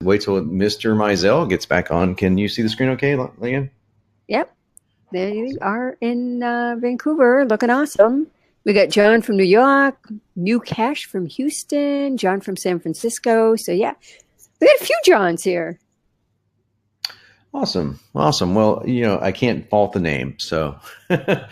wait till Mr. Mizel gets back on. Can you see the screen okay, Leanne? Yep. There you are in Vancouver, looking awesome. We got John from New York, New Cash from Houston, John from San Francisco. So yeah, we got a few Johns here. Awesome. Well, I can't fault the name, so I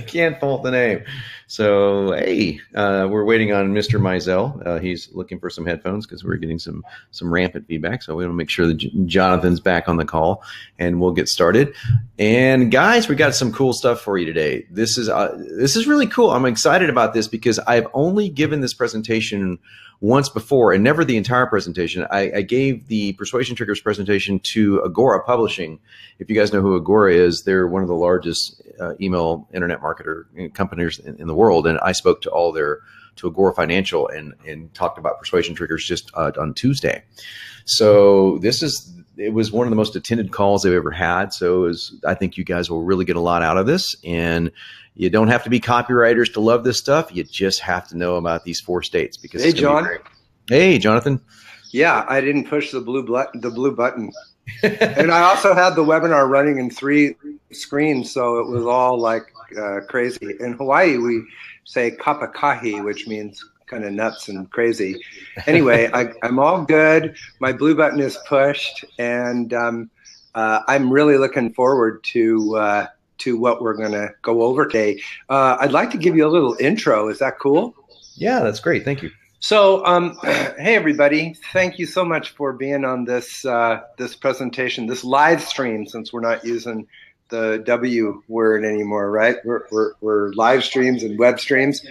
can't fault the name. So, hey, we're waiting on Mr. Mizel. He's looking for some headphones because we're getting some rampant feedback. So we want to make sure that Jonathan's back on the call, and we'll get started. And guys, we got some cool stuff for you today. This is really cool. I'm excited about this because I've only given this presentation once before, and never the entire presentation. I gave the Persuasion Triggers presentation to Agora Publishing. If you guys know who Agora is, they're one of the largest email internet marketer companies in the world. And I spoke to Agora Financial and talked about Persuasion Triggers just on Tuesday. So it was one of the most attended calls they've ever had. So I think you guys will really get a lot out of this. And you don't have to be copywriters to love this stuff. You just have to know about these 4 states because Hey, John. Hey, Jonathan. Yeah, I didn't push the blue button. And I also had the webinar running in 3 screens, so it was all like crazy. In Hawaii, we say kapakahi, which means kind of nuts and crazy. Anyway, I'm all good. My blue button is pushed, and I'm really looking forward to what we're going to go over today. I'd like to give you a little intro. Is that cool? Yeah, that's great. Thank you. So, hey, everybody. Thank you so much for being on this this presentation, this live stream, since we're not using the W word anymore, right? We're live streams and web streams.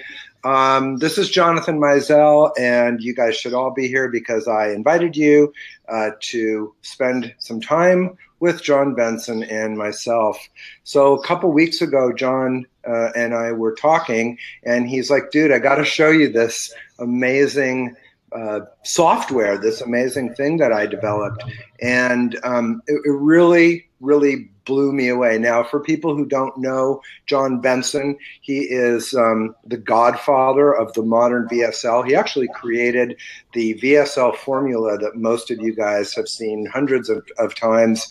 This is Jonathan Mizel, and you guys should all be here because I invited you to spend some time with John Benson and myself. So a couple weeks ago, John and I were talking, and he's like, dude, I got to show you this amazing software, this amazing thing that I developed. And it really, really blew me away. Now, for people who don't know John Benson, he is the godfather of the modern VSL. He actually created the VSL formula that most of you guys have seen hundreds of times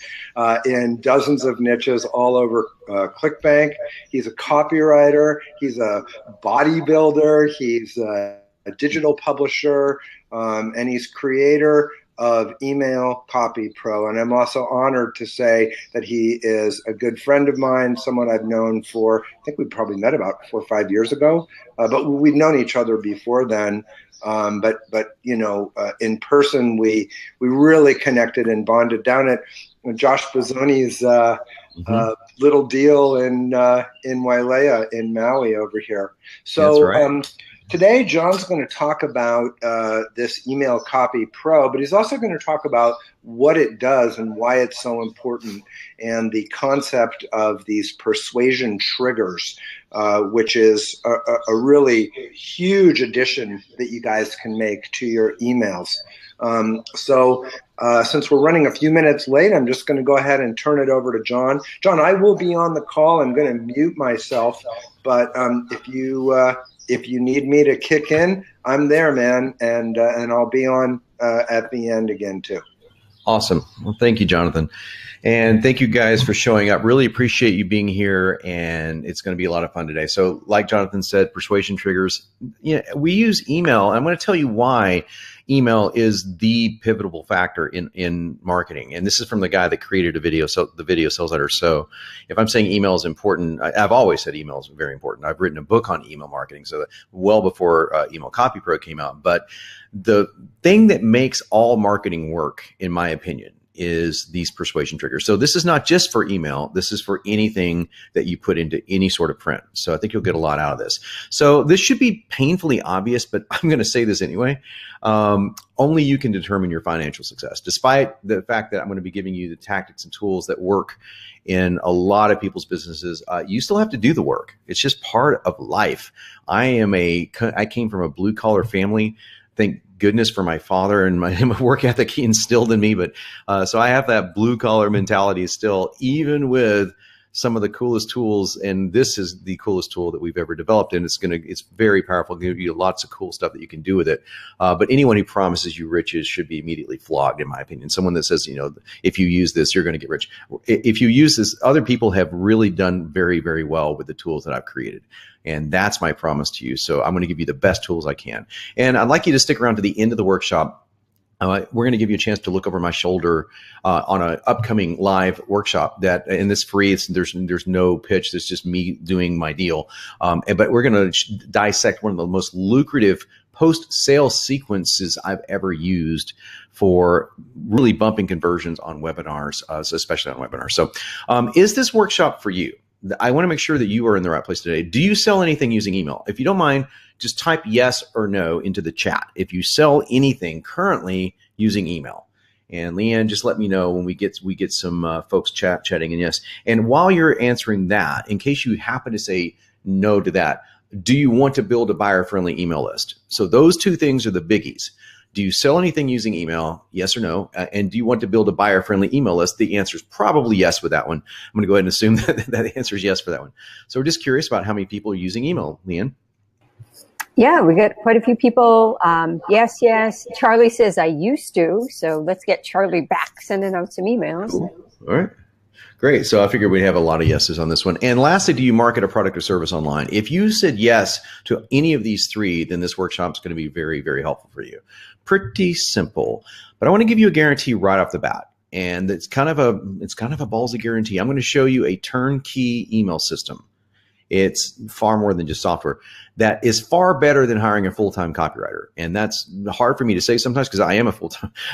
in dozens of niches all over ClickBank. He's a copywriter. He's a bodybuilder. He's a digital publisher, and he's creator of Email Copy Pro. And I'm also honored to say that he is a good friend of mine, someone I've known for, I think we probably met about 4 or 5 years ago, but we've known each other before then. But in person, we really connected and bonded down at Josh Bozzoni's little deal in Wailea in Maui over here. So that's right. Today, John's going to talk about this Email Copy Pro, but he's also going to talk about what it does and why it's so important, and the concept of these persuasion triggers, which is a really huge addition that you guys can make to your emails. So since we're running a few minutes late, I'm just going to go ahead and turn it over to John. John, I will be on the call. I'm going to mute myself, but if you need me to kick in, I'm there, man, and I'll be on at the end again too. Awesome. Well, thank you, Jonathan. And thank you guys for showing up. Really appreciate you being here, and it's going to be a lot of fun today. So like Jonathan said, persuasion triggers, we use email. I'm going to tell you why email is the pivotal factor in marketing. And this is from the guy that created the video sales letter. So if I'm saying email is important, I've always said email is very important. I've written a book on email marketing, so well before Email Copy Pro came out. But the thing that makes all marketing work, in my opinion, is these persuasion triggers. So this is not just for email. This is for anything that you put into any sort of print. So I think you'll get a lot out of this. So this should be painfully obvious, but I'm going to say this anyway. Only you can determine your financial success, despite the fact that I'm going to be giving you the tactics and tools that work in a lot of people's businesses. You still have to do the work. It's just part of life. I came from a blue collar family. Thank goodness for my father and my work ethic he instilled in me. But so I have that blue collar mentality still, even with some of the coolest tools, and this is the coolest tool that we've ever developed, and it's very powerful. It'll give you lots of cool stuff that you can do with it. But anyone who promises you riches should be immediately flogged, in my opinion. Someone that says, if you use this, you're going to get rich. If you use this, other people have really done very, very well with the tools that I've created. And that's my promise to you. So I'm going to give you the best tools I can. And I'd like you to stick around to the end of the workshop. We're going to give you a chance to look over my shoulder on an upcoming live workshop and this free. There's no pitch. There's just me doing my deal. But we're going to dissect one of the most lucrative post-sale sequences I've ever used for really bumping conversions on webinars, especially on webinars. So is this workshop for you? I want to make sure that you are in the right place today. Do you sell anything using email? If you don't mind, just type yes or no into the chat if you sell anything currently using email. And Leanne, just let me know when we get some folks chatting and yes. And while you're answering that, in case you happen to say no to that, do you want to build a buyer-friendly email list? So those two things are the biggies. Do you sell anything using email? Yes or no? And do you want to build a buyer-friendly email list? The answer is probably yes with that one. I'm going to go ahead and assume that the answer is yes for that one. So we're just curious about how many people are using email, Leanne. Yeah, we got quite a few people. Yes. Charlie says I used to. So let's get Charlie back sending out some emails. Cool. All right. Great. So I figured we'd have a lot of yeses on this one. And lastly, do you market a product or service online? If you said yes to any of these three, then this workshop is going to be very, very helpful for you. Pretty simple. But I want to give you a guarantee right off the bat. And it's kind of a ballsy guarantee. I'm going to show you a turnkey email system. It's far more than just software. That is far better than hiring a full-time copywriter. And that's hard for me to say sometimes because I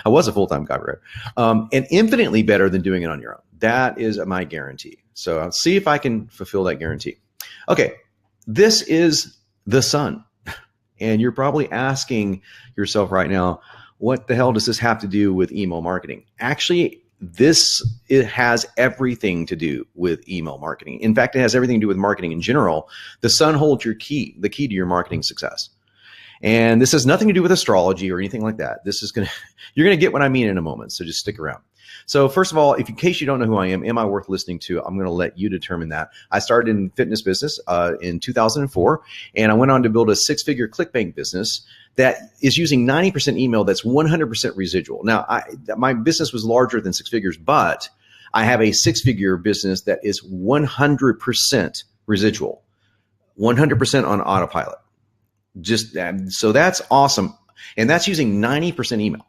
was a full-time copywriter. And infinitely better than doing it on your own. That is my guarantee. So I'll see if I can fulfill that guarantee. Okay, this is the sun. And you're probably asking yourself right now, what the hell does this have to do with email marketing? Actually, it has everything to do with email marketing. In fact, it has everything to do with marketing in general. The sun holds the key to your marketing success. And this has nothing to do with astrology or anything like that. You're going to get what I mean in a moment. So just stick around. So first of all, in case you don't know who I am I worth listening to? I'm going to let you determine that. I started in fitness business in 2004, and I went on to build a six-figure ClickBank business that is using 90% email that's 100% residual. Now, my business was larger than six figures, but I have a six-figure business that is 100% residual, 100% on autopilot. So that's awesome. And that's using 90% email.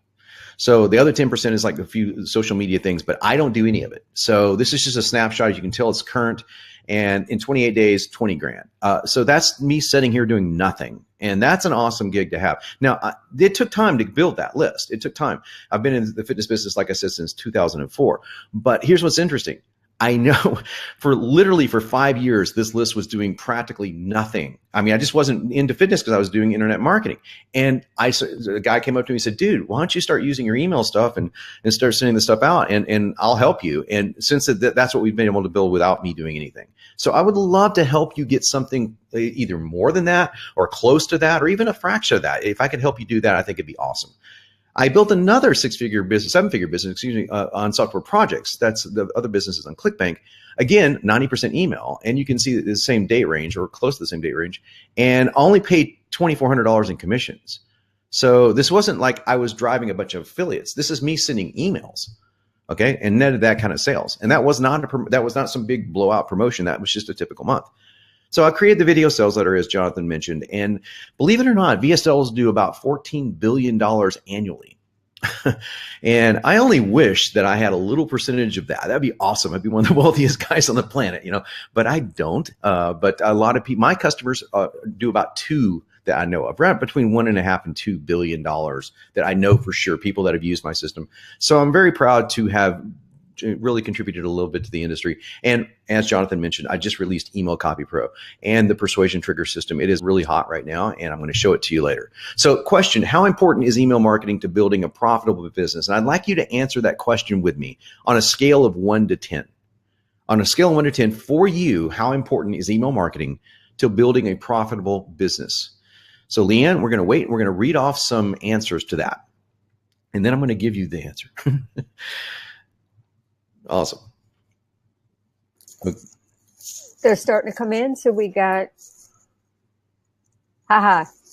So the other 10% is like a few social media things, but I don't do any of it. So this is just a snapshot. As you can tell, it's current. And in 28 days, 20 grand. So that's me sitting here doing nothing. And that's an awesome gig to have. Now, it took time to build that list. It took time. I've been in the fitness business, like I said, since 2004. But here's what's interesting. I know for 5 years, this list was doing practically nothing. I mean, I just wasn't into fitness because I was doing internet marketing. And a guy came up to me and said, dude, why don't you start using your email stuff and start sending this stuff out and I'll help you. And since that's what we've been able to build without me doing anything. So I would love to help you get something either more than that or close to that or even a fraction of that. If I could help you do that, I think it'd be awesome. I built another seven-figure business, on software projects. That's the other businesses on ClickBank. Again, 90% email. And you can see the same date range or close to the same date range. And only paid $2,400 in commissions. So this wasn't like I was driving a bunch of affiliates. This is me sending emails. Okay. And netted that kind of sales. And that was not some big blowout promotion. That was just a typical month. So I created the video sales letter, as Jonathan mentioned, and believe it or not, VSLs do about $14 billion annually. And I only wish that I had a little percentage of that. That'd be awesome. I'd be one of the wealthiest guys on the planet, but I don't. But a lot of people, my customers do about two that I know of, right between $1.5 and $2 billion that I know for sure, people that have used my system. So I'm very proud to have really contributed a little bit to the industry. And as Jonathan mentioned, I just released Email Copy Pro and the Persuasion Trigger System. It is really hot right now, and I'm going to show it to you later. So question, how important is email marketing to building a profitable business? And I'd like you to answer that question with me on a scale of 1 to 10. On a scale of 1 to 10, for you, how important is email marketing to building a profitable business? So Leanne, we're going to wait. We're going to read off some answers to that. And then I'm going to give you the answer. Awesome. they're starting to come in. So we got,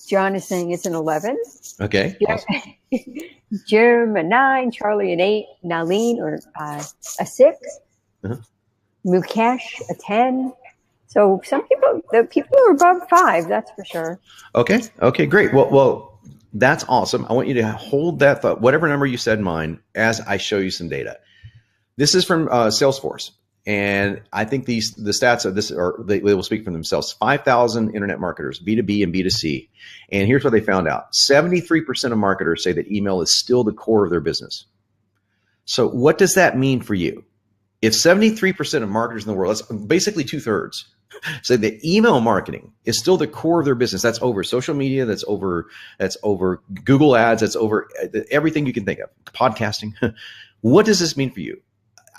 John is saying it's an 11. Okay. Awesome. Jim a 9, Charlie an 8, Nalene or a 6, Mukesh a 10. So the people are above 5, that's for sure. Okay. Okay, great. Well, that's awesome. I want you to hold that thought, whatever number you said in mind, as I show you some data. This is from Salesforce. And I think the stats of this they will speak for themselves. 5,000 internet marketers, B2B and B2C. And here's what they found out. 73% of marketers say that email is still the core of their business. So what does that mean for you? If 73% of marketers in the world, that's basically 2/3, say that email marketing is still the core of their business. That's over social media, that's over Google ads, that's over everything you can think of, podcasting. What does this mean for you?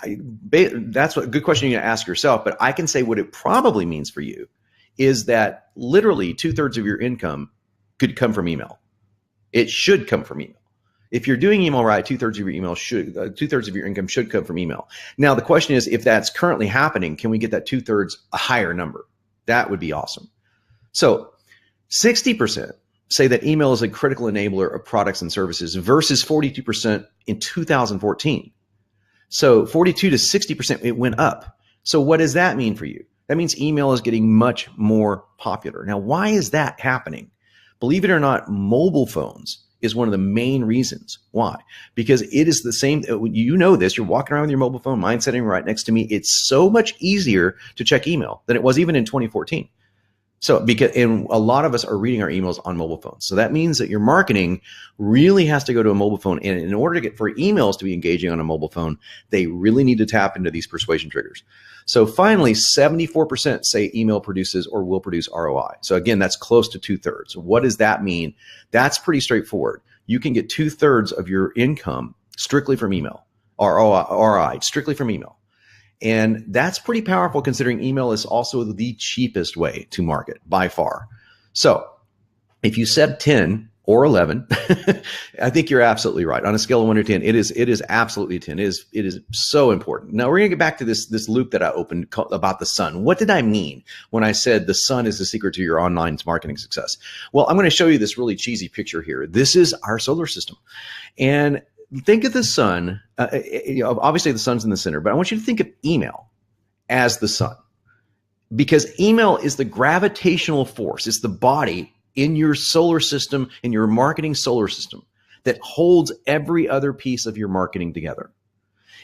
That's a good question you need to ask yourself, but I can say what it probably means for you is that literally 2/3 of your income could come from email. It should come from email. If you're doing email right, 2/3 of your email two-thirds of your income should come from email. Now, the question is, if that's currently happening, can we get that 2/3 a higher number? That would be awesome. So 60% say that email is a critical enabler of products and services versus 42% in 2014. So 42 to 60%, it went up. So what does that mean for you? That means email is getting much more popular. Now, why is that happening? Believe it or not, mobile phones is one of the main reasons. Why? Because it is the same, you know this, you're walking around with your mobile phone, mine's sitting right next to me. It's so much easier to check email than it was even in 2014. So and a lot of us are reading our emails on mobile phones. So that means that your marketing really has to go to a mobile phone. And in order for emails to be engaging on a mobile phone, they really need to tap into these persuasion triggers. So finally, 74% say email produces or will produce ROI. So again, that's close to 2/3. What does that mean? That's pretty straightforward. You can get 2/3 of your income strictly from email, ROI, strictly from email. And that's pretty powerful considering email is also the cheapest way to market by far. So if you said 10 or 11, I think you're absolutely right. On a scale of 1 to 10, it is absolutely a 10. It is so important. Now we're going to get back to this loop that I opened about the sun. What did I mean when I said the sun is the secret to your online marketing success? Well, I'm going to show you this really cheesy picture here. This is our solar system. And think of the sun, obviously the sun's in the center, but I want you to think of email as the sun, because email is the gravitational force. It's the body in your solar system, in your marketing solar system, that holds every other piece of your marketing together.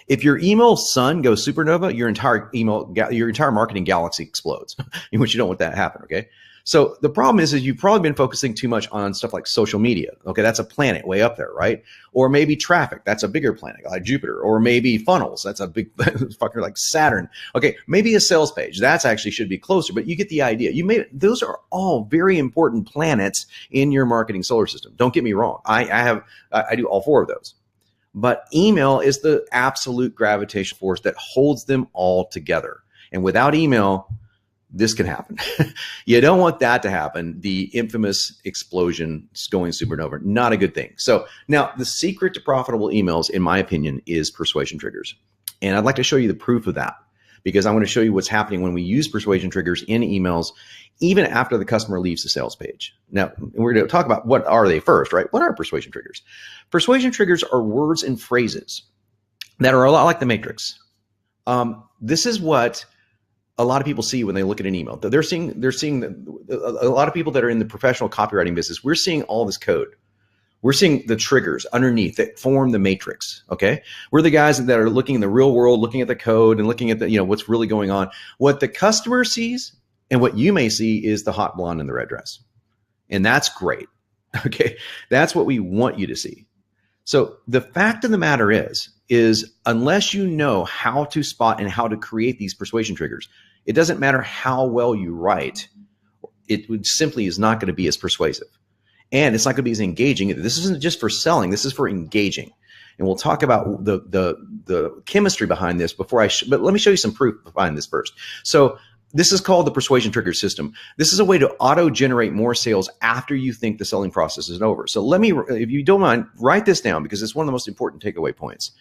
If your email sun goes supernova, your entire marketing galaxy explodes, in which you don't want that to happen, okay? So the problem is you've probably been focusing too much on stuff like social media. Okay, that's a planet way up there, right? Or maybe traffic, that's a bigger planet like Jupiter. Or maybe funnels, that's a big fucker like Saturn. Okay, maybe a sales page, that's actually should be closer, but you get the idea. Those are all very important planets in your marketing solar system. Don't get me wrong, I do all 4 of those. But email is the absolute gravitational force that holds them all together. And without email, this can happen. You don't want that to happen. The infamous explosion going supernova, not a good thing. So now the secret to profitable emails, in my opinion, is persuasion triggers. And I'd like to show you the proof of that, because I want to show you what's happening when we use persuasion triggers in emails, even after the customer leaves the sales page. Now, we're going to talk about what are they first, right? What are persuasion triggers? Persuasion triggers are words and phrases that are a lot like the Matrix. This is what a lot of people see when they look at an email. They're seeing a lot of people that are in the professional copywriting business. We're seeing all this code. We're seeing the triggers underneath that form the matrix. Okay, we're the guys that are looking in the real world, looking at the code and looking at what's really going on. What the customer sees and what you may see is the hot blonde in the red dress, and that's great. Okay, that's what we want you to see. So the fact of the matter is unless you know how to spot and how to create these persuasion triggers, it doesn't matter how well you write, it simply is not going to be as persuasive. And it's not going to be as engaging. This isn't just for selling, this is for engaging. And we'll talk about the chemistry behind this but let me show you some proof behind this first. So this is called the persuasion trigger system. This is a way to auto-generate more sales after you think the selling process is over. So if you don't mind, write this down because it's one of the most important takeaway points.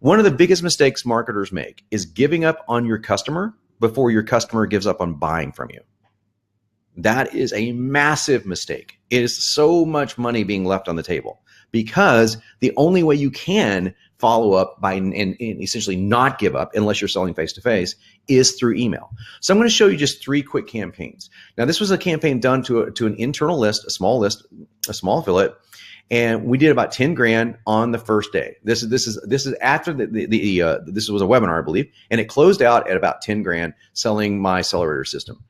One of the biggest mistakes marketers make is giving up on your customer before your customer gives up on buying from you. That is a massive mistake. It is so much money being left on the table because the only way you can follow up by and essentially not give up unless you're selling face-to-face is through email. So I'm going to show you just 3 quick campaigns. Now, this was a campaign done to an internal list, a small affiliate, and we did about 10 grand on the first day. This is after this was a webinar, I believe, and it closed out at about 10 grand selling my accelerator system.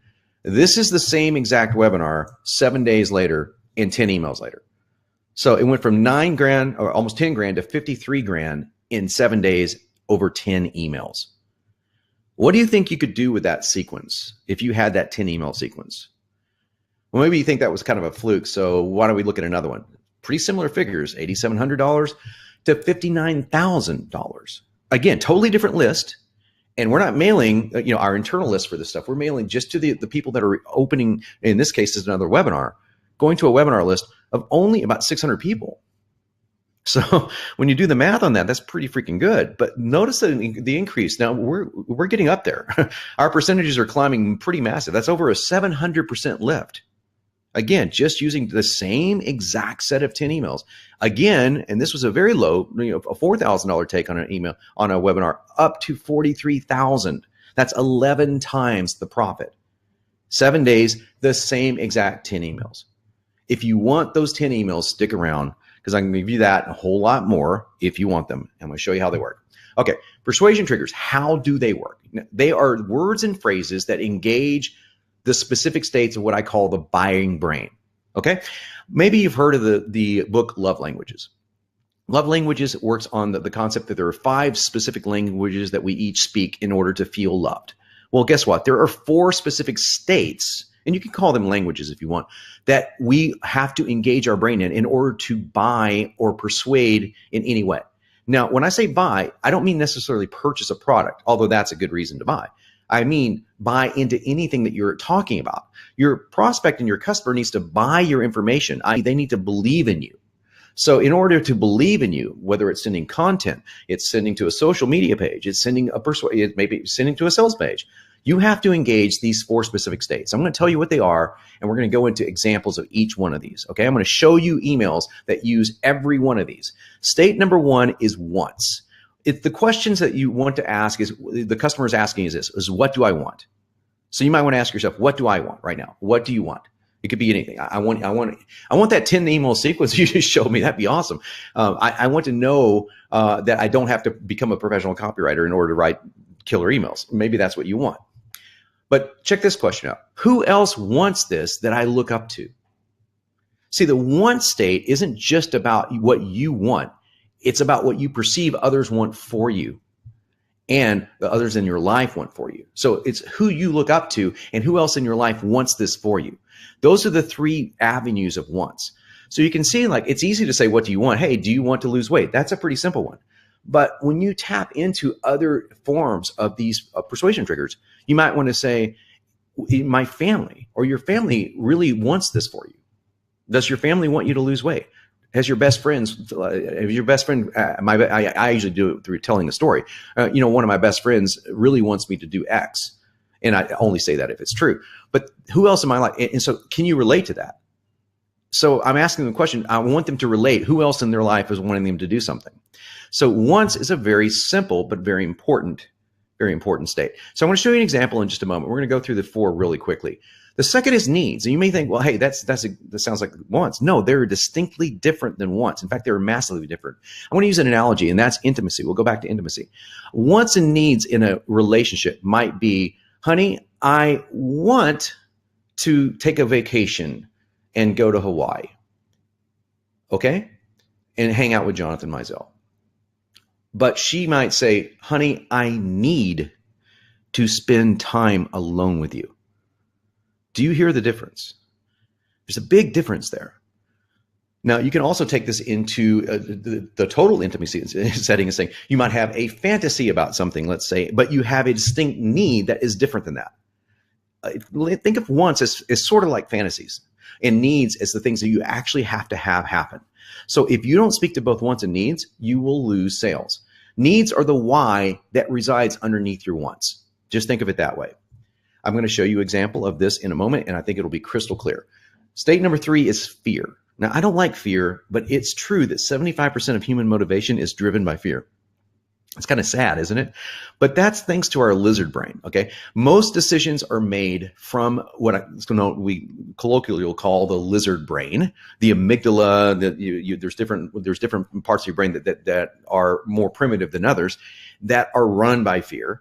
This is the same exact webinar 7 days later and 10 emails later. So it went from 9 grand or almost 10 grand to 53 grand in 7 days over 10 emails. What do you think you could do with that sequence if you had that 10 email sequence? Well, maybe you think that was kind of a fluke. So why don't we look at another one? Pretty similar figures, $8,700 to $59,000. Again, totally different list. And we're not mailing, our internal list for this stuff. We're mailing just to the people that are opening, in this case, is another webinar, going to a webinar list of only about 600 people. So when you do the math on that, that's pretty freaking good. But notice the increase. Now we're getting up there. Our percentages are climbing pretty massive. That's over a 700% lift. Again, just using the same exact set of 10 emails. Again, and this was a very low, a $4,000 take on an email on a webinar, up to $43,000. That's 11 times the profit. 7 days, the same exact 10 emails. If you want those 10 emails, stick around because I can give you that and a whole lot more if you want them. I'm going to show you how they work. Okay, persuasion triggers. How do they work? They are words and phrases that engage the specific states of what I call the buying brain. Okay, maybe you've heard of the book Love Languages. Love Languages works on the concept that there are 5 specific languages that we each speak in order to feel loved. Well, guess what? There are 4 specific states, and you can call them languages if you want, that we have to engage our brain in order to buy or persuade in any way. Now, when I say buy, I don't mean necessarily purchase a product, although that's a good reason to buy. I mean, buy into anything that you're talking about. Your prospect and your customer needs to buy your information. They need to believe in you. So in order to believe in you, whether it's sending content, it's sending to a social media page, it's sending maybe sending to a sales page, you have to engage these 4 specific states. I'm going to tell you what they are, and we're going to go into examples of each one of these. Okay, I'm going to show you emails that use every one of these. State number 1 is once. The questions that you want to ask is the customer is asking is what do I want? So you might want to ask yourself, what do I want right now? What do you want? It could be anything. I want that 10 email sequence you just showed me. That'd be awesome. I want to know that I don't have to become a professional copywriter in order to write killer emails. Maybe that's what you want. But check this question out. Who else wants this that I look up to? See, the want state isn't just about what you want. It's about what you perceive others want for you and the others in your life want for you. So it's who you look up to and who else in your life wants this for you. Those are the 3 avenues of wants. So you can see, like, it's easy to say, what do you want? Hey, do you want to lose weight? That's a pretty simple one. But when you tap into other forms of these persuasion triggers, you might want to say, my family or your family really wants this for you. Does your family want you to lose weight? Has your best friend, I usually do it through telling the story. One of my best friends really wants me to do X. And I only say that if it's true. But who else in my life? And so can you relate to that? So I'm asking them the question. I want them to relate. Who else in their life is wanting them to do something? So once is a very simple but very important state. So I'm going to show you an example in just a moment. We're going to go through the 4 really quickly. The second is needs. And you may think, well, hey, that sounds like wants. No, they're distinctly different than wants. In fact, they're massively different. I want to use an analogy, and that's intimacy. We'll go back to intimacy. Wants and needs in a relationship might be, honey, I want to take a vacation and go to Hawaii. Okay? And hang out with Jonathan Mizel. But she might say, honey, I need to spend time alone with you. Do you hear the difference? There's a big difference there. Now, you can also take this into the total intimacy setting and saying you might have a fantasy about something, let's say, but you have a distinct need that is different than that. Think of wants as sort of like fantasies and needs as the things that you actually have to have happen. So if you don't speak to both wants and needs, you will lose sales. Needs are the why that resides underneath your wants. Just think of it that way. I'm going to show you an example of this in a moment, and I think it'll be crystal clear. State number 3 is fear. Now, I don't like fear, but it's true that 75% of human motivation is driven by fear. It's kind of sad, isn't it? But that's thanks to our lizard brain, okay? Most decisions are made from what we colloquially will call the lizard brain, the amygdala. There's different parts of your brain that are more primitive than others that are run by fear.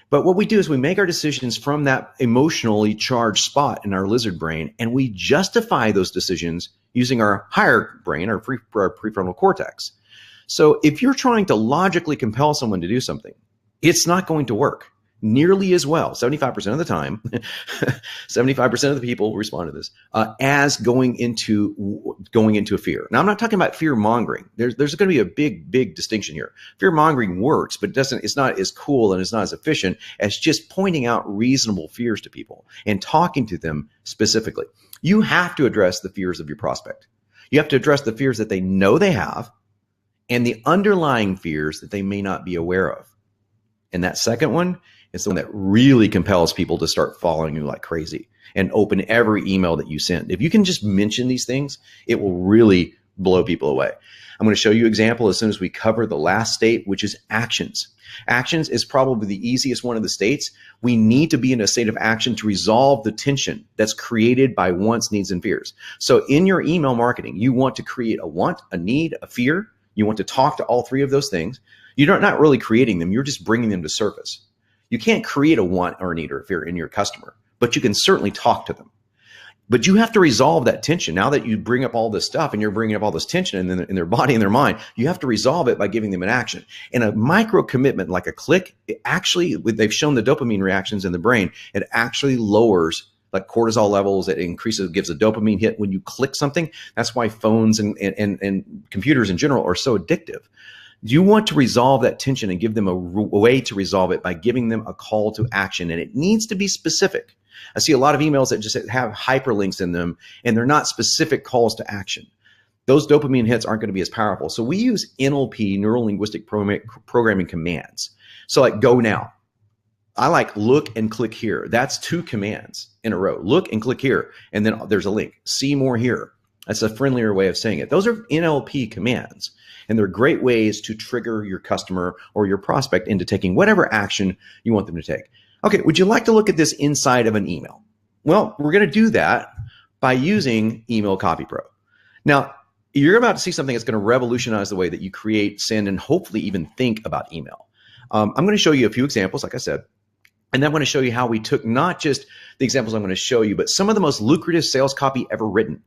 But what we do is we make our decisions from that emotionally charged spot in our lizard brain, and we justify those decisions using our higher brain, our prefrontal cortex. So if you're trying to logically compel someone to do something, it's not going to work nearly as well, 75% of the time, 75% of the people respond to this, as going into a fear. Now, I'm not talking about fear mongering. There's going to be a big distinction here. Fear mongering works, but it's not as cool and it's not as efficient as just pointing out reasonable fears to people and talking to them specifically. You have to address the fears of your prospect. You have to address the fears that they know they have and the underlying fears that they may not be aware of. And that second one is the one that really compels people to start following you like crazy and open every email that you send. If you can just mention these things, it will really blow people away. I'm going to show you an example as soon as we cover the last state, which is actions. Actions is probably the easiest one of the states. We need to be in a state of action to resolve the tension that's created by wants, needs, and fears. So in your email marketing, you want to create a want, a need, a fear. You want to talk to all 3 of those things. You're not really creating them. You're just bringing them to surface. You can't create a want or a need or a fear in your customer, but you can certainly talk to them. But you have to resolve that tension. Now that you bring up all this stuff and you're bringing up all this tension in their body and their mind, you have to resolve it by giving them an action. And a micro commitment like a click, they've shown the dopamine reactions in the brain. It actually lowers like cortisol levels. It gives a dopamine hit when you click something. That's why phones and computers in general are so addictive. You want to resolve that tension and give them a way to resolve it by giving them a call to action. And it needs to be specific. I see a lot of emails that just have hyperlinks in them and they're not specific calls to action. Those dopamine hits aren't going to be as powerful. So we use NLP, neuro linguistic programming commands. So like go now. I like look and click here. That's 2 commands in a row. Look and click here. And then there's a link. See more here. That's a friendlier way of saying it. Those are NLP commands. And they're great ways to trigger your customer or your prospect into taking whatever action you want them to take. Okay, would you like to look at this inside of an email? Well, we're going to do that by using Email Copy Pro. Now, you're about to see something that's going to revolutionize the way that you create, send, and hopefully even think about email. I'm going to show you a few examples, like I said. And then I'm going to show you how we took not just the examples I'm going to show you, but some of the most lucrative sales copy ever written.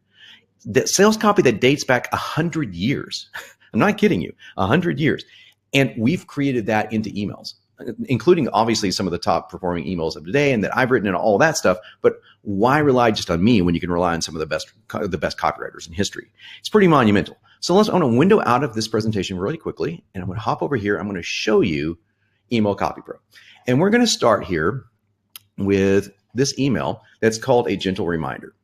The sales copy that dates back 100 years. I'm not kidding you, 100 years. And we've created that into emails, including obviously some of the top performing emails of today and that I've written and all that stuff. But why rely just on me when you can rely on some of the best copywriters in history? It's pretty monumental. So I'm going to window out of this presentation really quickly. And I'm going to hop over here. I'm going to show you Email Copy Pro. And we're going to start here with this email that's called a gentle reminder.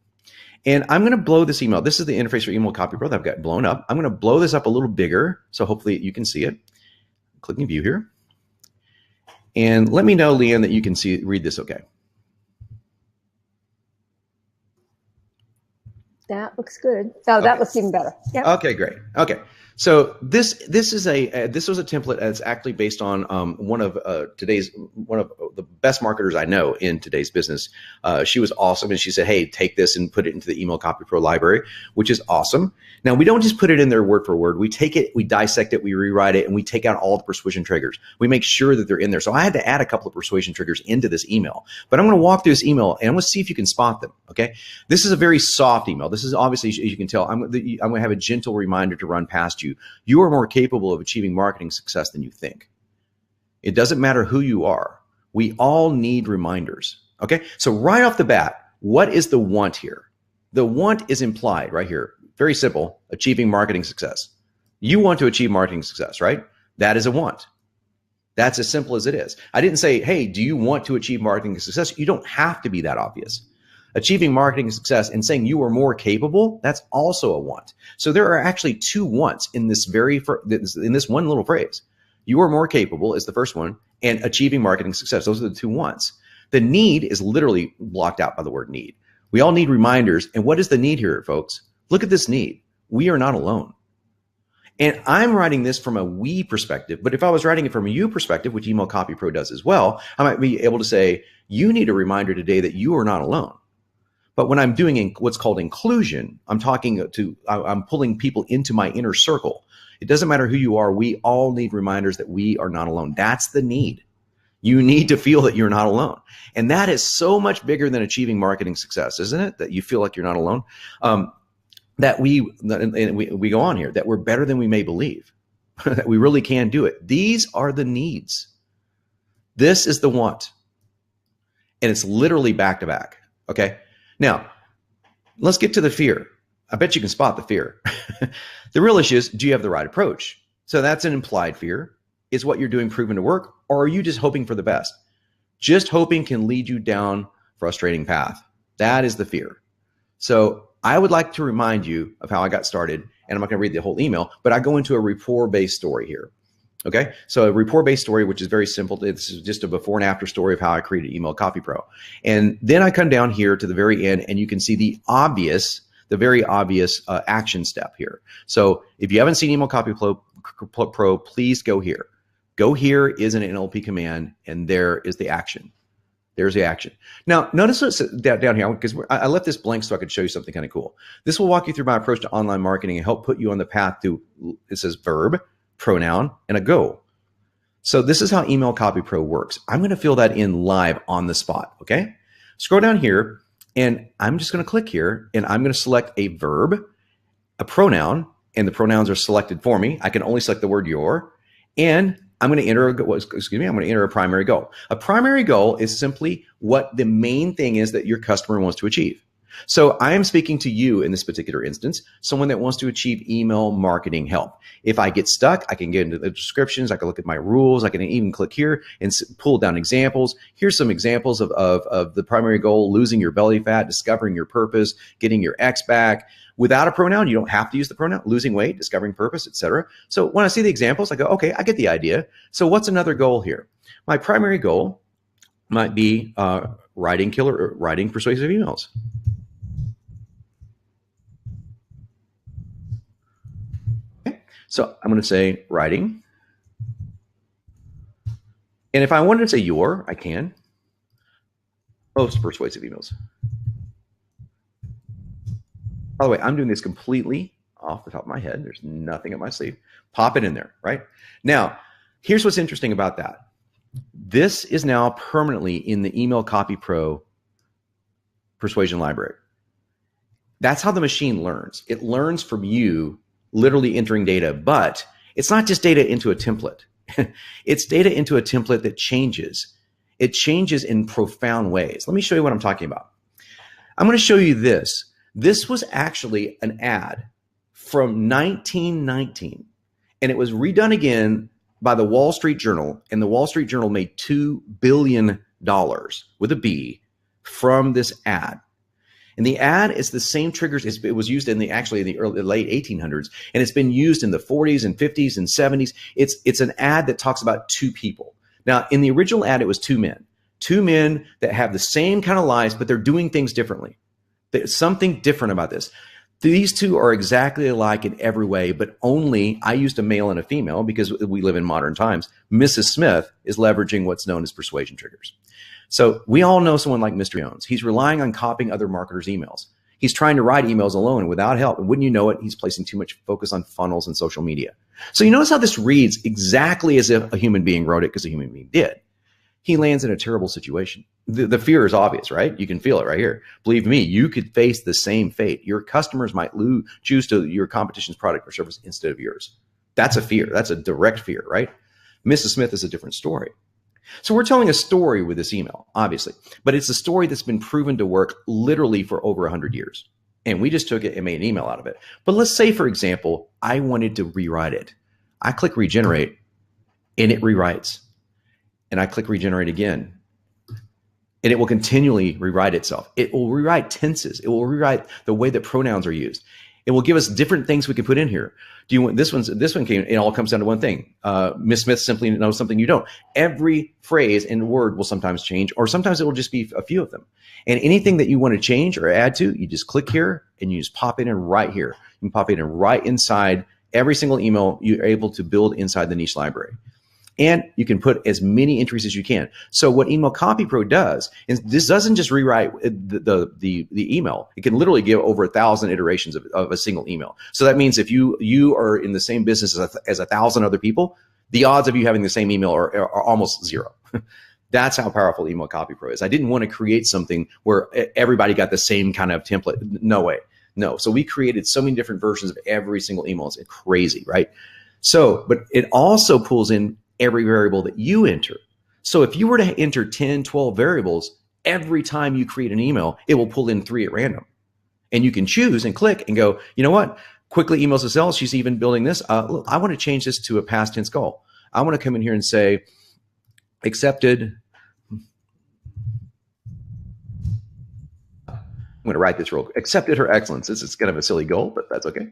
And I'm going to blow this email. This is the interface for Email Copy Pro that I've got blown up. I'm going to blow this up a little bigger, so hopefully you can see it. Clicking view here. And let me know, Leanne, that you can read this okay. That looks good. Oh, that looks even better. Yep. Okay, great. Okay. So this was a template that's actually based on one of the best marketers I know in today's business. She was awesome, and she said, "Hey, take this and put it into the Email Copy Pro library," which is awesome. Now we don't just put it in there word for word. We take it, we dissect it, we rewrite it, and we take out all the persuasion triggers. We make sure that they're in there. So I had to add a couple of persuasion triggers into this email, but I'm going to walk through this email and I'm going to see if you can spot them. Okay, this is a very soft email. This is obviously, as you can tell, I'm going to have a gentle reminder to run past you. You are more capable of achieving marketing success than you think. It doesn't matter who you are. We all need reminders. Okay. So right off the bat, what is the want here? The want is implied right here. Very simple. Achieving marketing success. You want to achieve marketing success, right? That is a want. That's as simple as it is. I didn't say, hey, do you want to achieve marketing success? You don't have to be that obvious. Achieving marketing success and saying you are more capable, that's also a want. So there are actually 2 wants in this one little phrase. You are more capable is the first one, and achieving marketing success. Those are the 2 wants. The need is literally blocked out by the word need. We all need reminders. And what is the need here, folks? Look at this need. We are not alone. And I'm writing this from a we perspective, but if I was writing it from a you perspective, which Email Copy Pro does as well, I might be able to say, you need a reminder today that you are not alone. But when I'm doing what's called inclusion, I'm pulling people into my inner circle. It doesn't matter who you are. We all need reminders that we are not alone. That's the need. You need to feel that you're not alone. And that is so much bigger than achieving marketing success, isn't it? That you feel like you're not alone. That we go on here, that we're better than we may believe, that we really can do it. These are the needs. This is the want. And it's literally back to back. Okay. Now, let's get to the fear. I bet you can spot the fear. The real issue is, do you have the right approach? So that's an implied fear. Is what you're doing proven to work, or are you just hoping for the best? Just hoping can lead you down a frustrating path. That is the fear. So I would like to remind you of how I got started, and I'm not going to read the whole email, but I go into a rapport-based story here. Okay, so a rapport-based story, which is very simple. It's just a before and after story of how I created Email Copy Pro. And then I come down here to the very end, and you can see the very obvious action step here. So if you haven't seen Email Copy Pro, please go here. Go here is an NLP command, and there is the action. There's the action. Now, notice what's down here, because I left this blank so I could show you something kind of cool. This will walk you through my approach to online marketing and help put you on the path to, it says verb, pronoun, and a goal. So this is how Email Copy Pro works. I'm going to fill that in live on the spot, okay? Scroll down here, and I'm just going to click here, and I'm going to select a verb, a pronoun, and the pronouns are selected for me. I can only select the word your, and I'm going to enter I'm going to enter a primary goal. A primary goal is simply what the main thing is that your customer wants to achieve. So I am speaking to you in this particular instance, someone that wants to achieve email marketing help. If I get stuck, I can get into the descriptions. I can look at my rules. I can even click here and pull down examples. Here's some examples of the primary goal: losing your belly fat, discovering your purpose, getting your ex back. Without a pronoun, you don't have to use the pronoun: losing weight, discovering purpose, etc. So when I see the examples, I go, okay, I get the idea. So what's another goal here? My primary goal might be writing persuasive emails. Okay. So I'm going to say writing. And if I wanted to say your, I can. Most persuasive emails. By the way, I'm doing this completely off the top of my head. There's nothing up my sleeve. Pop it in there, right? Now, here's what's interesting about that. This is now permanently in the Email Copy Pro Persuasion library. That's how the machine learns. It learns from you literally entering data, but it's not just data into a template. It's data into a template that changes. It changes in profound ways. Let me show you what I'm talking about. I'm going to show you this. This was actually an ad from 1919, and it was redone again by the Wall Street Journal, and the Wall Street Journal made $2 billion with a B from this ad. And the ad is the same triggers. It was used in the late 1800s, and it's been used in the 40s and 50s and 70s. It's an ad that talks about two people. Now, in the original ad, it was two men that have the same kind of lives, but they're doing things differently. There's something different about this. These two are exactly alike in every way, but only I used a male and a female because we live in modern times. Mrs. Smith is leveraging what's known as persuasion triggers. So we all know someone like Mr. Jones. He's relying on copying other marketers' emails. He's trying to write emails alone and without help. And wouldn't you know it, he's placing too much focus on funnels and social media. So you notice how this reads exactly as if a human being wrote it because a human being did. He lands in a terrible situation. The fear is obvious, right? You can feel it right here. Believe me, you could face the same fate. Your customers might choose to your competition's product or service instead of yours. That's a fear. That's a direct fear, right? Mrs. Smith is a different story. So we're telling a story with this email, obviously, but it's a story that's been proven to work literally for over 100 years. And we just took it and made an email out of it. But let's say, for example, I wanted to rewrite it. I click regenerate and it rewrites. And I click regenerate again. And it will continually rewrite itself. It will rewrite tenses. It will rewrite the way that pronouns are used. It will give us different things we can put in here. Do you want this one came, it all comes down to one thing. Miss Smith simply knows something you don't. Every phrase and word will sometimes change, or sometimes it will just be a few of them. And anything that you want to change or add to, you just click here and you just pop it in right here. You can pop it in right inside every single email you're able to build inside the niche library. And you can put as many entries as you can. So what Email Copy Pro does is this doesn't just rewrite the email. It can literally give over 1,000 iterations of a single email. So that means if you are in the same business as 1,000 other people, the odds of you having the same email are almost zero. That's how powerful Email Copy Pro is. I didn't want to create something where everybody got the same kind of template. No way. No. So we created so many different versions of every single email. It's crazy, right? So, but it also pulls in every variable that you enter. So if you were to enter 10, 12 variables, every time you create an email, it will pull in 3 at random. And you can choose and click and go, you know what? Quickly emails to sell. She's even building this. Look, I want to change this to a past tense goal. I want to come in here and say, accepted. I'm going to write this real quick. Accepted her excellence. This is kind of a silly goal, but that's okay.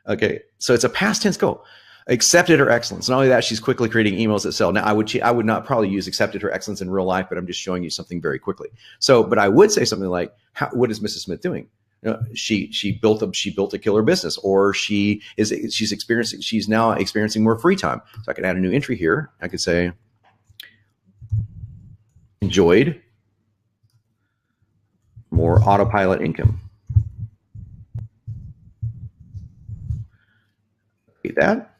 Okay. So it's a past tense goal. Accepted her excellence. Not only that, she's quickly creating emails that sell. Now, I would not probably use accepted her excellence in real life, but I'm just showing you something very quickly. So, but I would say something like, what is Mrs. Smith doing? She built a killer business, or she's now experiencing more free time. So I could add a new entry here. I could say, enjoyed more autopilot income. Okay, that.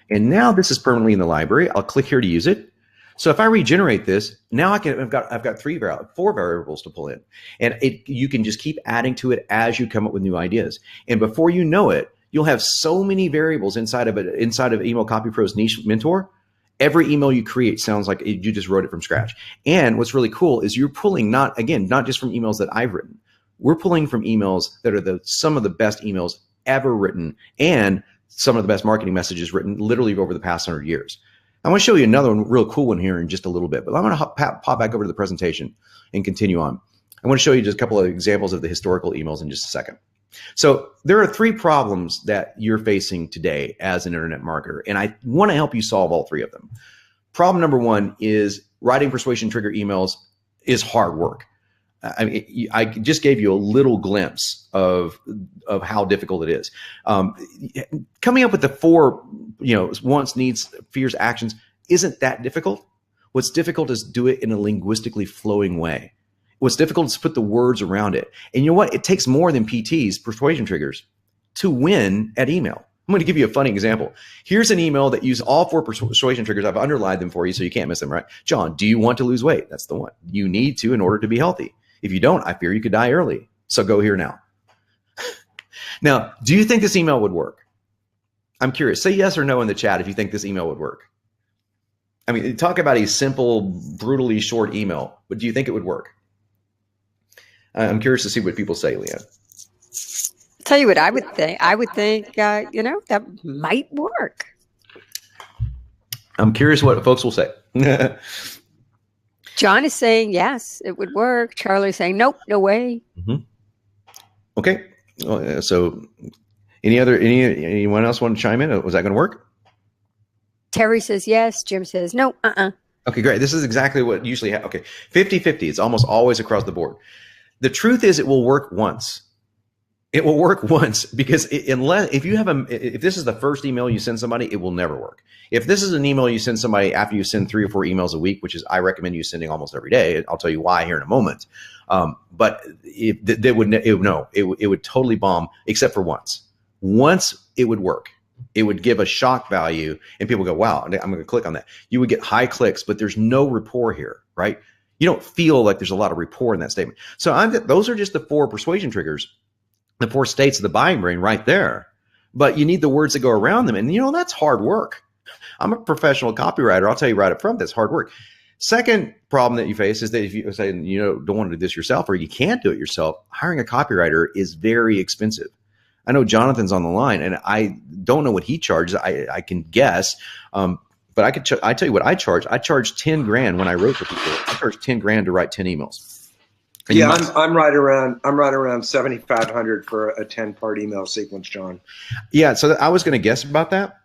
And now this is permanently in the library. I'll click here to use it. So if I regenerate this, now I've got 4 variables to pull in, and you can just keep adding to it as you come up with new ideas. And before you know it, you'll have so many variables inside of Email Copy Pro's Niche Mentor. Every email you create sounds like you just wrote it from scratch. And what's really cool is you're pulling not just from emails that I've written. We're pulling from emails that are some of the best emails ever written, and some of the best marketing messages written literally over the past 100 years. I want to show you another one, real cool one here in just a little bit, but I'm going to pop back over to the presentation and continue on. I want to show you just a couple of examples of the historical emails in just a second. So there are 3 problems that you're facing today as an internet marketer, and I want to help you solve all 3 of them. Problem number 1 is writing persuasion trigger emails is hard work. I mean, I just gave you a little glimpse of how difficult it is. Coming up with the 4, wants, needs, fears, actions isn't that difficult. What's difficult is do it in a linguistically flowing way. What's difficult is put the words around it. And you know what? It takes more than PTs, persuasion triggers, to win at email. I'm going to give you a funny example. Here's an email that uses all 4 persuasion triggers. I've underlined them for you so you can't miss them, right? John, do you want to lose weight? That's the one. You need to in order to be healthy. If you don't, I fear you could die early. So go here now. Now, do you think this email would work? I'm curious. Say yes or no in the chat if you think this email would work. I mean, talk about a simple, brutally short email, but do you think it would work? I'm curious to see what people say, Leanne. I'll tell you what I would think. I would think, that might work. I'm curious what folks will say. John is saying, yes, it would work. Charlie's saying, nope, no way. Mm-hmm. Okay. So anyone else want to chime in? Was that going to work? Terry says yes. Jim says no. Okay, great. This is exactly what usually happens. Okay. 50-50. It's almost always across the board. The truth is it will work once. It will work once, because if this is the first email you send somebody, it will never work. If this is an email you send somebody after you send 3 or 4 emails a week, which is I recommend you sending almost every day. I'll tell you why here in a moment. But it would totally bomb, except for once. Once it would work. It would give a shock value, and people go, "Wow, I'm going to click on that." You would get high clicks, but there's no rapport here, right? You don't feel like there's a lot of rapport in that statement. So those are just the 4 persuasion triggers. The 4 states of the buying brain right there, but you need the words that go around them. And that's hard work. I'm a professional copywriter. I'll tell you right up front, that's hard work. Second problem that you face is that if you say, don't want to do this yourself, or you can't do it yourself, hiring a copywriter is very expensive. I know Jonathan's on the line, and I don't know what he charges. I can guess, but I tell you what I charge. I charge $10,000 when I wrote for people. I charge $10,000 to write 10 emails. And Yeah, I'm right around 7,500 for a 10-part email sequence, John. Yeah, so I was going to guess about that.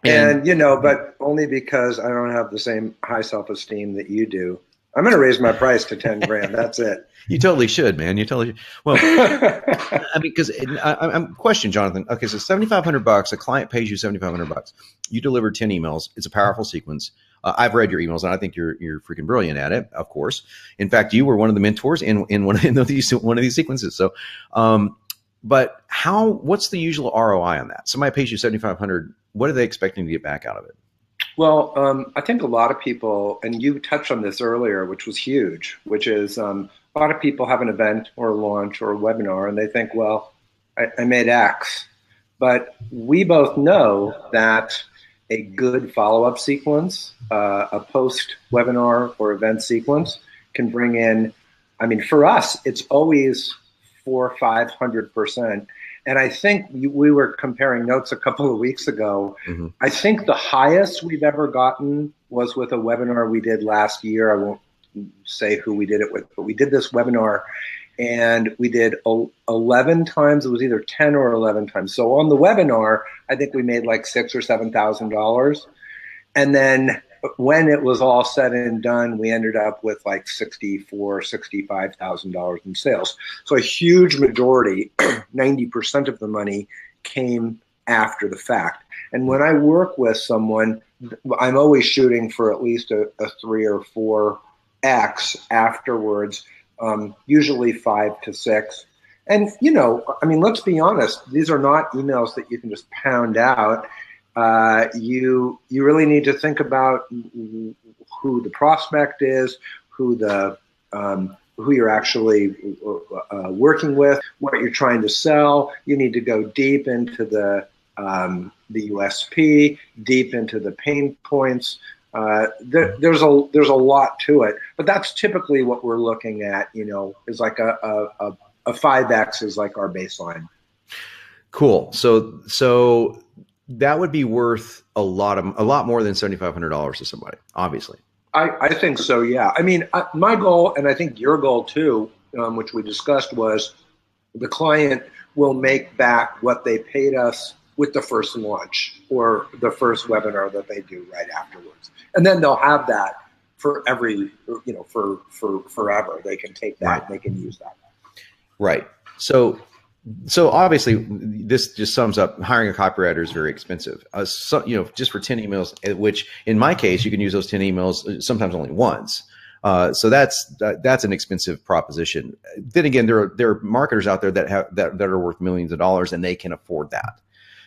And but only because I don't have the same high self-esteem that you do. I'm going to raise my price to 10 grand. That's it. You totally should, man. You totally should. Well, I mean, because I'm question, Jonathan. Okay, so $7,500. A client pays you $7,500. You deliver 10 emails. It's a powerful sequence. I've read your emails, and I think you're freaking brilliant at it. Of course, in fact, you were one of the mentors in one of these sequences. So, but what's the usual ROI on that? Somebody pays you $7,500. What are they expecting to get back out of it? Well, I think a lot of people, and you touched on this earlier, which was huge, which is a lot of people have an event or a launch or a webinar, and they think, well, I made X. But we both know that a good follow-up sequence, a post-webinar or event sequence can bring in, I mean, for us, it's always 400% or 500%. And I think we were comparing notes a couple of weeks ago. Mm-hmm. I think the highest we've ever gotten was with a webinar we did last year. I won't say who we did it with, but we did this webinar and we did 11 times. It was either 10 or 11 times. So on the webinar, I think we made like $6,000 or $7,000. And then when it was all said and done, we ended up with like $64,000, $65,000 in sales. So a huge majority, 90% of the money came after the fact. And when I work with someone, I'm always shooting for at least a 3 or 4x afterwards, usually 5 to 6. And, I mean, let's be honest, these are not emails that you can just pound out. You really need to think about who the prospect is, who you're actually working with, what you're trying to sell. You need to go deep into the USP, deep into the pain points. There's a lot to it, but that's typically what we're looking at. Is like a 5x is like our baseline. Cool. So that would be worth a lot more than $7,500 to somebody, obviously. I think so, yeah. I mean, my goal, and I think your goal too, which we discussed, was the client will make back what they paid us with the first launch or the first webinar that they do right afterwards. And then they'll have that for for forever. They can take that, right. And they can use that. Right. So obviously, this just sums up hiring a copywriter is very expensive. Just for 10 emails, which in my case, you can use those 10 emails sometimes only once. So that's an expensive proposition. Then again, there are marketers out there that are worth millions of dollars, and they can afford that.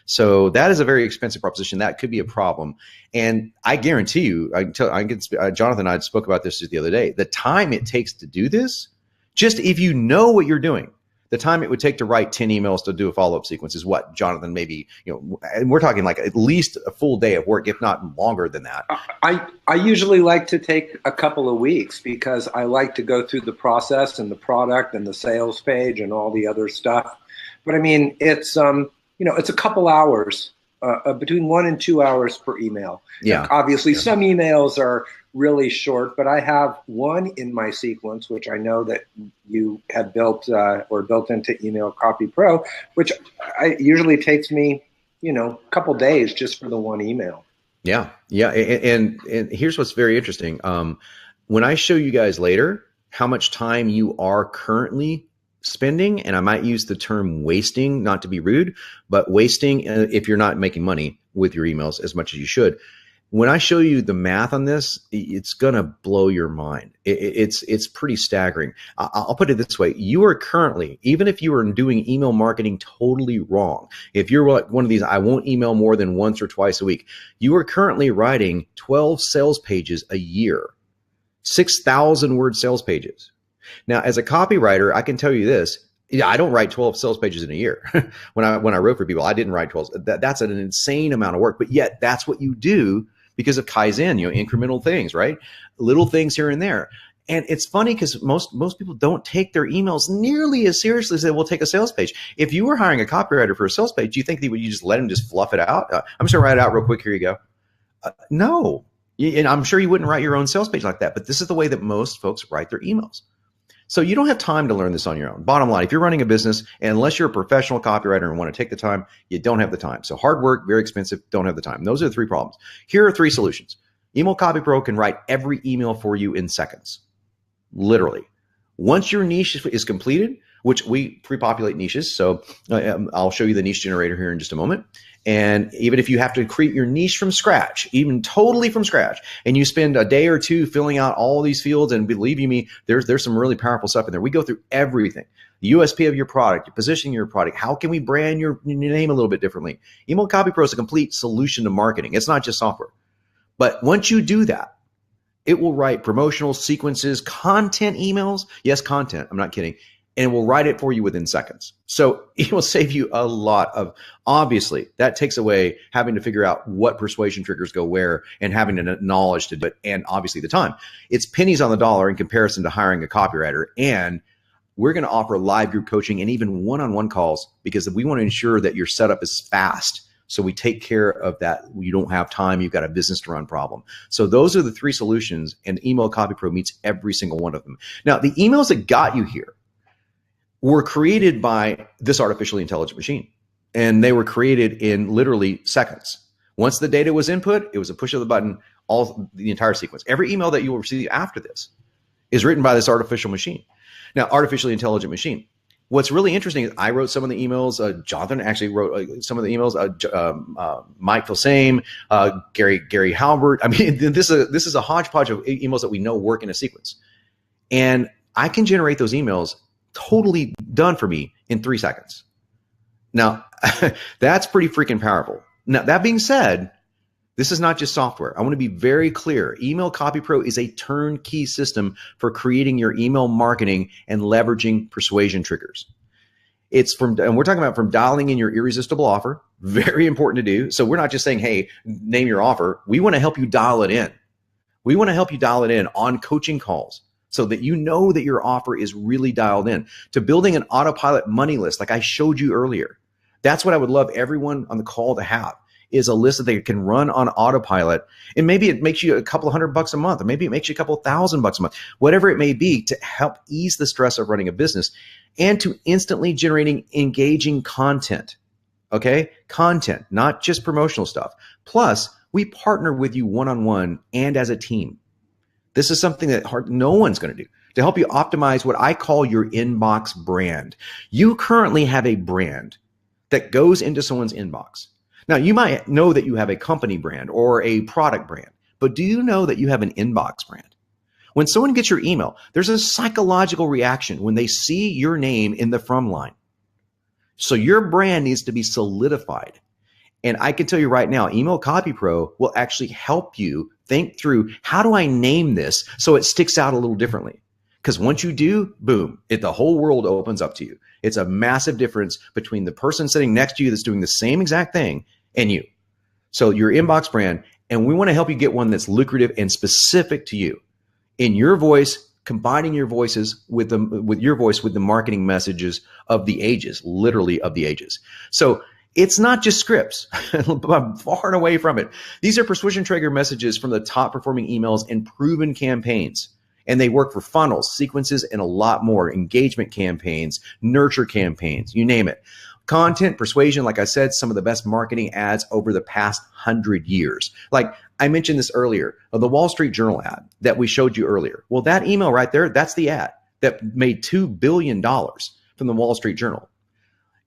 So that is a very expensive proposition. That could be a problem. And I guarantee you, Jonathan and I spoke about this just the other day. The time it takes to do this, just if you know what you're doing, the time it would take to write 10 emails to do a follow-up sequence is what, Jonathan, maybe, and we're talking like at least a full day of work, if not longer than that. I usually like to take a couple of weeks because I like to go through the process and the product and the sales page and all the other stuff. But I mean, it's a couple hours, between 1 and 2 hours per email. Yeah. Obviously, some emails are really short, but I have one in my sequence, which I know that you have built or built into Email Copy Pro, which usually takes me, a couple days just for the one email. Yeah. Yeah. And here's what's very interesting. When I show you guys later how much time you are currently spending, and I might use the term wasting, not to be rude, but wasting if you're not making money with your emails as much as you should. When I show you the math on this, it's going to blow your mind. It's pretty staggering. I'll put it this way. You are currently, even if you are doing email marketing totally wrong, if you're like one of these, I won't email more than once or twice a week, you are currently writing 12 sales pages a year, 6,000 word sales pages. Now, as a copywriter, I can tell you this. Yeah, I don't write 12 sales pages in a year. When I wrote for people, I didn't write 12. That's an insane amount of work, but yet that's what you do because of Kaizen, incremental things, right? Little things here and there. And it's funny because most people don't take their emails nearly as seriously as they will take a sales page. If you were hiring a copywriter for a sales page, do you think you just let him just fluff it out? I'm just going to write it out real quick. Here you go. No. And I'm sure you wouldn't write your own sales page like that, but this is the way that most folks write their emails. So you don't have time to learn this on your own. Bottom line, if you're running a business, and unless you're a professional copywriter and want to take the time, you don't have the time. So hard work, very expensive, don't have the time. Those are the three problems. Here are three solutions. Email Copy Pro can write every email for you in seconds, literally. Once your niche is completed, which we pre-populate niches, so I'll show you the niche generator here in just a moment. And even if you have to create your niche from scratch, even totally from scratch, and you spend a day or two filling out all these fields, and believe you me, there's some really powerful stuff in there. We go through everything. The USP of your product, your positioning your product, how can we brand your name a little bit differently? Email Copy Pro is a complete solution to marketing. It's not just software. But once you do that, it will write promotional sequences, content emails. Yes, content. I'm not kidding. And it will write it for you within seconds. So it will save you a lot of, obviously, that takes away having to figure out what persuasion triggers go where and having the knowledge to do it, and obviously the time. It's pennies on the dollar in comparison to hiring a copywriter. And we're going to offer live group coaching and even one-on-one calls because we want to ensure that your setup is fast. So we take care of that. You don't have time. You've got a business to run problem. So those are the three solutions, and Email Copy Pro meets every single one of them. Now, the emails that got you here were created by this artificially intelligent machine, and they were created in literally seconds. Once the data was input, it was a push of the button, the entire sequence. Every email that you will receive after this is written by this artificial machine. Now, artificially intelligent machine. What's really interesting is I wrote some of the emails. Jonathan actually wrote some of the emails. Mike Filsame, Gary Halbert. I mean, this is a hodgepodge of emails that we know work in a sequence, and I can generate those emails totally done for me in 3 seconds. Now, that's pretty freaking powerful. Now, that being said, this is not just software. I want to be very clear. Email Copy Pro is a turnkey system for creating your email marketing and leveraging persuasion triggers. And we're talking about from dialing in your irresistible offer, very important to do. So we're not just saying, hey, name your offer. We want to help you dial it in. We want to help you dial it in on coaching calls, so that you know that your offer is really dialed in, to building an autopilot money list like I showed you earlier. That's what I would love everyone on the call to have, is a list that they can run on autopilot. And maybe it makes you a couple $100 a month, or maybe it makes you a couple $1,000 a month, whatever it may be, to help ease the stress of running a business and to instantly generating engaging content. Okay? Content, not just promotional stuff. Plus, we partner with you one-on-one and as a team. This is something that no one's going to do to help you optimize what I call your inbox brand. You currently have a brand that goes into someone's inbox. Now, you might know that you have a company brand or a product brand, but do you know that you have an inbox brand? When someone gets your email, there's a psychological reaction when they see your name in the from line. So your brand needs to be solidified. And I can tell you right now, Email Copy Pro will actually help you think through, how do I name this so it sticks out a little differently? Because once you do, boom, the whole world opens up to you. It's a massive difference between the person sitting next to you that's doing the same exact thing and you. So your inbox brand, and we want to help you get one that's lucrative and specific to you. In your voice, combining your voices with your voice with the marketing messages of the ages, literally of the ages. So it's not just scripts. I'm far and away from it. These are persuasion trigger messages from the top performing emails and proven campaigns. And they work for funnels, sequences, and a lot more. Engagement campaigns, nurture campaigns, you name it. Content, persuasion, like I said, some of the best marketing ads over the past 100 years. Like I mentioned this earlier, the Wall Street Journal ad that we showed you earlier. Well, that email right there, that's the ad that made $2 billion from the Wall Street Journal.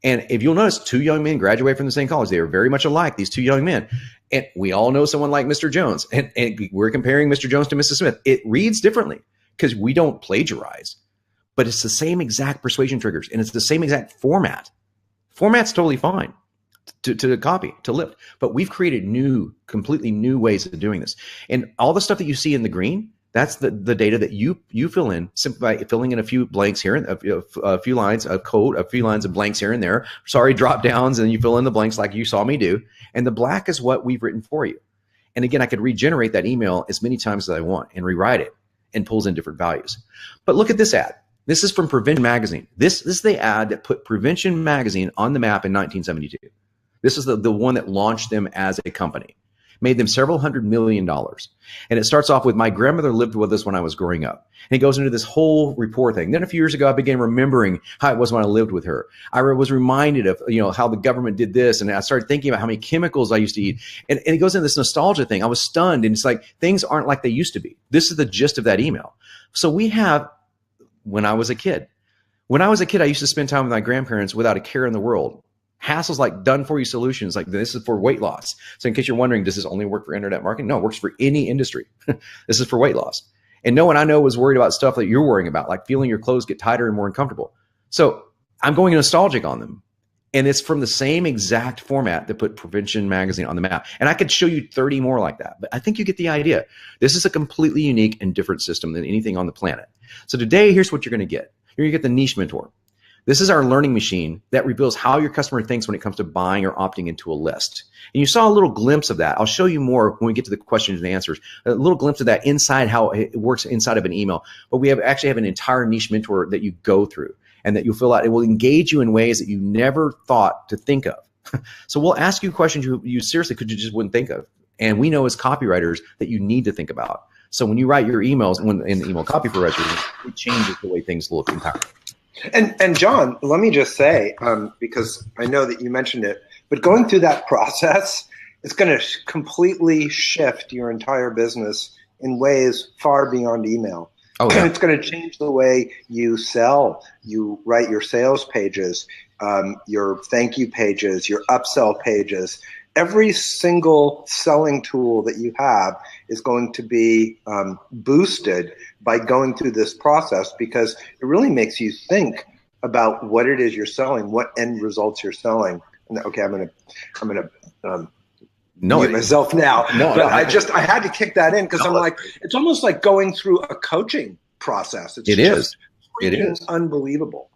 And if you'll notice, 2 young men graduated from the same college. They are very much alike, these 2 young men. And we all know someone like Mr. Jones. And we're comparing Mr. Jones to Mrs. Smith. It reads differently because we don't plagiarize. But it's the same exact persuasion triggers. And it's the same exact format. Format's totally fine to copy, to lift. But we've created completely new ways of doing this. And all the stuff that you see in the green, that's the data that you fill in simply by filling in a few blanks here, a few lines of code, a few lines of blanks here and there. Sorry, drop downs, and you fill in the blanks like you saw me do. And the black is what we've written for you. And again, I could regenerate that email as many times as I want and rewrite it, and pulls in different values. But look at this ad. This is from Prevention Magazine. This is the ad that put Prevention Magazine on the map in 1972. This is the one that launched them as a company. made them several $100 million. And it starts off with, my grandmother lived with us when I was growing up. And it goes into this whole report thing. Then a few years ago, I began remembering how it was when I lived with her. I was reminded of, how the government did this. And I started thinking about how many chemicals I used to eat. And it goes into this nostalgia thing. I was stunned. And it's like, things aren't like they used to be. This is the gist of that email. So we have, when I was a kid, I used to spend time with my grandparents without a care in the world. Hassles like done-for-you solutions, like this is for weight loss. So in case you're wondering, does this only work for internet marketing? No, it works for any industry. This is for weight loss. And no one I know was worried about stuff that you're worrying about, like feeling your clothes get tighter and more uncomfortable. So I'm going nostalgic on them. And it's from the same exact format that put Prevention Magazine on the map. And I could show you 30 more like that, but I think you get the idea. This is a completely unique and different system than anything on the planet. So today, here's what you're going to get. You're going to get the Niche Mentor. This is our learning machine that reveals how your customer thinks when it comes to buying or opting into a list. And you saw a little glimpse of that. I'll show you more when we get to the questions and answers, a little glimpse of that inside, how it works inside of an email. But we actually have an entire Niche Mentor that you go through and that you'll fill out. It will engage you in ways that you never thought to think of. So we'll ask you questions you seriously could you just wouldn't think of. And we know as copywriters that you need to think about. So when you write your emails, in email copy for writers, it changes the way things look entirely. And John, let me just say, because I know that you mentioned it, but going through that process, it's going to completely shift your entire business in ways far beyond email. Oh, yeah. It's going to change the way you sell, you write your sales pages, your thank you pages, your upsell pages. Every single selling tool that you have is going to be boosted by going through this process, because it really makes you think about what it is you're selling, what end results you're selling. And okay, I'm gonna mute myself now. No, but I had to kick that in because I'm like, it's almost like going through a coaching process. It is unbelievable.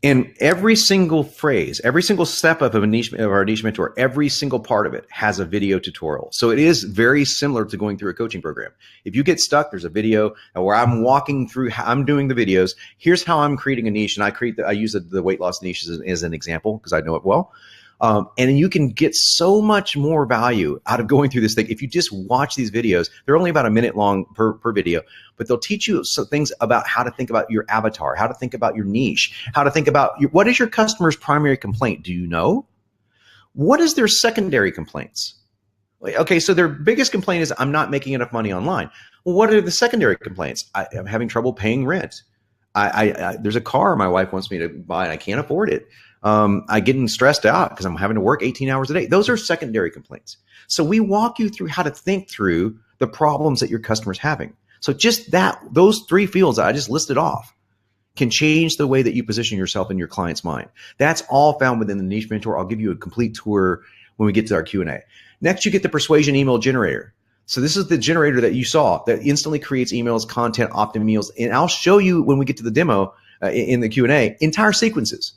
And every single phrase, every single step of our niche mentor, every single part of it has a video tutorial. So it is very similar to going through a coaching program. If you get stuck, there's a video where I'm walking through, I'm doing the videos. Here's how I'm creating a niche. And I use the weight loss niche as an example because I know it well. And you can get so much more value out of going through this thing if you just watch these videos. They're only about a minute long per video, but they'll teach you some things about how to think about your avatar, how to think about your niche, how to think about what is your customer's primary complaint? Do you know? What is their secondary complaints? Okay, so their biggest complaint is I'm not making enough money online. Well, what are the secondary complaints? I'm having trouble paying rent. There's a car my wife wants me to buy and I can't afford it. I getting stressed out because I'm having to work 18 hours a day. Those are secondary complaints. So we walk you through how to think through the problems that your customer's having. So just those three fields that I just listed off can change the way that you position yourself in your client's mind. That's all found within the Niche Mentor. I'll give you a complete tour when we get to our Q&A. Next, you get the Persuasion email generator. So this is the generator that you saw that instantly creates emails, content, opt-in emails. And I'll show you when we get to the demo in the Q&A, entire sequences.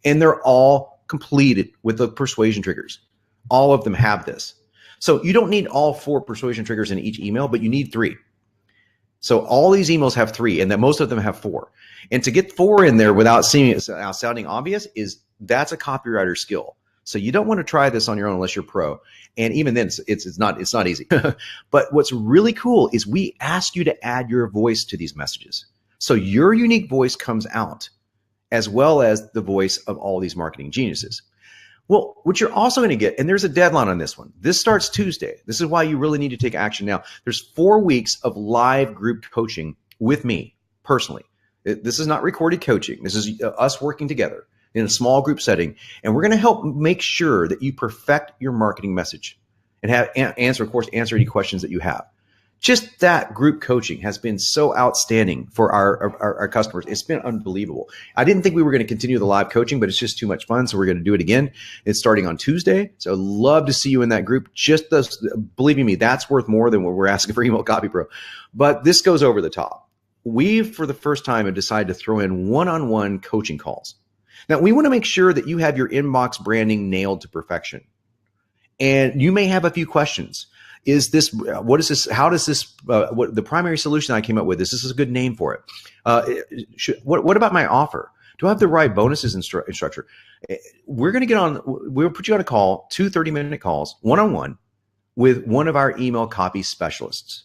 And they're all completed with the persuasion triggers. All of them have this. So you don't need all 4 persuasion triggers in each email, but you need 3. So all these emails have 3, and that most of them have 4. And to get 4 in there without sounding obvious that's a copywriter skill. So you don't want to try this on your own unless you're pro. And even then, it's not easy. But what's really cool is we ask you to add your voice to these messages. So your unique voice comes out, as well as the voice of all these marketing geniuses. Well, what you're also going to get, and there's a deadline on this one. This starts Tuesday. This is why you really need to take action now. There's 4 weeks of live group coaching with me personally. This is not recorded coaching. This is us working together in a small group setting. And we're going to help make sure that you perfect your marketing message and answer any questions that you have. Just that group coaching has been so outstanding for our customers. It's been unbelievable. I didn't think we were going to continue the live coaching, but it's just too much fun. So we're going to do it again. It's starting on Tuesday. So I'd love to see you in that group. Believe me, that's worth more than what we're asking for Email Copy Pro. But this goes over the top. We, for the first time, have decided to throw in one-on-one coaching calls. Now, we want to make sure that you have your inbox branding nailed to perfection. And you may have a few questions. What is this? How does this, what the primary solution I came up with, is this a good name for it? What about my offer? Do I have the right bonuses and structure? We'll put you on a call, 2 30-minute calls, one-on-one. with one of our email copy specialists.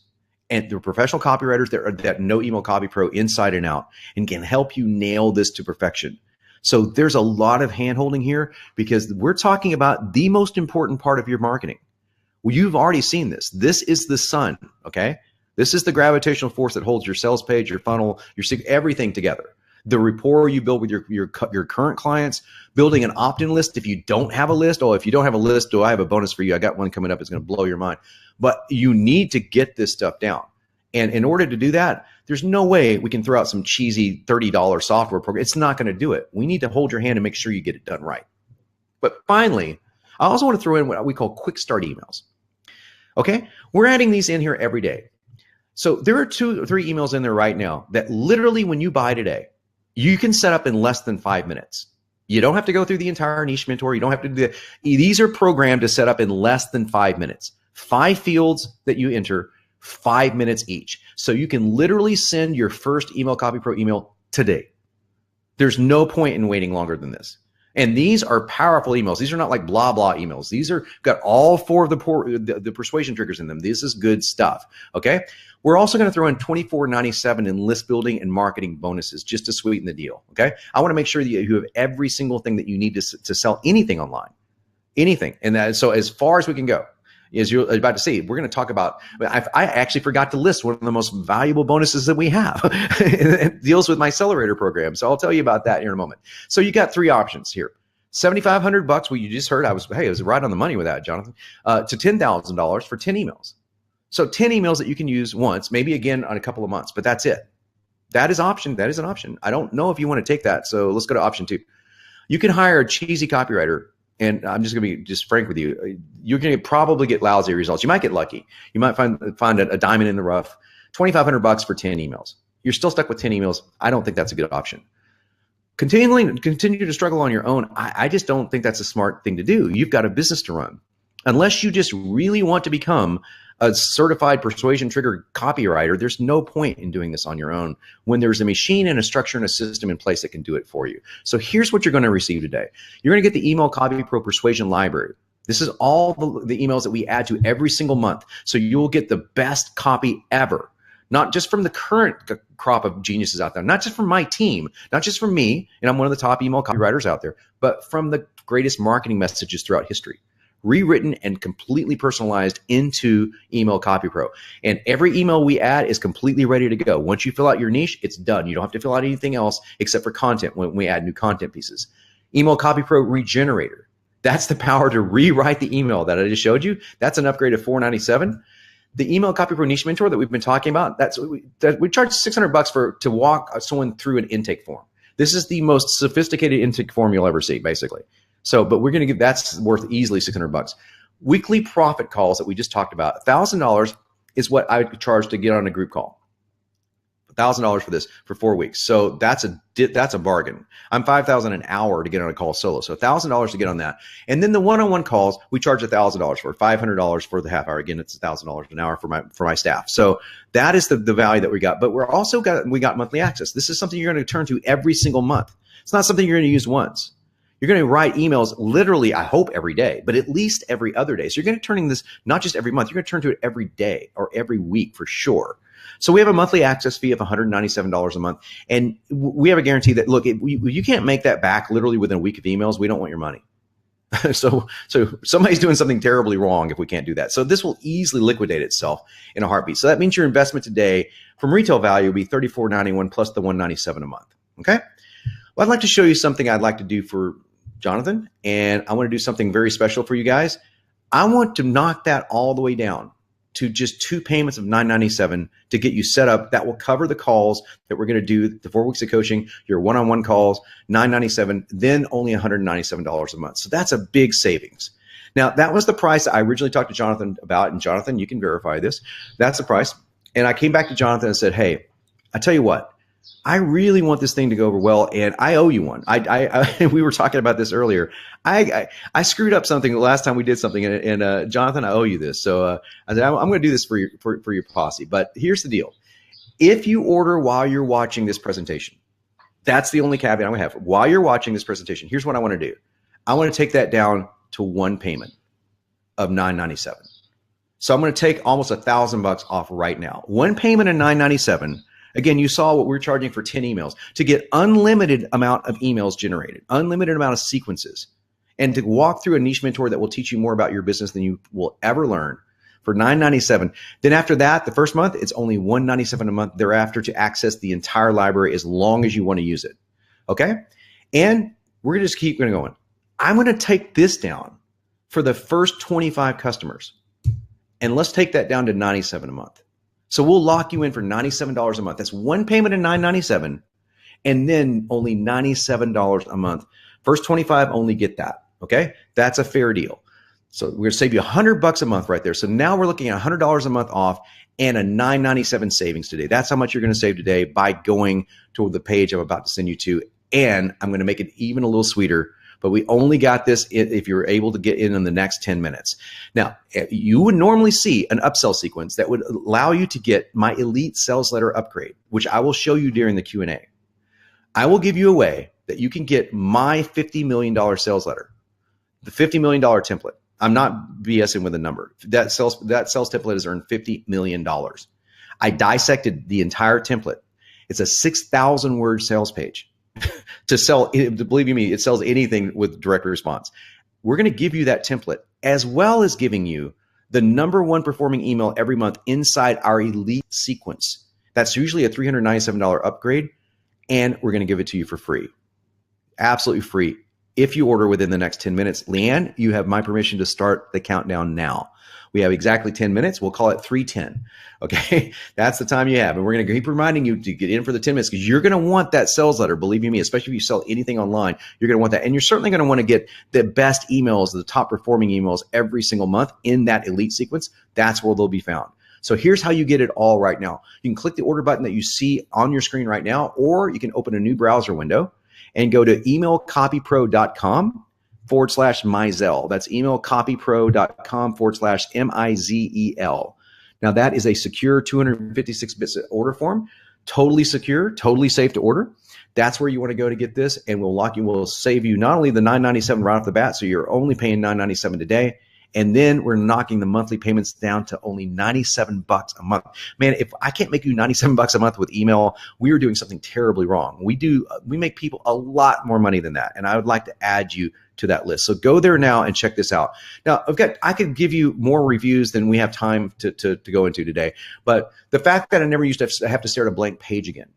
And they're professional copywriters that know Email Copy Pro inside and out and can help you nail this to perfection. So there's a lot of handholding here because we're talking about the most important part of your marketing. Well, you've already seen this. This is the sun, okay? This is the gravitational force that holds your sales page, your funnel, everything together. The rapport you build with your current clients, building an opt-in list. If you don't have a list, if you don't have a list, I have a bonus for you. I got one coming up. It's going to blow your mind. But you need to get this stuff down. And in order to do that, there's no way we can throw out some cheesy $30 software program. It's not going to do it. We need to hold your hand and make sure you get it done right. But finally, I also want to throw in what we call quick start emails. Okay, we're adding these in here every day. So there are 2 or 3 emails in there right now that literally when you buy today, you can set up in less than 5 minutes. You don't have to go through the entire niche mentor. You don't have to do that. These are programmed to set up in less than 5 minutes. 5 fields that you enter, 5 minutes each. So you can literally send your first Email Copy Pro email today. There's no point in waiting longer than this. And these are powerful emails. These are not like blah, blah emails. These are got all 4 of the persuasion triggers in them. This is good stuff. Okay. We're also going to throw in $24.97 in list building and marketing bonuses just to sweeten the deal. Okay. I want to make sure that you have every single thing that you need to sell anything online, anything. And so as far as we can go, as you're about to see, we're going to talk about, I actually forgot to list one of the most valuable bonuses that we have. It deals with my Accelerator program. So I'll tell you about that here in a moment. So you got 3 options here. $7,500, what you just heard, I was right on the money with that, Jonathan, to $10,000 for 10 emails. So 10 emails that you can use once, maybe again on a couple of months, but that's it. That is option. That is an option. I don't know if you want to take that. So let's go to option 2. You can hire a cheesy copywriter. And I'm just going to be just frank with you. You're going to probably get lousy results. You might get lucky. You might find a diamond in the rough. $2,500 for 10 emails. You're still stuck with 10 emails. I don't think that's a good option. Continue to struggle on your own. I just don't think that's a smart thing to do. You've got a business to run. Unless you just really want to become a certified persuasion trigger copywriter, there's no point in doing this on your own when there's a machine and a structure and a system in place that can do it for you. So here's what you're going to receive today. You're going to get the Email Copy Pro Persuasion Library. This is all the emails that we add to every single month. So you'll get the best copy ever, not just from the current crop of geniuses out there, not just from my team, not just from me, and I'm one of the top email copywriters out there, but from the greatest marketing messages throughout history. Rewritten and completely personalized into Email Copy Pro. And every email we add is completely ready to go. Once you fill out your niche, it's done. You don't have to fill out anything else except for content when we add new content pieces. Email Copy Pro Regenerator. That's the power to rewrite the email that I just showed you. That's an upgrade of $497. The Email Copy Pro Niche Mentor that we've been talking about, we charge $600 to walk someone through an intake form. This is the most sophisticated intake form you'll ever see, basically. So, but we're going to give, that's worth easily $600. Weekly profit calls that we just talked about, $1,000 is what I would charge to get on a group call. $1,000 for this for 4 weeks. So that's a bargain. I'm $5,000 an hour to get on a call solo. So $1,000 to get on that. And then the one-on-one calls, we charge $1,000 for, $500 for the half hour. Again, it's $1,000 an hour for my staff. So that is the value that we got. But we got monthly access. This is something you're going to turn to every single month. It's not something you're going to use once. You're going to write emails literally, I hope, every day, but at least every other day. So you're going to turn this not just every month, you're going to turn to it every day or every week for sure. So we have a monthly access fee of $197 a month. And we have a guarantee that, look, if you can't make that back literally within a week of emails, we don't want your money. So somebody's doing something terribly wrong if we can't do that. So this will easily liquidate itself in a heartbeat. So that means your investment today from retail value will be $34.91 plus the $197 a month. Okay. Well, I'd like to show you something I'd like to do for Jonathan, and I want to do something very special for you guys. I want to knock that all the way down to just 2 payments of $997 to get you set up. That will cover the calls that we're going to do, the 4 weeks of coaching, your one-on-one calls, $997, then only $197 a month. So that's a big savings. Now, that was the price I originally talked to Jonathan about, and Jonathan, you can verify this. That's the price. And I came back to Jonathan and said, hey, I tell you what, I really want this thing to go over well, and I owe you one. We were talking about this earlier. I screwed up something the last time we did something, and Jonathan, I owe you this. So I said, I'm going to do this for your posse. But here's the deal. If you order while you're watching this presentation, that's the only caveat I'm going to have. While you're watching this presentation, here's what I want to do. I want to take that down to 1 payment of $997. So I'm going to take almost $1,000 off right now. One payment of $9.97. Again, you saw what we're charging for 10 emails to get unlimited amount of emails generated, unlimited amount of sequences, and to walk through a niche mentor that will teach you more about your business than you will ever learn for $9.97. Then after that, the first month, it's only $197 a month thereafter to access the entire library as long as you want to use it. Okay? And we're going to just keep going. I'm going to take this down for the first 25 customers. And let's take that down to $97 a month. So we'll lock you in for $97 a month. That's one payment of $9.97 and then only $97 a month. First 25 only get that. Okay? That's a fair deal. So we're going to save you $100 a month right there. So now we're looking at $100 a month off and a $9.97 savings today. That's how much you're going to save today by going to the page I'm about to send you to. And I'm going to make it even a little sweeter, but we only got this if you're able to get in the next 10 minutes. Now, you would normally see an upsell sequence that would allow you to get my elite sales letter upgrade, which I will show you during the Q&A. I will give you a way that you can get my $50 million sales letter, the $50 million template. I'm not BSing with a number. That sales template has earned $50 million. I dissected the entire template. It's a 6,000 word sales page to sell. Believe you me, it sells anything with direct response. We're going to give you that template as well as giving you the #1 performing email every month inside our elite sequence. That's usually a $397 upgrade. And we're going to give it to you for free. Absolutely free. If you order within the next 10 minutes, Leanne, you have my permission to start the countdown now. We have exactly 10 minutes. We'll call it 3:10. Okay. That's the time you have. And we're going to keep reminding you to get in for the 10 minutes because you're going to want that sales letter. Believe you me, especially if you sell anything online, you're going to want that. And you're certainly going to want to get the best emails, the top performing emails every single month in that elite sequence. That's where they'll be found. So here's how you get it all right now. You can click the order button that you see on your screen right now, or you can open a new browser window and go to emailcopypro.com/Mizel. That's emailcopypro.com/MIZEL. Now that is a secure 256-bit order form, totally secure, totally safe to order. That's where you want to go to get this, and we'll save you not only the $9.97 right off the bat, so you're only paying $9.97 today, and then we're knocking the monthly payments down to only $97 a month. Man, if I can't make you $97 a month with email, we are doing something terribly wrong. We make people a lot more money than that. And I would like to add you to that list. So go there now and check this out. Now, I could give you more reviews than we have time to go into today. But the fact that I never used to have to stare at a blank page again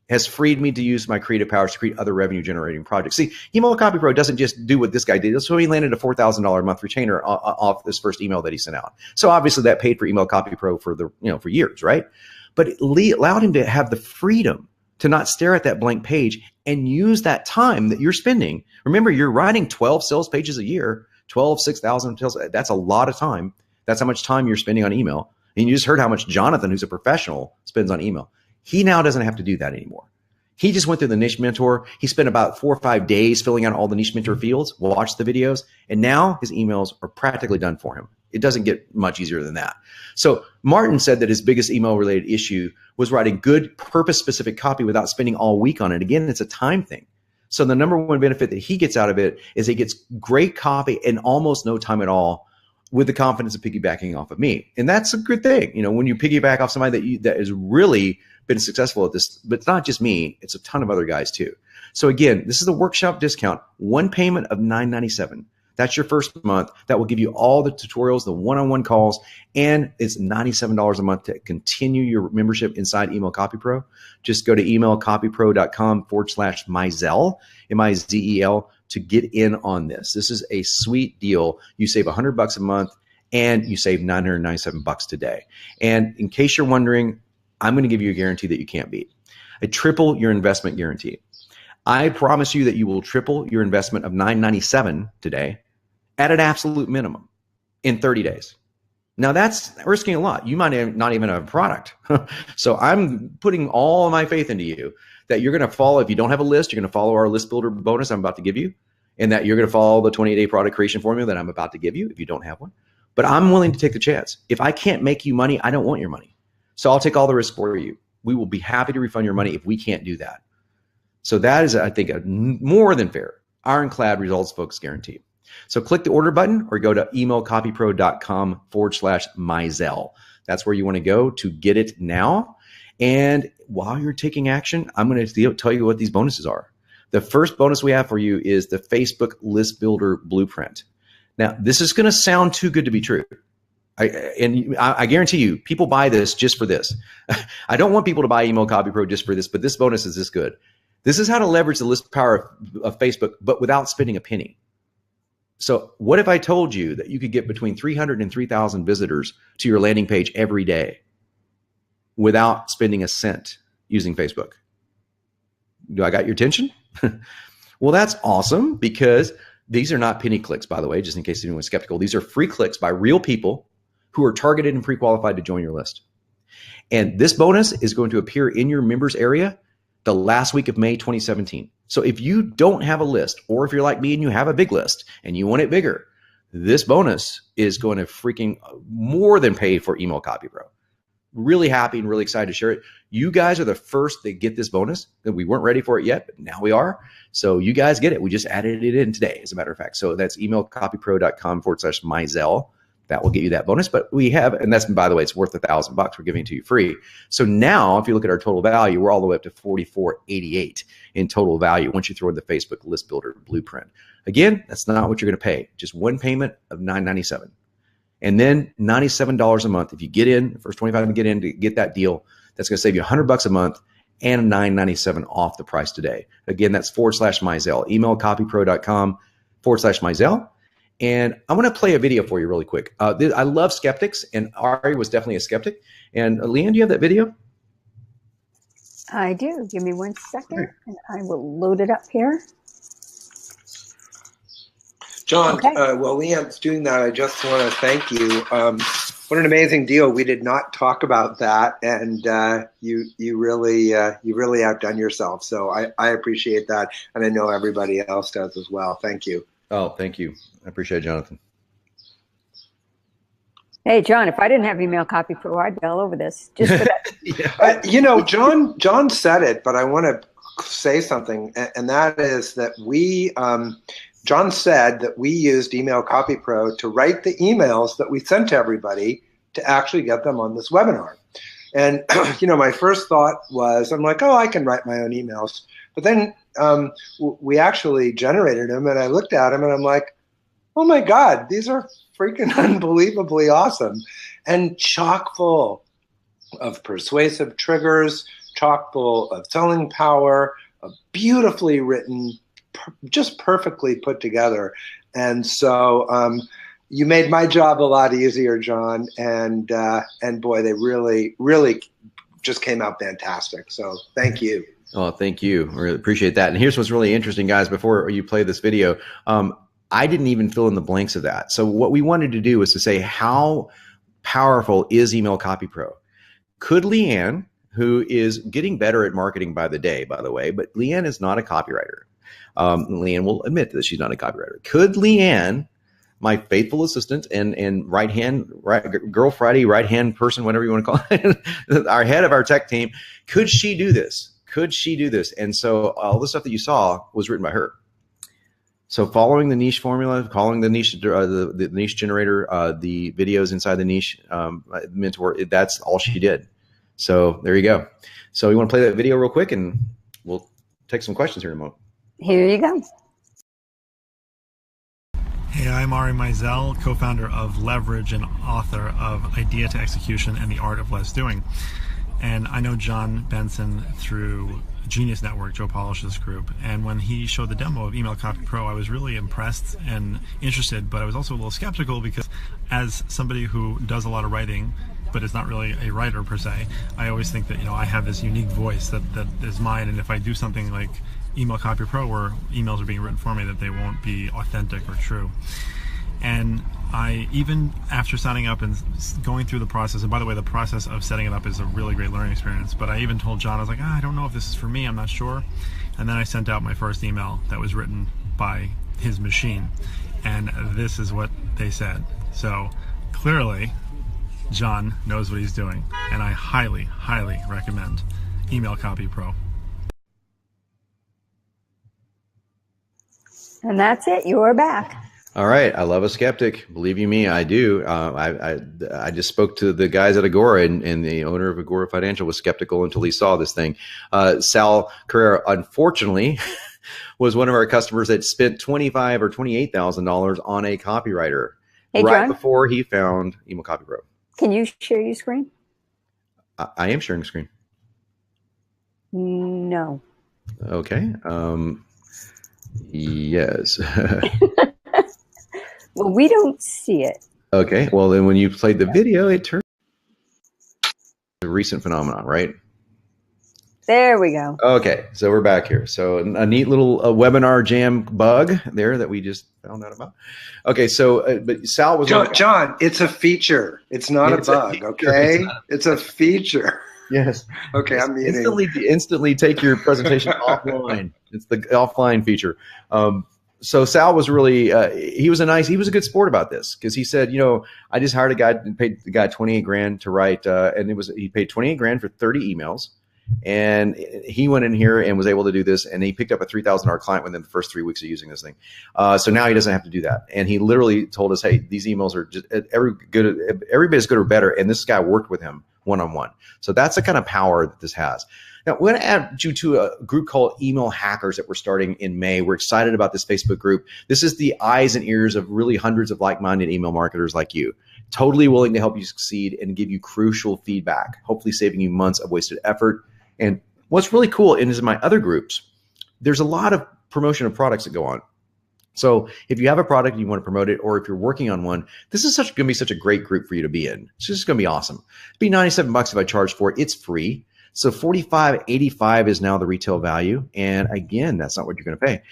has freed me to use my creative powers to create other revenue generating projects. See, Email Copy Pro doesn't just do what this guy did. So he landed a $4,000 a month retainer off this first email that he sent out. So obviously that paid for Email Copy Pro for for years, right? But it allowed him to have the freedom to not stare at that blank page and use that time that you're spending. Remember, you're writing 12 sales pages a year, 6,000 sales. That's a lot of time. That's how much time you're spending on email. And you just heard how much Jonathan, who's a professional, spends on email. He now doesn't have to do that anymore. He just went through the Niche Mentor. He spent about 4 or 5 days filling out all the Niche Mentor fields, watched the videos, and now his emails are practically done for him. It doesn't get much easier than that. So Martin said that his biggest email-related issue was writing good, purpose-specific copy without spending all week on it. Again, it's a time thing. So the #1 benefit that he gets out of it is he gets great copy and almost no time at all with the confidence of piggybacking off of me. And that's a good thing. When you piggyback off somebody that has really been successful at this, but it's not just me, it's a ton of other guys too. So again, this is a workshop discount, one payment of $9.97. That's your first month. That will give you all the tutorials, the one-on-one calls, and it's $97 a month to continue your membership inside Email Copy Pro. Just go to emailcopypro.com/Mizel, MIZEL, to get in on this. This is a sweet deal. You save $100 a month and you save $997 today. And in case you're wondering, I'm going to give you a guarantee that you can't beat. A triple your investment guarantee. I promise you that you will triple your investment of $997 today at an absolute minimum in 30 days. Now that's risking a lot. You might not even have a product. So I'm putting all my faith into you that you're going to follow. If you don't have a list, you're going to follow our list builder bonus I'm about to give you, and that you're going to follow the 28-day product creation formula that I'm about to give you if you don't have one. But I'm willing to take the chance. If I can't make you money, I don't want your money. So I'll take all the risk for you. We will be happy to refund your money if we can't do that. So that is, I think, a more than fair, ironclad results focused guarantee. So click the order button or go to emailcopypro.com/Mizel. That's where you want to go to get it now. And while you're taking action, I'm going to tell you what these bonuses are. The first bonus we have for you is the Facebook List Builder Blueprint. Now, this is going to sound too good to be true. I guarantee you, people buy this just for this. I don't want people to buy Email Copy Pro just for this, but this bonus is this good. This is how to leverage the list power of Facebook, but without spending a penny. So what if I told you that you could get between 300 and 3,000 visitors to your landing page every day without spending a cent using Facebook? Do I got your attention? Well, that's awesome, because these are not penny clicks, by the way, just in case anyone's skeptical. These are free clicks by real people who are targeted and pre-qualified to join your list. And this bonus is going to appear in your members area the last week of May 2017. So if you don't have a list, or if you're like me and you have a big list and you want it bigger, this bonus is going to freaking more than pay for Email Copy Pro. Really happy and really excited to share it. You guys are the first that get this bonus. We weren't ready for it yet, but now we are. So you guys get it. We just added it in today, as a matter of fact. So that's emailcopypro.com/Mizel. That will get you that bonus. But we have, and that's, by the way, it's worth $1,000. We're giving it to you free. So now, if you look at our total value, we're all the way up to $44.88 in total value once you throw in the Facebook List Builder Blueprint. Again, that's not what you're going to pay. Just one payment of $9.97. And then $97 a month. If you get in, the first 25 to get in to get that deal, that's going to save you $100 a month and $9.97 off the price today. Again, that's /Mizel. Emailcopypro.com/Mizel. And I'm going to play a video for you really quick. I love skeptics, and Ari was definitely a skeptic. And Leanne, do you have that video? I do. Give me 1 second, and I will load it up here. John, Okay. while Leanne's doing that, I just want to thank you. What an amazing deal! We did not talk about that, and you really outdone yourself. So I appreciate that, and I know everybody else does as well. Thank you. Oh, thank you. I appreciate it, Jonathan. Hey, John, if I didn't have Email Copy Pro, I'd be all over this. Just for that. Yeah. John said it, but I want to say something, and that is that John said that we used Email Copy Pro to write the emails that we sent to everybody to actually get them on this webinar. And, my first thought was, I'm like, oh, I can write my own emails. But then we actually generated them, and I looked at them, and I'm like, oh, my God, these are freaking unbelievably awesome and chock full of persuasive triggers, chock full of selling power, beautifully written, just perfectly put together. And so you made my job a lot easier, John. And boy, they really, really just came out fantastic. So thank you. Oh, thank you. I really appreciate that. And here's what's really interesting, guys, before you play this video. I didn't even fill in the blanks of that. So what we wanted to do was to say, how powerful is Email Copy Pro? Could Leanne, who is getting better at marketing by the day, by the way, but Leanne is not a copywriter. Leanne will admit that she's not a copywriter. Could Leanne, my faithful assistant and Girl Friday right-hand person, whatever you want to call it, our head of our tech team, could she do this? Could she do this? And so all the stuff that you saw was written by her. So following the niche formula, calling the niche the niche generator, the videos inside the niche mentor, that's all she did. So there you go. So you want to play that video real quick, and we'll take some questions here in a moment. Here you go. Hey, I'm Ari Mizel, co-founder of Leverage and author of Idea to Execution and the Art of Less Doing. And I know John Benson through Genius Network, Joe Polish's group. And when he showed the demo of Email Copy Pro, I was really impressed and interested, but I was also a little skeptical because as somebody who does a lot of writing, but is not really a writer per se, I always think that, I have this unique voice that is mine. And if I do something like Email Copy Pro where emails are being written for me, that they won't be authentic or true. And I, even after signing up and going through the process, and by the way, the process of setting it up is a really great learning experience, but I even told John, I was like, I don't know if this is for me, I'm not sure. And then I sent out my first email that was written by his machine, and this is what they said. So clearly, John knows what he's doing, and I highly, highly recommend Email Copy Pro. And that's it. You're back. All right, I love a skeptic. Believe you me, I do. I just spoke to the guys at Agora, and the owner of Agora Financial was skeptical until he saw this thing. Sal Carrera, unfortunately, was one of our customers that spent $25,000 or $28,000 on a copywriter right before he found Email Copy Pro. Can you share your screen? I am sharing screen. No. Okay. Yes. Well, we don't see it. Okay. Well, then when you played the video, it turned a recent phenomenon, right? There we go. Okay. So we're back here. So a neat little webinar jam bug there that we just found out about. Okay. So, but Sal was John, it's a feature. It's not a bug. Okay. It's a feature. Yes. Okay. I'm muting. Instantly take your presentation offline. It's the offline feature. So Sal was really, he was a good sport about this, because he said, I just hired a guy and paid the guy $28,000 to write, and he paid $28,000 for 30 emails. And he went in here and was able to do this, and he picked up a $3,000 client within the first 3 weeks of using this thing. So now he doesn't have to do that. And he literally told us, hey, these emails are just every bit as good or better. And this guy worked with him one-on-one. So that's the kind of power that this has. Now, we're going to add you to a group called Email Hackers that we're starting in May. We're excited about this Facebook group. This is the eyes and ears of really hundreds of like-minded email marketers like you, totally willing to help you succeed and give you crucial feedback, hopefully saving you months of wasted effort. And what's really cool is in my other groups, there's a lot of promotion of products that go on. So if you have a product and you want to promote it, or if you're working on one, this is going to be such a great group for you to be in. It's just going to be awesome. It'd be $97 if I charge for it. It's free. So $45.85 is now the retail value. And again, that's not what you're going to pay.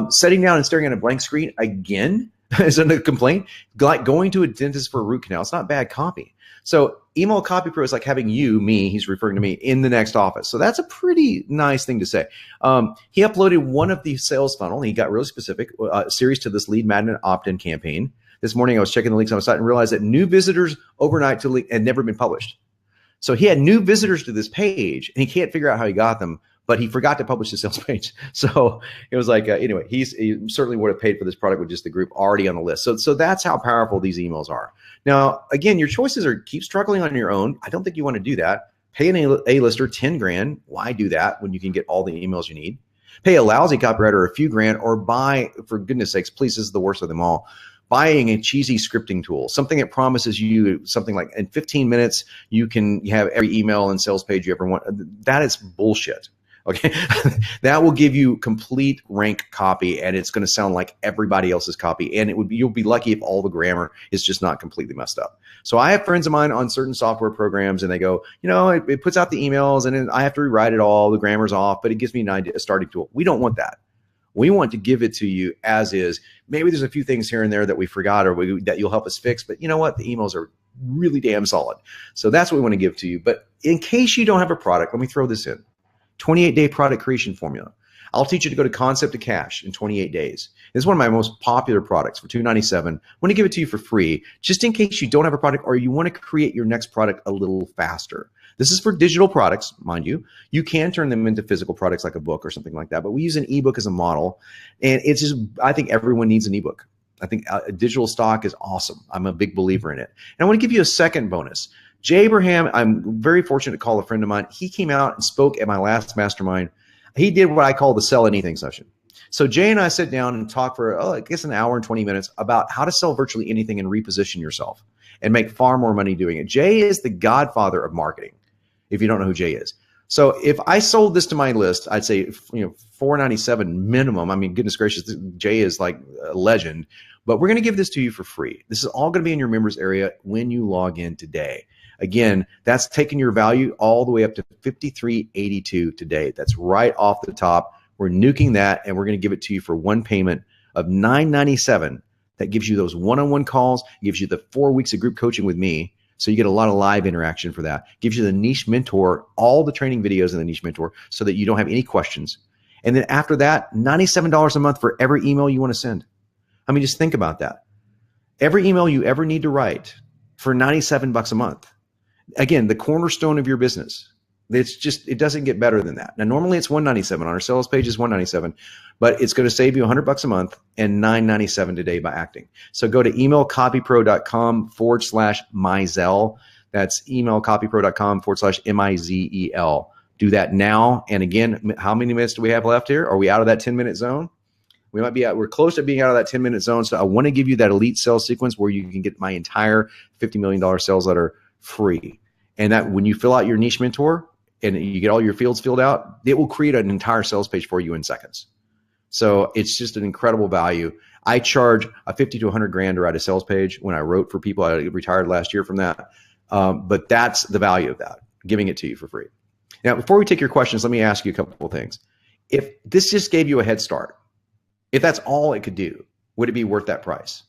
Sitting down and staring at a blank screen, again, isn't a complaint. Like going to a dentist for a root canal. It's not bad copy. So Email Copy Pro is like having me, he's referring to me, in the next office. So that's a pretty nice thing to say. He uploaded one of the sales funnel. He got really specific, series to this lead magnet opt-in campaign. This morning I was checking the links on the site and realized that new visitors overnight to link had never been published. So he had new visitors to this page, and he can't figure out how he got them, but he forgot to publish the sales page. So it was like, anyway, he certainly would have paid for this product with just the group already on the list. So that's how powerful these emails are. Now, again, your choices are keep struggling on your own. I don't think you want to do that. Pay an A-lister $10,000. Why do that when you can get all the emails you need? Pay a lousy copywriter a few grand, or buy, for goodness sakes, please, this is the worst of them all, buying a cheesy scripting tool, something that promises you something like in 15 minutes, you can have every email and sales page you ever want. That is bullshit. Okay. That will give you complete rank copy, and it's going to sound like everybody else's copy. And you'll be lucky if all the grammar is just not completely messed up. So I have friends of mine on certain software programs, and they go, it puts out the emails and then I have to rewrite it all. The grammar's off, but it gives me an idea, a starting tool. We don't want that. We want to give it to you as is. Maybe there's a few things here and there that we forgot, or that you'll help us fix, but you know what? The emails are really damn solid. So that's what we want to give to you. But in case you don't have a product, let me throw this in. 28-day product creation formula. I'll teach you to go to concept to cash in 28 days. This is one of my most popular products for $297. I want to give it to you for free, just in case you don't have a product or you want to create your next product a little faster. This is for digital products, mind you. You can turn them into physical products like a book or something like that, but we use an ebook as a model. And it's just, I think everyone needs an ebook. I think a digital stock is awesome. I'm a big believer in it. And I want to give you a second bonus. Jay Abraham, I'm very fortunate to call a friend of mine. He came out and spoke at my last mastermind. He did what I call the sell anything session. So Jay and I sit down and talk for, I guess, an hour and 20 minutes about how to sell virtually anything and reposition yourself and make far more money doing it. Jay is the godfather of marketing, if you don't know who Jay is. So if I sold this to my list, I'd say, $497 minimum. I mean, goodness gracious, Jay is like a legend. But we're going to give this to you for free. This is all going to be in your members area when you log in today. Again, that's taking your value all the way up to $53.82 today. That's right off the top. We're nuking that, and we're going to give it to you for one payment of $997. That gives you those one-on-one calls, gives you the 4 weeks of group coaching with me. So you get a lot of live interaction for that. Gives you the niche mentor, all the training videos in the niche mentor, so that you don't have any questions. And then after that, $97 a month for every email you want to send. I mean, just think about that. Every email you ever need to write for $97 a month. Again, the cornerstone of your business. It doesn't get better than that. Now, normally it's $197 on our sales page is $197, but it's going to save you $100 a month and $997 today by acting. So go to emailcopypro.com/Mizel. That's emailcopypro.com/MIZEL. Do that now. And again, how many minutes do we have left here? Are we out of that 10-minute zone? We're close to being out of that 10-minute zone. So I want to give you that elite sales sequence where you can get my entire $50 million sales letter free. And that when you fill out your niche mentor and you get all your fields filled out, it will create an entire sales page for you in seconds. So it's just an incredible value. I charge a 50 to 100 grand to write a sales page. When I wrote for people, I retired last year from that. But that's the value of that, giving it to you for free. Now, before we take your questions, let me ask you a couple of things. If this just gave you a head start, if that's all it could do, would it be worth that price?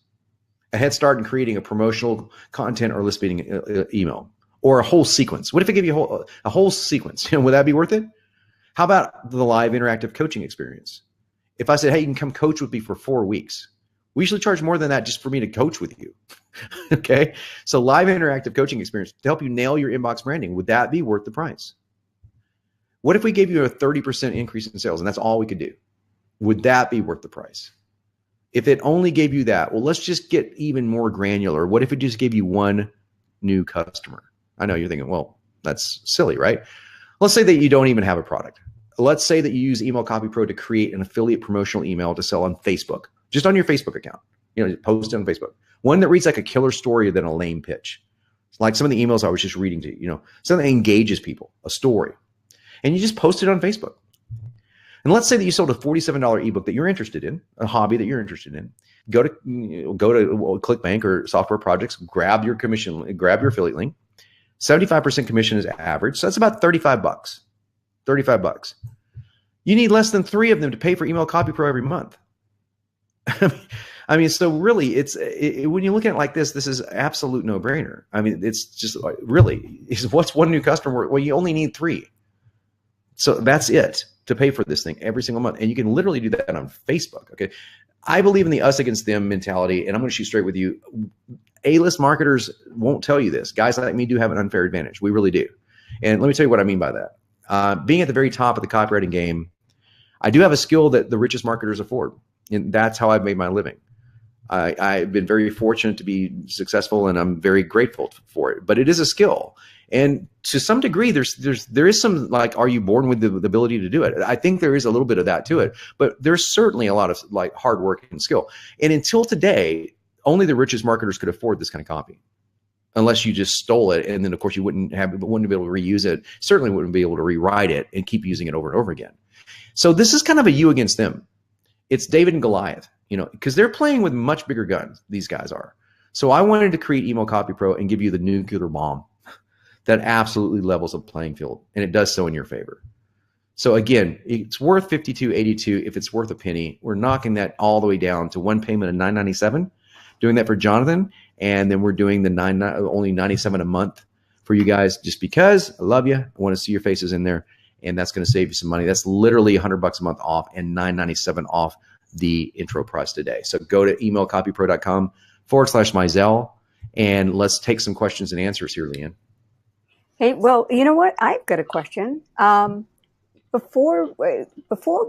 A head start in creating a promotional content or list building email, or a whole sequence. What if it gave you a whole sequence? Would that be worth it? How about the live interactive coaching experience? If I said, hey, you can come coach with me for 4 weeks, we usually charge more than that just for me to coach with you. Okay. So live interactive coaching experience to help you nail your inbox branding. Would that be worth the price? What if we gave you a 30% increase in sales and that's all we could do? Would that be worth the price? If it only gave you that, well, let's just get even more granular. What if it just gave you one new customer? I know you're thinking, well, that's silly, right? Let's say that you don't even have a product. Let's say that you use Email Copy Pro to create an affiliate promotional email to sell on Facebook, just on your Facebook account, post it on Facebook. One that reads like a killer story than a lame pitch. Like some of the emails I was just reading to you, something that engages people, a story. And you just post it on Facebook. And let's say that you sold a $47 ebook that you're interested in, a hobby that you're interested in. Go to ClickBank or Software Projects, grab your affiliate link. 75% commission is average. So that's about $35. $35. You need less than 3 of them to pay for Email Copy Pro every month. I mean, so really when you look at it like this is absolute no brainer. I mean, it's just really, what's one new customer? Well, you only need 3. So that's it to pay for this thing every single month. And you can literally do that on Facebook. Okay. I believe in the us against them mentality, and I'm going to shoot straight with you. A-list marketers won't tell you this. Guys like me do have an unfair advantage. We really do. And let me tell you what I mean by that. Being at the very top of the copywriting game, I do have a skill that the richest marketers afford. And that's how I've made my living. I've been very fortunate to be successful, and I'm very grateful for it. But it is a skill. And to some degree, there is some, like, are you born with the ability to do it? I think there is a little bit of that to it, but there's certainly a lot of like hard work and skill. And until today, only the richest marketers could afford this kind of copy, unless you just stole it. And then of course you wouldn't be able to reuse it. Certainly wouldn't be able to rewrite it and keep using it over and over again. So this is kind of a you against them. It's David and Goliath, because they're playing with much bigger guns. These guys are. So I wanted to create Email Copy Pro and give you the nuclear bomb that absolutely levels the playing field, and it does so in your favor. So again, it's worth $52.82 if it's worth a penny. We're knocking that all the way down to one payment of $9.97, doing that for Jonathan, and then we're doing the only $97 a month for you guys, just because I love you. I want to see your faces in there, and that's going to save you some money. That's literally $100 a month off and $9.97 off the intro price today. So go to emailcopypro.com/Mizel, and let's take some questions and answers here, Leanne. Hey, well, you know what? I've got a question. Before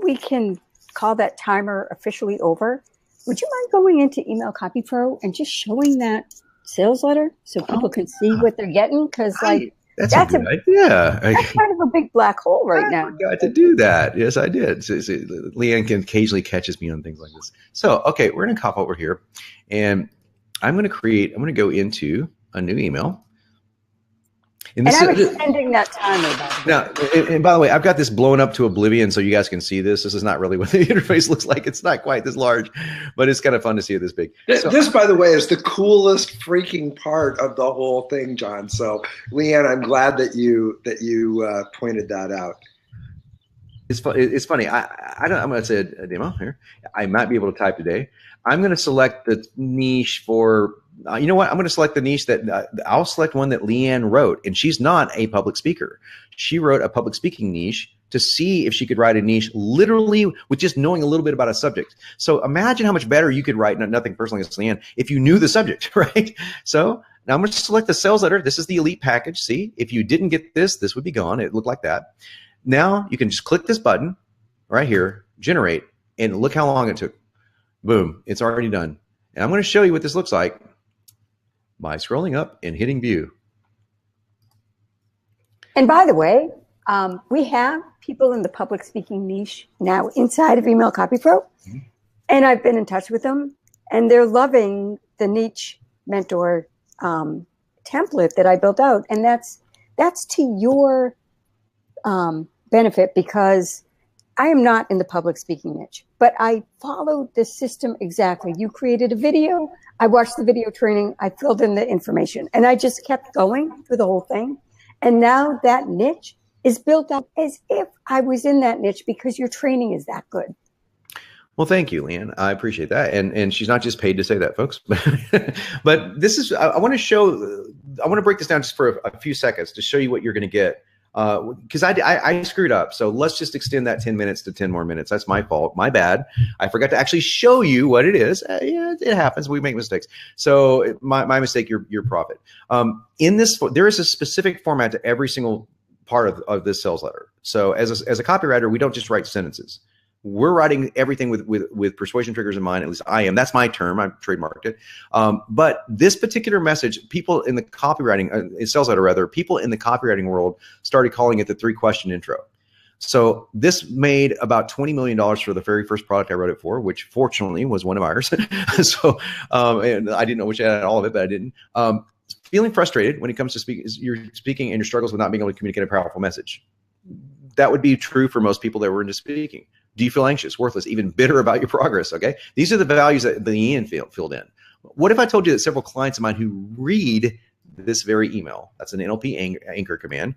we can call that timer officially over, would you mind going into Email Copy Pro and just showing that sales letter so people can see what they're getting? Because that's a good idea. That's kind of a big black hole right now. I forgot to do that. Yes, I did. So, Leanne can occasionally catches me on things like this. So, okay, we're going to hop over here, and I'm going to go into a new email. And I'm extending that timer. Now, and by the way, I've got this blown up to oblivion so you guys can see this. This is not really what the interface looks like. It's not quite this large, but it's kind of fun to see it this big. This, by the way, is the coolest freaking part of the whole thing, John. So, Leanne, I'm glad that you pointed that out. It's funny. I'm going to say a demo here. I might be able to type today. I'm going to select the niche for. You know what? I'm going to select the niche that I'll select one that Leanne wrote, and she's not a public speaker. She wrote a public speaking niche to see if she could write a niche literally with just knowing a little bit about a subject. So imagine how much better you could write, nothing personally against Leanne, if you knew the subject, right? So Now I'm going to select the sales letter. This is the elite package. See, if you didn't get this, this would be gone. It looked like that. Now you can just click this button right here, generate, and look how long it took. Boom, it's already done. And I'm going to show you what this looks like by scrolling up and hitting view. And by the way, we have people in the public speaking niche now inside of Email Copy Pro, and I've been in touch with them, and they're loving the niche mentor template that I built out, and that's to your benefit, because I am not in the public speaking niche, but I followed the system exactly. You created a video, I watched the video training, I filled in the information, and I just kept going through the whole thing. And now that niche is built up as if I was in that niche, because your training is that good. Well, thank you, Leanne. I appreciate that. And she's not just paid to say that, folks. But this is, I want to break this down just for a few seconds to show you what you're going to get. Because I screwed up. So let's just extend that 10 minutes to 10 more minutes. That's my fault. My bad. I forgot to actually show you what it is. Yeah, it happens. We make mistakes. So my mistake, your profit. In this, there is a specific format to every single part of this sales letter. So as a copywriter, we don't just write sentences. We're writing everything with persuasion triggers in mind. At least I am. That's my term. I've trademarked it. But this particular message, people in the copywriting, sales letter rather, people in the copywriting world started calling it the 3-question intro. So this made about $20 million for the very first product I wrote it for, which fortunately was one of ours. So and I didn't know which I had all of it, but I didn't. Feeling frustrated when it comes to you're speaking and your struggles with not being able to communicate a powerful message. That would be true for most people that were into speaking. Do you feel anxious, worthless, even bitter about your progress? Okay, these are the values that the Ian filled in. What if I told you that several clients of mine who read this very email, that's an NLP anchor command,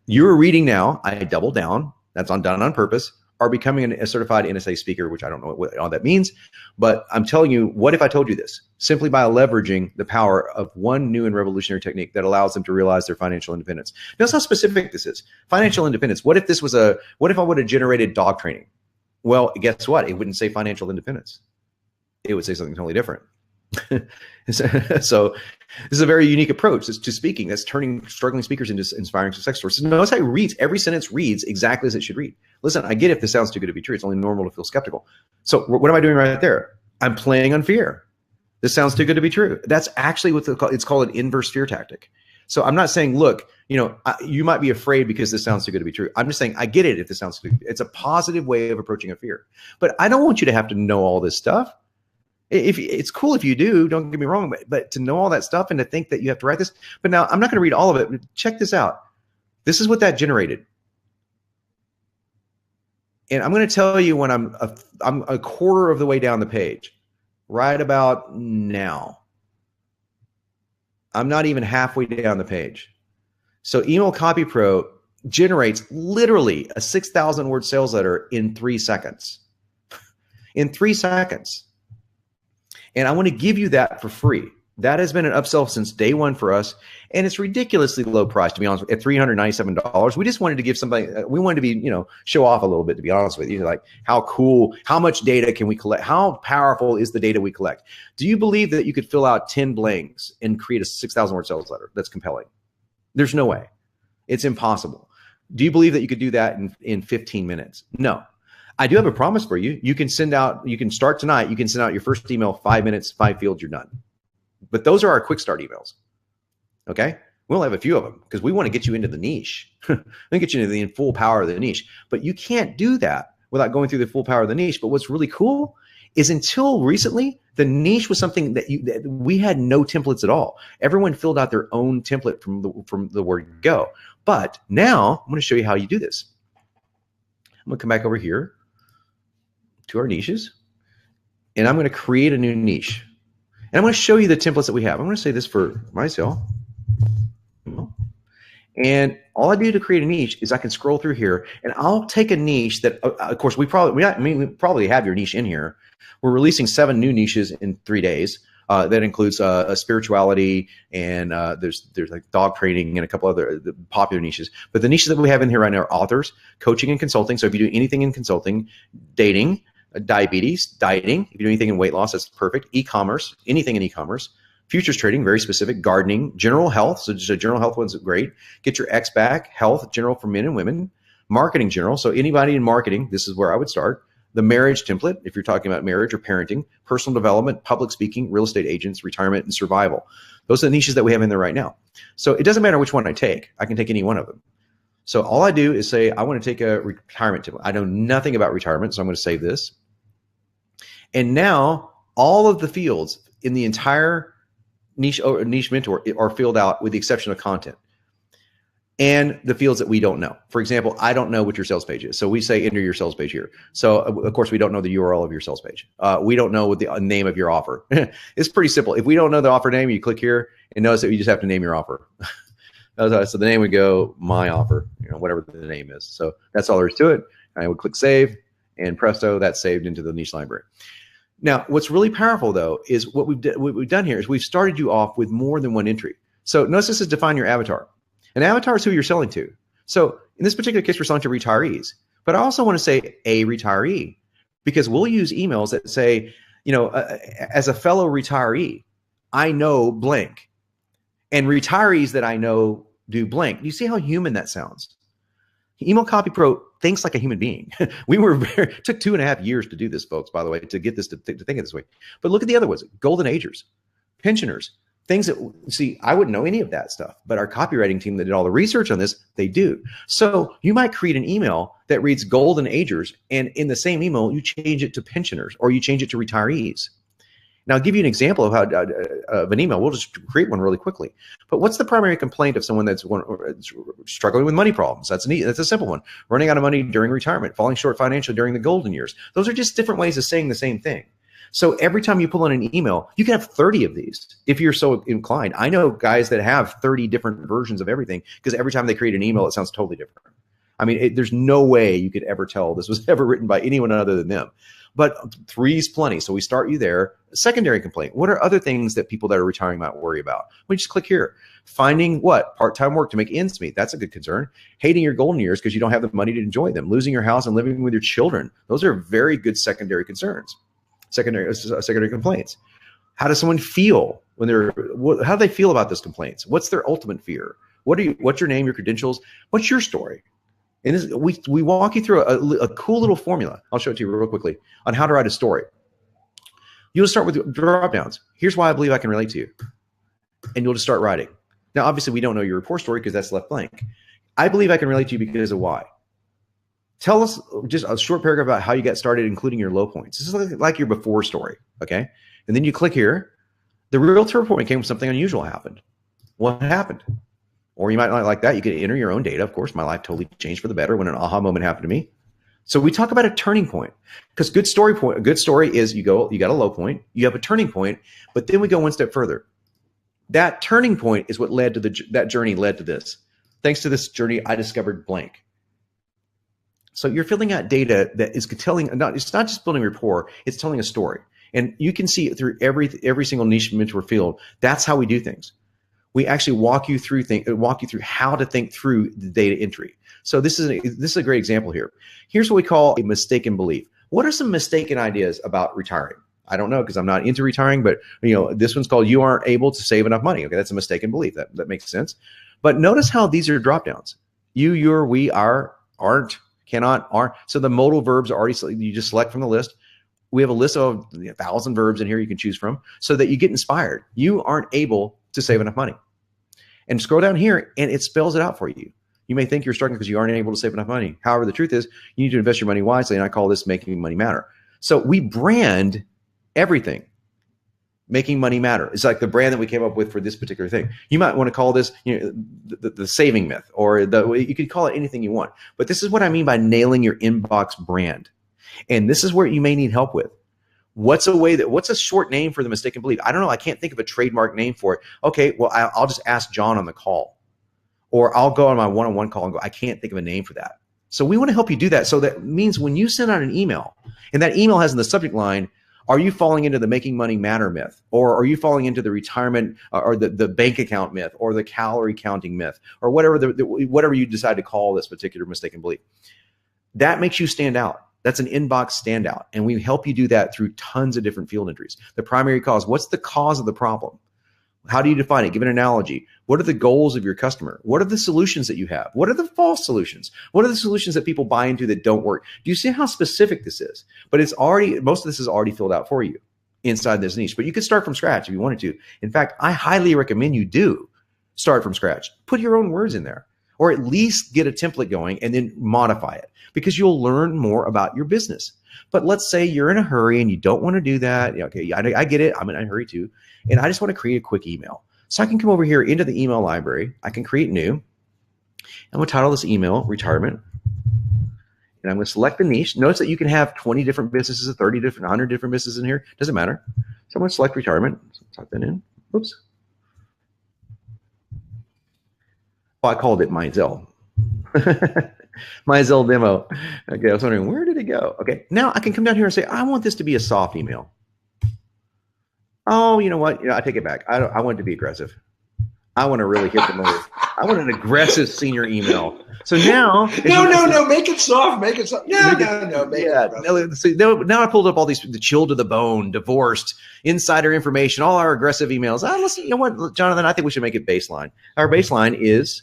you're reading now, I double down, that's done on purpose, are becoming a certified NSA speaker, which I don't know what all that means, but I'm telling you, what if I told you this? Simply by leveraging the power of one new and revolutionary technique that allows them to realize their financial independence. Notice how specific this is. Financial independence. What if I would have generated dog training? Well, guess what? It wouldn't say financial independence. It would say something totally different. So this is a very unique approach to speaking that's turning struggling speakers into inspiring success stories. Notice how it reads. Every sentence reads exactly as it should read. Listen, I get if this sounds too good to be true. It's only normal to feel skeptical. So what am I doing right there? I'm playing on fear. This sounds too good to be true. That's actually what it's called, an inverse fear tactic. So I'm not saying, look, you might be afraid because this sounds too good to be true. I'm just saying, I get it if this sounds too good. It's a positive way of approaching a fear. But I don't want you to have to know all this stuff. If it's cool if you do, don't get me wrong, but to know all that stuff and to think that you have to write this. But now I'm not going to read all of it. But check this out. This is what that generated. And I'm going to tell you when I'm a quarter of the way down the page, right about now. I'm not even halfway down the page. So Email Copy Pro generates literally a 6,000 word sales letter in 3 seconds. In 3 seconds. And I want to give you that for free. That has been an upsell since day one for us. And it's ridiculously low price, to be honest, at $397. We just wanted to give somebody, we wanted to be, show off a little bit, to be honest with you. Like, how cool, how much data can we collect? How powerful is the data we collect? Do you believe that you could fill out 10 blanks and create a 6,000 word sales letter that's compelling? There's no way. It's impossible. Do you believe that you could do that in 15 minutes? No. I do have a promise for you. You can start tonight. You can send out your first email, 5 minutes, 5 fields, you're done. But those are our quick start emails. Okay. We'll have a few of them because we want to get you into the niche. We get you into the full power of the niche, but you can't do that without going through the full power of the niche. But what's really cool is until recently, the niche was something that we had no templates at all. Everyone filled out their own template from the word go. But now I'm going to show you how you do this. I'm going to come back over here to our niches, and I'm going to create a new niche. And I'm going to show you the templates that we have. I'm going to say this for Mizel. And all I do to create a niche is I can scroll through here, and I'll take a niche that, of course, we probably have your niche in here. We're releasing 7 new niches in 3 days. That includes spirituality, and there's like dog training and a couple other popular niches. But the niches that we have in here right now are authors, coaching and consulting. So if you do anything in consulting, dating, diabetes, dieting, if you do anything in weight loss, that's perfect. E-commerce, anything in e-commerce, Futures trading, very specific. Gardening, general health. So just a general health one's great. Get your X back. Health, general for men and women. Marketing, general. So anybody in marketing, this is where I would start. The marriage template, if you're talking about marriage or parenting. Personal development, public speaking, real estate agents, retirement, and survival. Those are the niches that we have in there right now. So it doesn't matter which one I take. I can take any one of them. So all I do is say, I want to take a retirement template. I know nothing about retirement, so I'm going to save this. And now all of the fields in the entire niche mentor are filled out with the exception of content and the fields that we don't know. For example, I don't know what your sales page is. So we say enter your sales page here. So of course we don't know the URL of your sales page. We don't know what the name of your offer. It's pretty simple. If we don't know the offer name, you click here and notice that you just have to name your offer. So the name would go my offer, whatever the name is. So that's all there is to it. I would click save and presto, that's saved into the niche library. Now, what's really powerful though is what we've done here is we've started you off with more than one entry. So notice this is define your avatar. An avatar is who you're selling to. So in this particular case, we're selling to retirees. But I also want to say a retiree because we'll use emails that say, as a fellow retiree, I know blank. And retirees that I know do blank. Do you see how human that sounds? Email Copy Pro thinks like a human being. It took 2.5 years to do this, folks, by the way, to get this to think of this way. But look at the other ones, golden agers, pensioners, things that, see, I wouldn't know any of that stuff, but our copywriting team that did all the research on this, they do. So you might create an email that reads golden agers, and in the same email, you change it to pensioners or you change it to retirees. Now, I'll give you an example of how of an email. We'll just create one really quickly. But what's the primary complaint of someone that's struggling with money problems? That's a simple one. Running out of money during retirement, falling short financially during the golden years. Those are just different ways of saying the same thing. So every time you pull in an email, you can have 30 of these if you're so inclined. I know guys that have 30 different versions of everything because every time they create an email, it sounds totally different. I mean, there's no way you could ever tell this was ever written by anyone other than them. But 3 is plenty. So we start you there. Secondary complaint. What are other things that people that are retiring might worry about? We just click here. Finding what? Part-time work to make ends meet. That's a good concern. Hating your golden years because you don't have the money to enjoy them. Losing your house and living with your children. Those are very good secondary concerns. Secondary complaints. How does someone feel when how do they feel about those complaints? What's their ultimate fear? What's your name, your credentials? What's your story? And this, we walk you through a cool little formula. I'll show it to you real quickly on how to write a story. You'll start with drop downs. Here's why I believe I can relate to you. And you'll just start writing. Now, obviously, we don't know your report story because that's left blank. I believe I can relate to you because of why. Tell us just a short paragraph about how you got started, including your low points. This is like your before story, okay? And then you click here. The real turning point came when something unusual happened. What happened? Or you might not like that. You could enter your own data. Of course, my life totally changed for the better when an aha moment happened to me. So we talk about a turning point because a good story is you got a low point, you have a turning point, but then we go one step further. That turning point is what led to that journey led to this. Thanks to this journey, I discovered blank. So you're filling out data that is telling, it's not just building rapport, it's telling a story. And you can see it through every single niche mentor field. That's how we do things. We actually walk you through how to think through the data entry. So this is a great example here. Here's what we call a mistaken belief. What are some mistaken ideas about retiring? I don't know because I'm not into retiring, but this one's called you aren't able to save enough money. Okay, that's a mistaken belief. That makes sense. But notice how these are drop downs. You, your, we, are, aren't, cannot, aren't. So the modal verbs are already, you just select from the list. We have a list of 1,000 verbs in here you can choose from so that you get inspired. You aren't able to save enough money. And scroll down here and it spells it out for you. You may think you're struggling because you aren't able to save enough money. However, the truth is you need to invest your money wisely, and I call this making money matter. So we brand everything making money matter. It's like the brand that we came up with for this particular thing. You might want to call this the saving myth, or you could call it anything you want. But this is what I mean by nailing your inbox brand. And this is where you may need help with. What's a short name for the mistaken belief? I don't know. I can't think of a trademark name for it. Okay, well, I'll just ask John on the call. Or I'll go on my one-on-one call and go, I can't think of a name for that. So we want to help you do that. So that means when you send out an email, and that email has in the subject line, are you falling into the making money matter myth? Or are you falling into the retirement or the bank account myth or the calorie counting myth or whatever you decide to call this particular mistaken belief? That makes you stand out. That's an inbox standout. And we help you do that through tons of different field entries. The primary cause, what's the cause of the problem? How do you define it? Give an analogy. What are the goals of your customer? What are the solutions that you have? What are the false solutions? What are the solutions that people buy into that don't work? Do you see how specific this is? But it's already, most of this is already filled out for you inside this niche. But you could start from scratch if you wanted to. In fact, I highly recommend you do start from scratch. Put your own words in there, or at least get a template going and then modify it, because you'll learn more about your business. But let's say you're in a hurry and you don't want to do that. Okay, I get it. I'm in a hurry too. And I just want to create a quick email. So I can come over here into the email library. I can create new. I'm going to title this email retirement. And I'm going to select the niche. Notice that you can have 20 different businesses, 30 different, 100 different businesses in here. Doesn't matter. So I'm going to select retirement. So type that in. Oops. Well, I called it Mizel. Mizel demo. Okay, I was wondering, where did it go? Okay, now I can come down here and say, I want this to be a soft email. Oh, you know what? I take it back. I want it to be aggressive. I want to really hit the motor. I want an aggressive senior email. So now, no, make it soft. Make it soft. No, now I pulled up all these, the chill to the bone, divorced, insider information, all our aggressive emails. Listen, you know what, Jonathan? I think we should make it baseline. Our baseline is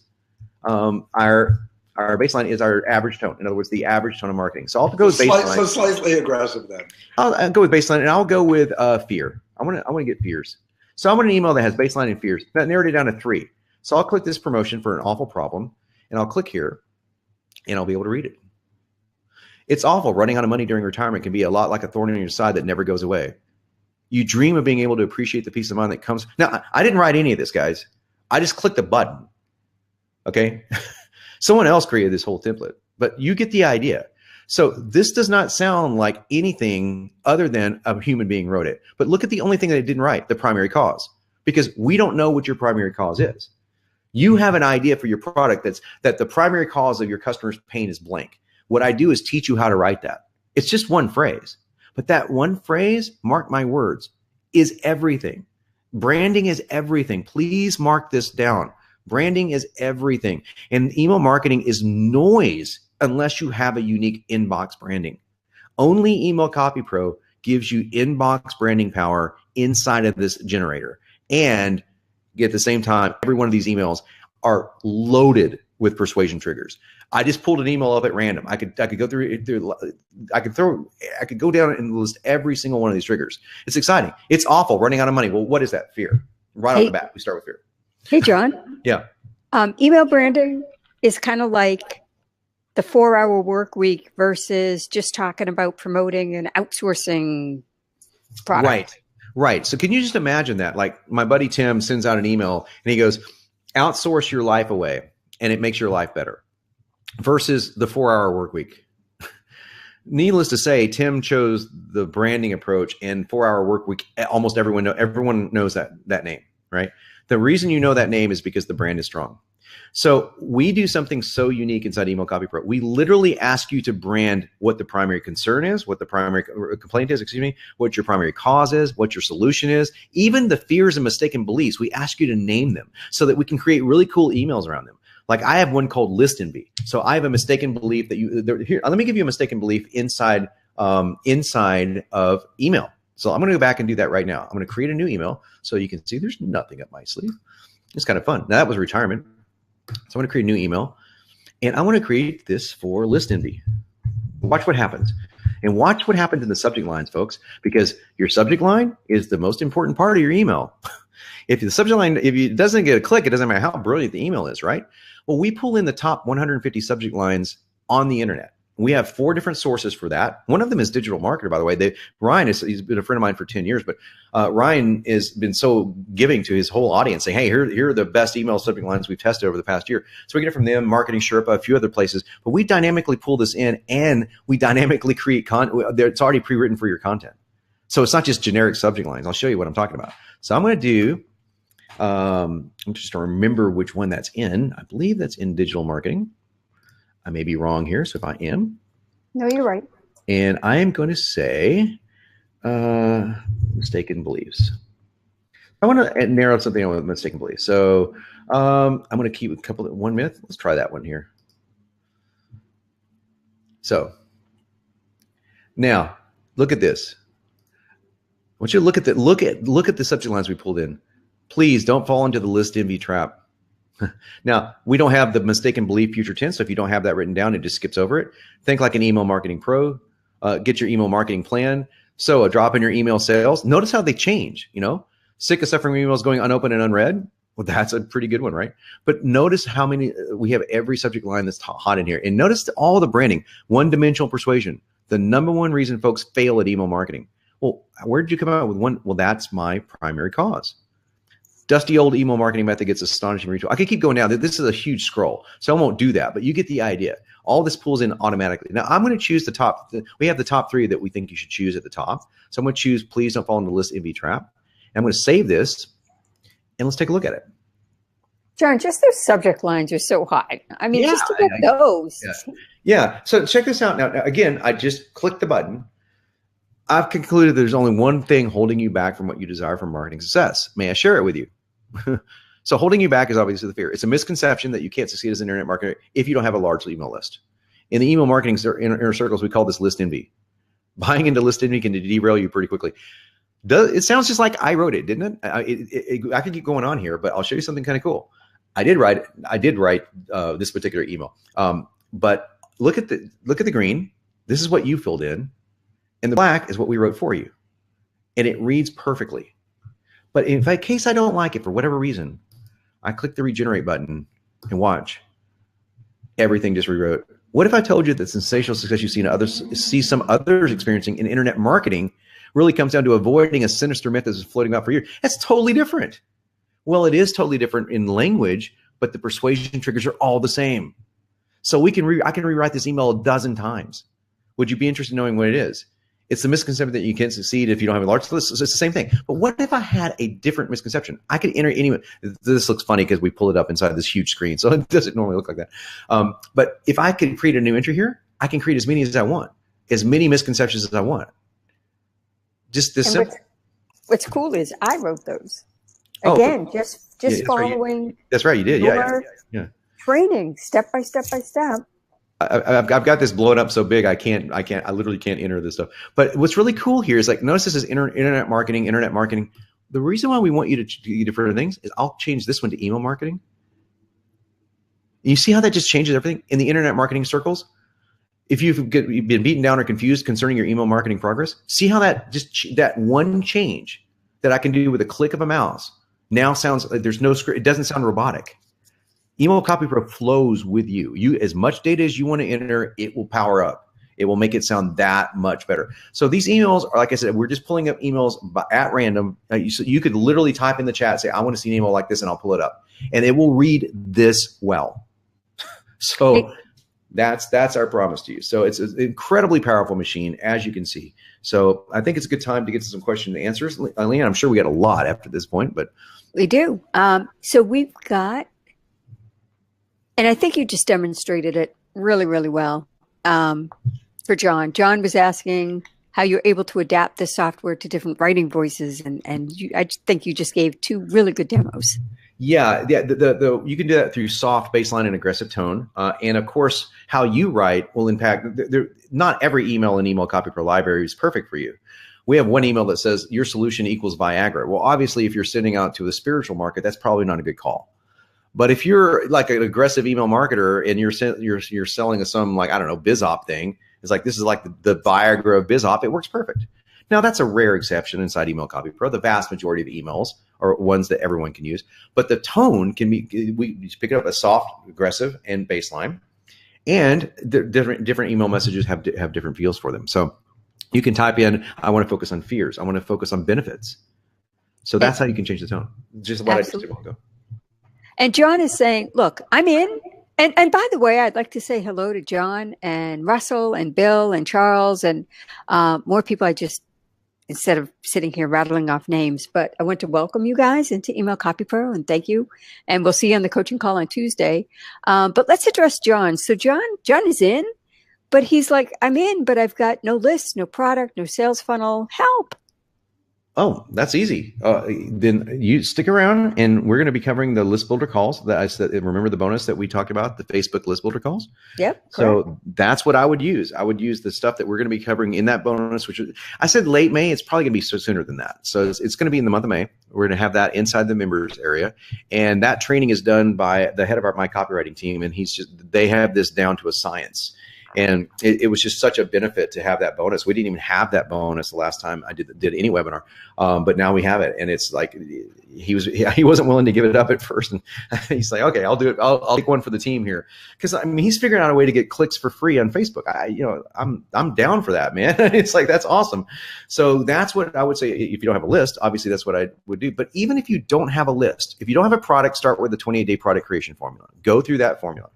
our baseline is our average tone. In other words, the average tone of marketing. So I'll go with baseline. So slightly aggressive then. I'll go with baseline, and I'll go with fear. I want to get fears. So I want an email that has baseline and fears. That narrowed it down to 3. So I'll click this promotion for an awful problem, and I'll click here, and I'll be able to read it. It's awful. Running out of money during retirement can be a lot like a thorn in your side that never goes away. You dream of being able to appreciate the peace of mind that comes. Now, I didn't write any of this, guys. I just clicked a button. Okay. Someone else created this whole template, but you get the idea. So this does not sound like anything other than a human being wrote it. But look at the only thing that it didn't write, the primary cause, because we don't know what your primary cause is. You have an idea for your product that the primary cause of your customer's pain is blank. What I do is teach you how to write that. It's just one phrase, but that one phrase, mark my words, is everything. Branding is everything. Please mark this down. Branding is everything. And email marketing is noise unless you have a unique inbox branding. Only Email Copy Pro gives you inbox branding power inside of this generator. And at the same time, every one of these emails are loaded with persuasion triggers. I just pulled an email up at random. I could go through I could go down and list every single one of these triggers. It's exciting. It's awful. Running out of money. Well, what is that? Fear. Right off the bat, we start with fear. Hey, John. Yeah. Email branding is kind of like the 4-hour work week versus just talking about promoting an outsourcing product. Right. So can you just imagine that? Like my buddy Tim sends out an email and he goes, outsource your life away and it makes your life better, versus the 4-hour work week. Needless to say, Tim chose the branding approach, and 4-hour work week, almost everyone knows that name, right? The reason you know that name is because the brand is strong. So we do something so unique inside Email Copy Pro. We literally ask you to brand what the primary concern is, what the primary complaint is, what your primary cause is, what your solution is, even the fears and mistaken beliefs. We ask you to name them so that we can create really cool emails around them. Like I have one called List Envy. So I have a mistaken belief that here, let me give you a mistaken belief inside of email. So I'm going to go back and do that right now. I'm going to create a new email so you can see there's nothing up my sleeve. It's kind of fun. Now that was retirement. So I'm going to create a new email, and I want to create this for List Envy. Watch what happens. And watch what happens in the subject lines, folks, because your subject line is the most important part of your email. If the subject line, if it doesn't get a click, it doesn't matter how brilliant the email is, right? Well, we pull in the top 150 subject lines on the internet. We have 4 different sources for that. One of them is Digital Marketer, by the way. Ryan he's been a friend of mine for 10 years, but Ryan has been so giving to his whole audience, saying, hey, here are the best email subject lines we've tested over the past year. So we get it from them, Marketing Sherpa, a few other places. But we dynamically pull this in, and we dynamically create content. It's already pre-written for your content. So it's not just generic subject lines. I'll show you what I'm talking about. So I'm going to do, I'm just to remember which one that's in. I believe that's in digital marketing. I may be wrong here, so if I am. No, you're right. And I am going to say mistaken beliefs. I want to narrow something on with mistaken beliefs. So I'm going to keep a couple of 1 myth. Let's try that one here. So now look at this. I want you to look at the subject lines we pulled in. please don't fall into the list envy trap. Now, we don't have the mistaken belief future tense. So if you don't have that written down, it just skips over it. Think like an email marketing pro. Get your email marketing plan. So a drop in your email sales. Notice how they change, sick of suffering emails going unopened and unread. Well, that's a pretty good one, right? But notice how many, we have every subject line that's hot in here. And notice all the branding, one-dimensional persuasion, the number one reason folks fail at email marketing. Well, where did you come out with one? Well, that's my primary cause. Dusty old email marketing method gets astonishing reach. I could keep going down. This is a huge scroll, so I won't do that, but you get the idea. All this pulls in automatically. Now, I'm going to choose the top. We have the top 3 that we think you should choose at the top. So I'm going to choose please don't fall into the list envy trap. And I'm going to save this, and let's take a look at it. John, just those subject lines are so high. I mean, just to get those. Yeah. So check this out. Now, again, I just clicked the button. I've concluded there's only one thing holding you back from what you desire from marketing success. May I share it with you? So holding you back is obviously the fear. It's a misconception that you can't succeed as an internet marketer if you don't have a large email list. In the email marketing inner circles, we call this list envy. Buying into list envy can derail you pretty quickly. It sounds just like I wrote it, didn't it? I could keep going on here, but I'll show you something kind of cool. I did write this particular email. But look at the green. This is what you filled in. And the black is what we wrote for you. And it reads perfectly. But in case I don't like it for whatever reason, I click the regenerate button and watch. Everything just rewrote. What if I told you that sensational success you see some others experiencing in internet marketing really comes down to avoiding a sinister myth that's floating about for years? That's totally different. Well, it is totally different in language, but the persuasion triggers are all the same. So I can rewrite this email a dozen times. Would you be interested in knowing what it is? It's the misconception that you can't succeed if you don't have a large list. It's the same thing. But what if I had a different misconception? I could enter anyone. This looks funny because we pull it up inside this huge screen, so it doesn't normally look like that. But if I could create a new entry here, I can create as many as I want, as many misconceptions as I want. Just this simple. What's cool is I wrote those. Again, just following. That's right, you did. Yeah. Training step by step by step. I've got this blown up so big I literally can't enter this stuff. But what's really cool here is notice this is internet marketing. The reason why we want you to do different things is I'll change this one to email marketing. You see how that just changes everything in the internet marketing circles? If you've been beaten down or confused concerning your email marketing progress, see how that one change that I can do with a click of a mouse now sounds like there's no script. It doesn't sound robotic. Email Copy Pro flows with you. As much data as you want to enter, it will power up. It will make it sound that much better. So these emails are, like I said, we're just pulling up emails at random. So you could literally type in the chat, say, I want to see an email like this, and I'll pull it up. And it will read this well. So that's our promise to you. So it's an incredibly powerful machine, as you can see. So I think it's a good time to get to some question and answers. Leanne, I'm sure we got a lot after this point, but we do. So we've got, and I think you just demonstrated it really, really well for John. John was asking how you're able to adapt the software to different writing voices, and I think you just gave 2 really good demos. Yeah. You can do that through soft, baseline, and aggressive tone. And of course, how you write will impact. Not every email in Email Copy Pro library is perfect for you. We have one email that says your solution equals Viagra. Well, obviously, if you're sending out to a spiritual market, that's probably not a good call. But if you're like an aggressive email marketer and you're selling some, like, I don't know, BizOp thing, it's like, this is like the Viagra of BizOp, it works perfect. Now, that's a rare exception inside Email Copy Pro. The vast majority of emails are ones that everyone can use. But the tone can be, we just pick it up as soft, aggressive, and baseline. And the different email messages have different feels for them. So you can type in, I want to focus on fears. I want to focus on benefits. So that's how you can change the tone. Just what I just did a while ago. And John is saying, look, I'm in. And by the way, I'd like to say hello to John and Russell and Bill and Charles and more people. Instead of sitting here rattling off names, but I want to welcome you guys into Email Copy Pro and thank you. And we'll see you on the coaching call on Tuesday. But let's address John. So John is in, but he's like, I'm in, but I've got no list, no product, no sales funnel. Help. Oh, that's easy. Then you stick around, and we're going to be covering the list builder calls. That I said, remember the bonus that we talked about, the Facebook list builder calls? Yep. So correct. that's what I would use. I would use the stuff that we're going to be covering in that bonus, which is, I said late May. It's probably going to be sooner than that. So it's going to be in the month of May. We're going to have that inside the members area, and that training is done by the head of my copywriting team, and they have this down to a science. And it was just such a benefit to have that bonus. We didn't even have that bonus the last time I did any webinar, but now we have it. And it's like he wasn't willing to give it up at first, and he's like, "Okay, I'll do it. I'll take one for the team here," because I mean he's figuring out a way to get clicks for free on Facebook. I'm down for that, man. It's like that's awesome. So that's what I would say. If you don't have a list, obviously that's what I would do. But even if you don't have a list, if you don't have a product, start with the 28-day product creation formula. Go through that formula.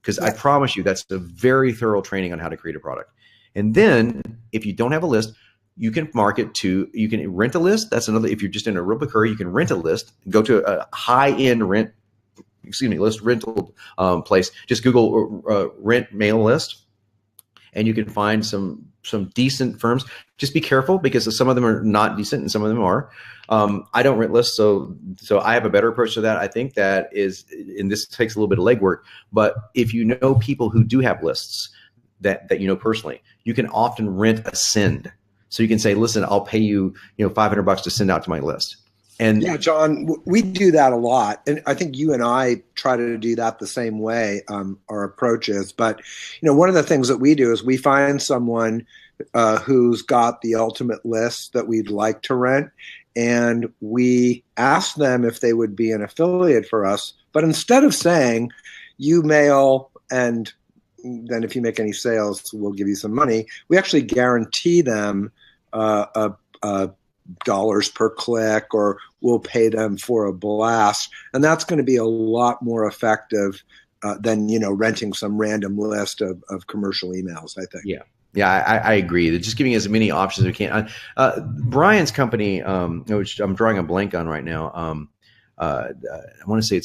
Because I promise you, that's a very thorough training on how to create a product. And then if you don't have a list, you can you can rent a list. That's another, if you're just in a real quick hurry, you can rent a list, go to a high-end list rental place. Just Google rent mail list, and you can find some decent firms. Just be careful because some of them are not decent and some of them are. I don't rent lists, so I have a better approach to that. I think that is, and this takes a little bit of legwork, but if you know people who do have lists that you know personally, you can often rent a send. So you can say, listen, I'll pay you, $500 to send out to my list. And yeah, John, we do that a lot. And I think you and I try to do that the same way, our approach is. But, one of the things that we do is we find someone who's got the ultimate list that we'd like to rent. And we ask them if they would be an affiliate for us. But instead of saying, you mail and then if you make any sales, we'll give you some money, we actually guarantee them dollars per click, or we'll pay them for a blast. And that's going to be a lot more effective than, renting some random list of commercial emails, I think. Yeah. Yeah, I agree. They're just giving us as many options as we can. Brian's company, which I'm drawing a blank on right now. I want to say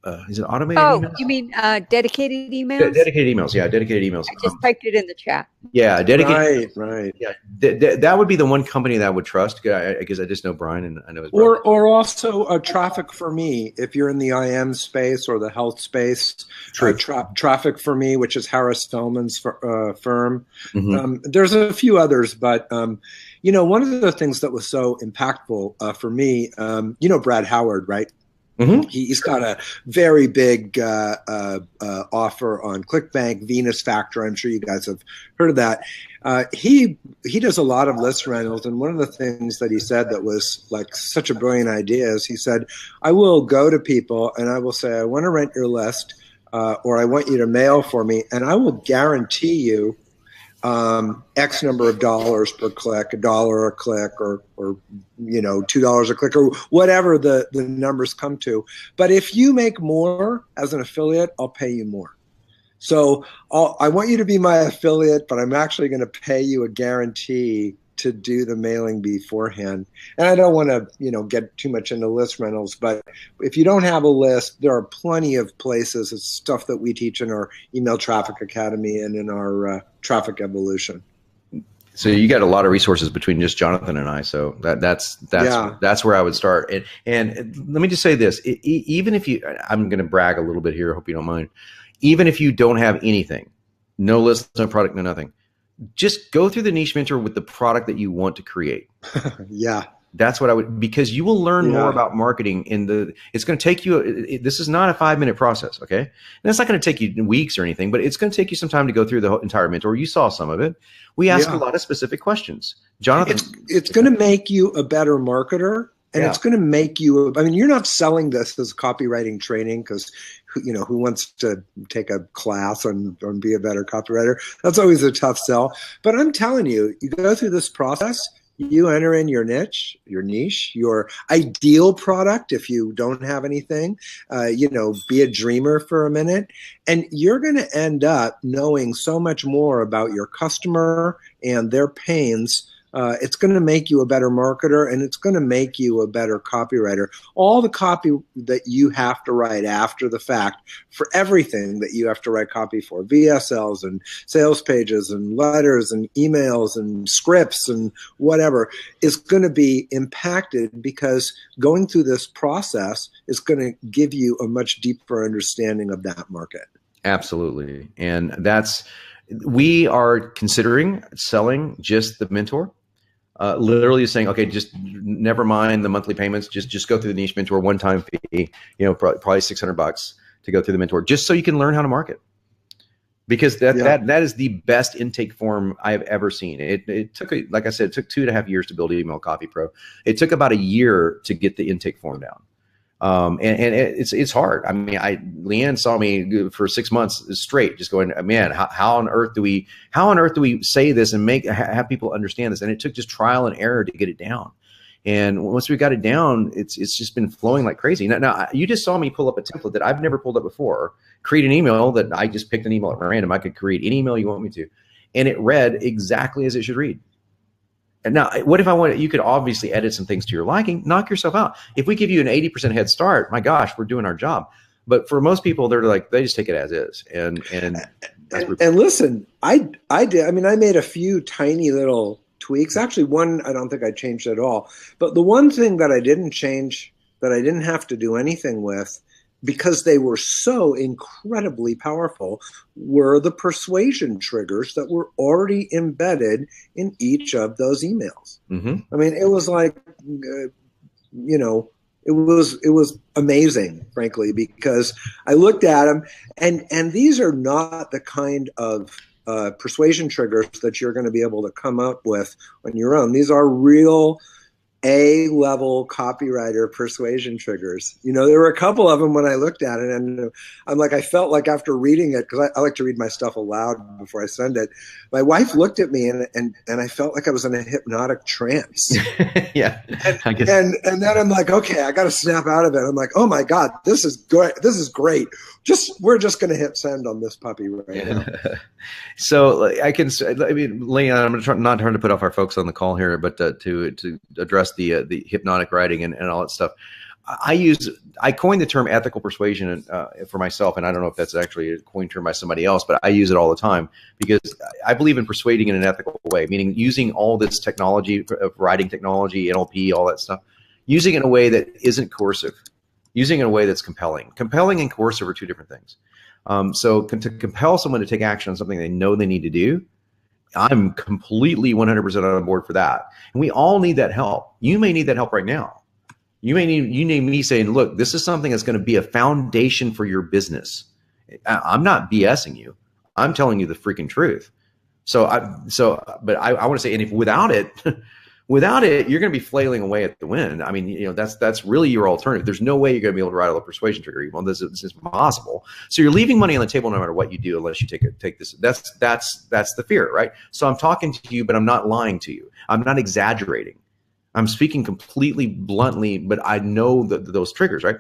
is it automated? Oh, emails? you mean dedicated emails? Dedicated emails. Yeah, dedicated emails. I just typed it in the chat. Yeah, dedicated. Right. Yeah, that would be the one company that I would trust because I just know Brian and I know his brother. Or also Traffic for Me, if you're in the IM space or the health space. Traffic for Me, which is Harris Spellman's firm. Mm-hmm. There's a few others, but one of the things that was so impactful for me, Brad Howard, right? Mm-hmm. He's got a very big offer on ClickBank, Venus Factor. I'm sure you guys have heard of that. He does a lot of list rentals, and one of the things that he said that was like such a brilliant idea is he said, I will go to people and I will say, I want to rent your list, or I want you to mail for me, and I will guarantee you X number of dollars per click, $1 a click, or $2 a click, or whatever the numbers come to. But if you make more as an affiliate, I'll pay you more. So I want you to be my affiliate, but I'm actually going to pay you a guarantee to do the mailing beforehand. And I don't want to, get too much into list rentals, but if you don't have a list, there are plenty of places. It's stuff that we teach in our Email Traffic Academy and in our Traffic Evolution. So you got a lot of resources between just Jonathan and I. So that's where I would start. And let me just say this: even if I'm going to brag a little bit here. I hope you don't mind. Even if you don't have anything, no list, no product, no nothing, just go through the niche mentor with the product that you want to create. Yeah. That's what I would, because you will learn more about marketing it's going to take you, this is not a 5-minute process. Okay. And it's not going to take you weeks or anything, but it's going to take you some time to go through the entire mentor. You saw some of it. We ask a lot of specific questions. Jonathan. It's going to make you a better marketer. And it's going to make you, you're not selling this as copywriting training because, who wants to take a class and be a better copywriter? That's always a tough sell. But I'm telling you, you go through this process, you enter in your niche, your ideal product. If you don't have anything, be a dreamer for a minute, and you're going to end up knowing so much more about your customer and their pains It's going to make you a better marketer, and it's going to make you a better copywriter. All the copy that you have to write after the fact for everything that you have to write copy for, VSLs and sales pages and letters and emails and scripts and whatever, is going to be impacted, because going through this process is going to give you a much deeper understanding of that market. Absolutely. And we are considering selling just the mentor. Literally saying, okay, just never mind the monthly payments. Just go through the niche mentor, one-time fee, probably $600 to go through the mentor, just so you can learn how to market. Because that is the best intake form I've ever seen. It took, like I said, it took 2.5 years to build Email Copy Pro. It took about a year to get the intake form down. And it's hard. I mean, Leanne saw me for 6 months straight, just going, man, how on earth do we say this and have people understand this? And it took just trial and error to get it down. And once we got it down, it's just been flowing like crazy. Now you just saw me pull up a template that I've never pulled up before, create an email that I just picked an email at random. I could create any email you want me to, and it read exactly as it should read. And now, what if I want? You could obviously edit some things to your liking. Knock yourself out. If we give you an 80% head start, my gosh, we're doing our job. But for most people, they just take it as is. And listen, I did. I mean, I made a few tiny little tweaks. Actually, one I don't think I changed at all. But the one thing that I didn't change, that I didn't have to do anything with, because they were so incredibly powerful, were the persuasion triggers that were already embedded in each of those emails. Mm-hmm. I mean, it was like, it was amazing, frankly, because I looked at them, and these are not the kind of persuasion triggers that you're going to be able to come up with on your own. These are real A-level copywriter persuasion triggers. There were a couple of them when I looked at it, and I'm like, I felt like after reading it, because I like to read my stuff aloud before I send it, my wife looked at me and I felt like I was in a hypnotic trance. Yeah. And then I'm like, okay, I got to snap out of it. I'm like, oh my God, this is great. This is great. We're just going to hit send on this puppy right now. So Leanne, I'm not trying to put off our folks on the call here, but to address the hypnotic writing and all that stuff. I coined the term ethical persuasion for myself, and I don't know if that's actually a coined term by somebody else, but I use it all the time because I believe in persuading in an ethical way, meaning using all this technology, writing technology, NLP, all that stuff, using it in a way that isn't coercive, using it in a way that's compelling. Compelling and coercive are two different things. So to compel someone to take action on something they know they need to do, I'm completely 100% on board for that. And we all need that help. You may need that help right now. You need me saying, look, this is something that's going to be a foundation for your business. I'm not BSing you. I'm telling you the freaking truth. But I want to say, and if without it, you're going to be flailing away at the wind. I mean, that's really your alternative. There's no way you're going to be able to rattle a persuasion trigger. Well, this is impossible. So you're leaving money on the table no matter what you do, unless you take this. That's the fear, right? So I'm talking to you, but I'm not lying to you. I'm not exaggerating. I'm speaking completely bluntly, but I know those triggers, right?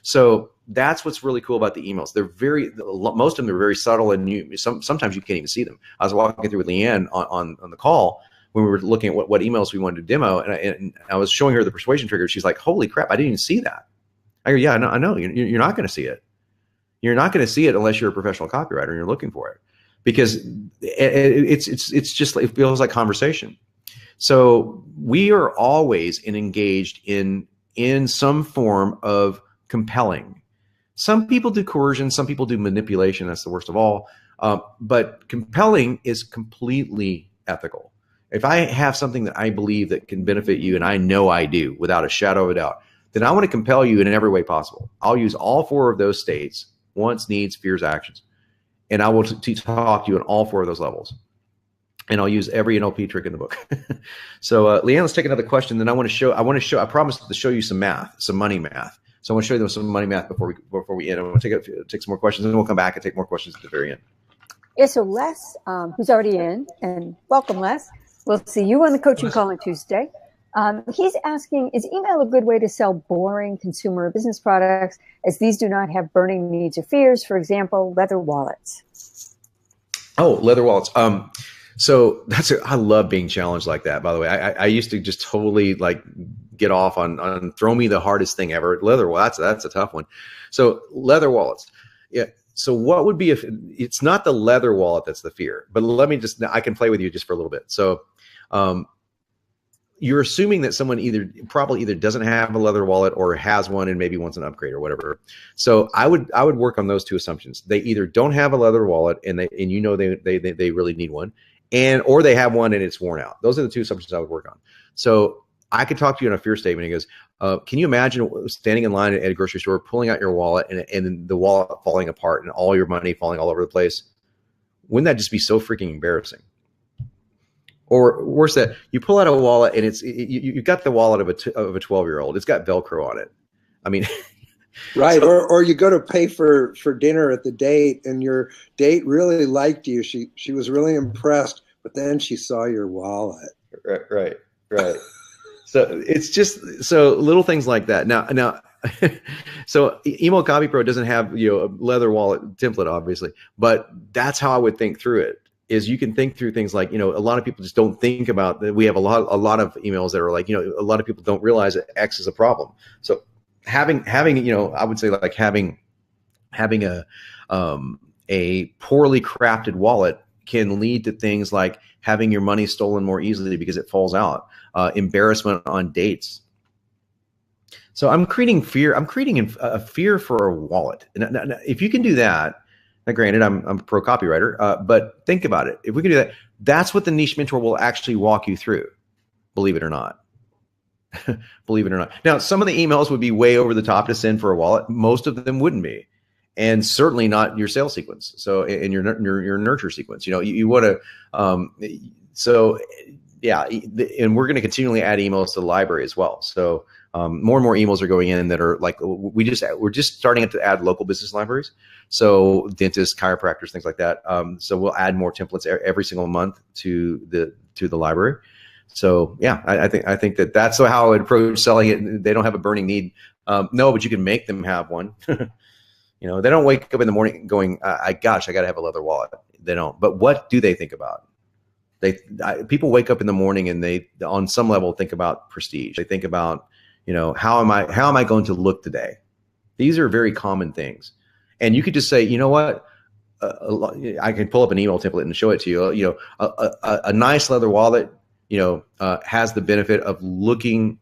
So that's what's really cool about the emails. Most of them are very subtle, and sometimes you can't even see them. I was walking through with Leanne on the call when we were looking at what emails we wanted to demo, and I was showing her the persuasion trigger. She's like, "Holy crap! I didn't even see that." I go, "Yeah, I know. You're not going to see it. You're not going to see it unless you're a professional copywriter and you're looking for it, because it's just, it feels like conversation." So we are always engaged in some form of compelling. Some people do coercion, some people do manipulation. That's the worst of all. But compelling is completely ethical. If I have something that I believe that can benefit you, and I know I do without a shadow of a doubt, then I want to compel you in every way possible. I'll use all 4 of those states: wants, needs, fears, actions. And I will talk to you on all 4 of those levels. And I'll use every NLP trick in the book. So Leanne, let's take another question. Then I promised to show you some math, some money math. So I want to show you some money math before we end. I want to take some more questions, and then we'll come back and take more questions at the very end. Yeah, so Les, who's already in, and welcome, Les. We'll see you on the coaching call on Tuesday. He's asking, is email a good way to sell boring consumer business products, as these do not have burning needs or fears? For example, leather wallets. Oh, leather wallets. So I love being challenged like that, by the way. I used to just totally like get off on throw me the hardest thing ever. Leather, well, that's a tough one. So leather wallets. Yeah. So what would be if it's not the leather wallet that's the fear, but I can play with you just for a little bit. So you're assuming that someone probably either doesn't have a leather wallet or has one and maybe wants an upgrade or whatever. So I would work on those two assumptions. They either don't have a leather wallet and they really need one, or they have one and it's worn out. Those are the two assumptions I would work on. So I could talk to you in a fear statement. He goes, can you imagine standing in line at a grocery store, pulling out your wallet and the wallet falling apart and all your money falling all over the place? Wouldn't that just be so freaking embarrassing? Or worse, that you pull out a wallet and you got the wallet of a 12-year-old. It's got Velcro on it. I mean, right. So, or you go to pay for dinner at the date and your date really liked you. She was really impressed, but then she saw your wallet. Right. So it's just little things like that. Now, so Email Copy Pro doesn't have a leather wallet template, obviously, but that's how I would think through it. Is you can think through things like, a lot of people just don't think about that. We have a lot of emails that are like, a lot of people don't realize that X is a problem. So having I would say like having a poorly crafted wallet can lead to things like having your money stolen more easily because it falls out, embarrassment on dates. So I'm creating fear. I'm creating a fear for a wallet. And if you can do that. Now, granted, I'm a pro copywriter, but think about it. If we can do that, that's what the niche mentor will actually walk you through, believe it or not. Believe it or not. Now, some of the emails would be way over the top to send for a wallet. Most of them wouldn't be, and certainly not your sales sequence. So, in your nurture sequence, you want to. So, yeah, and we're going to continually add emails to the library as well. So, more and more emails are going in that are like we're just starting to add local business libraries. So dentists, chiropractors, things like that. So we'll add more templates every single month to the library. So yeah, I think that's how I would approach selling it. They don't have a burning need. No, but you can make them have one. They don't wake up in the morning going, I got to have a leather wallet. They don't. But what do they think about? People wake up in the morning and they, on some level, think about prestige. They think about, how am I going to look today? These are very common things. And you could just say, you know what? I can pull up an email template and show it to you. A nice leather wallet, has the benefit of looking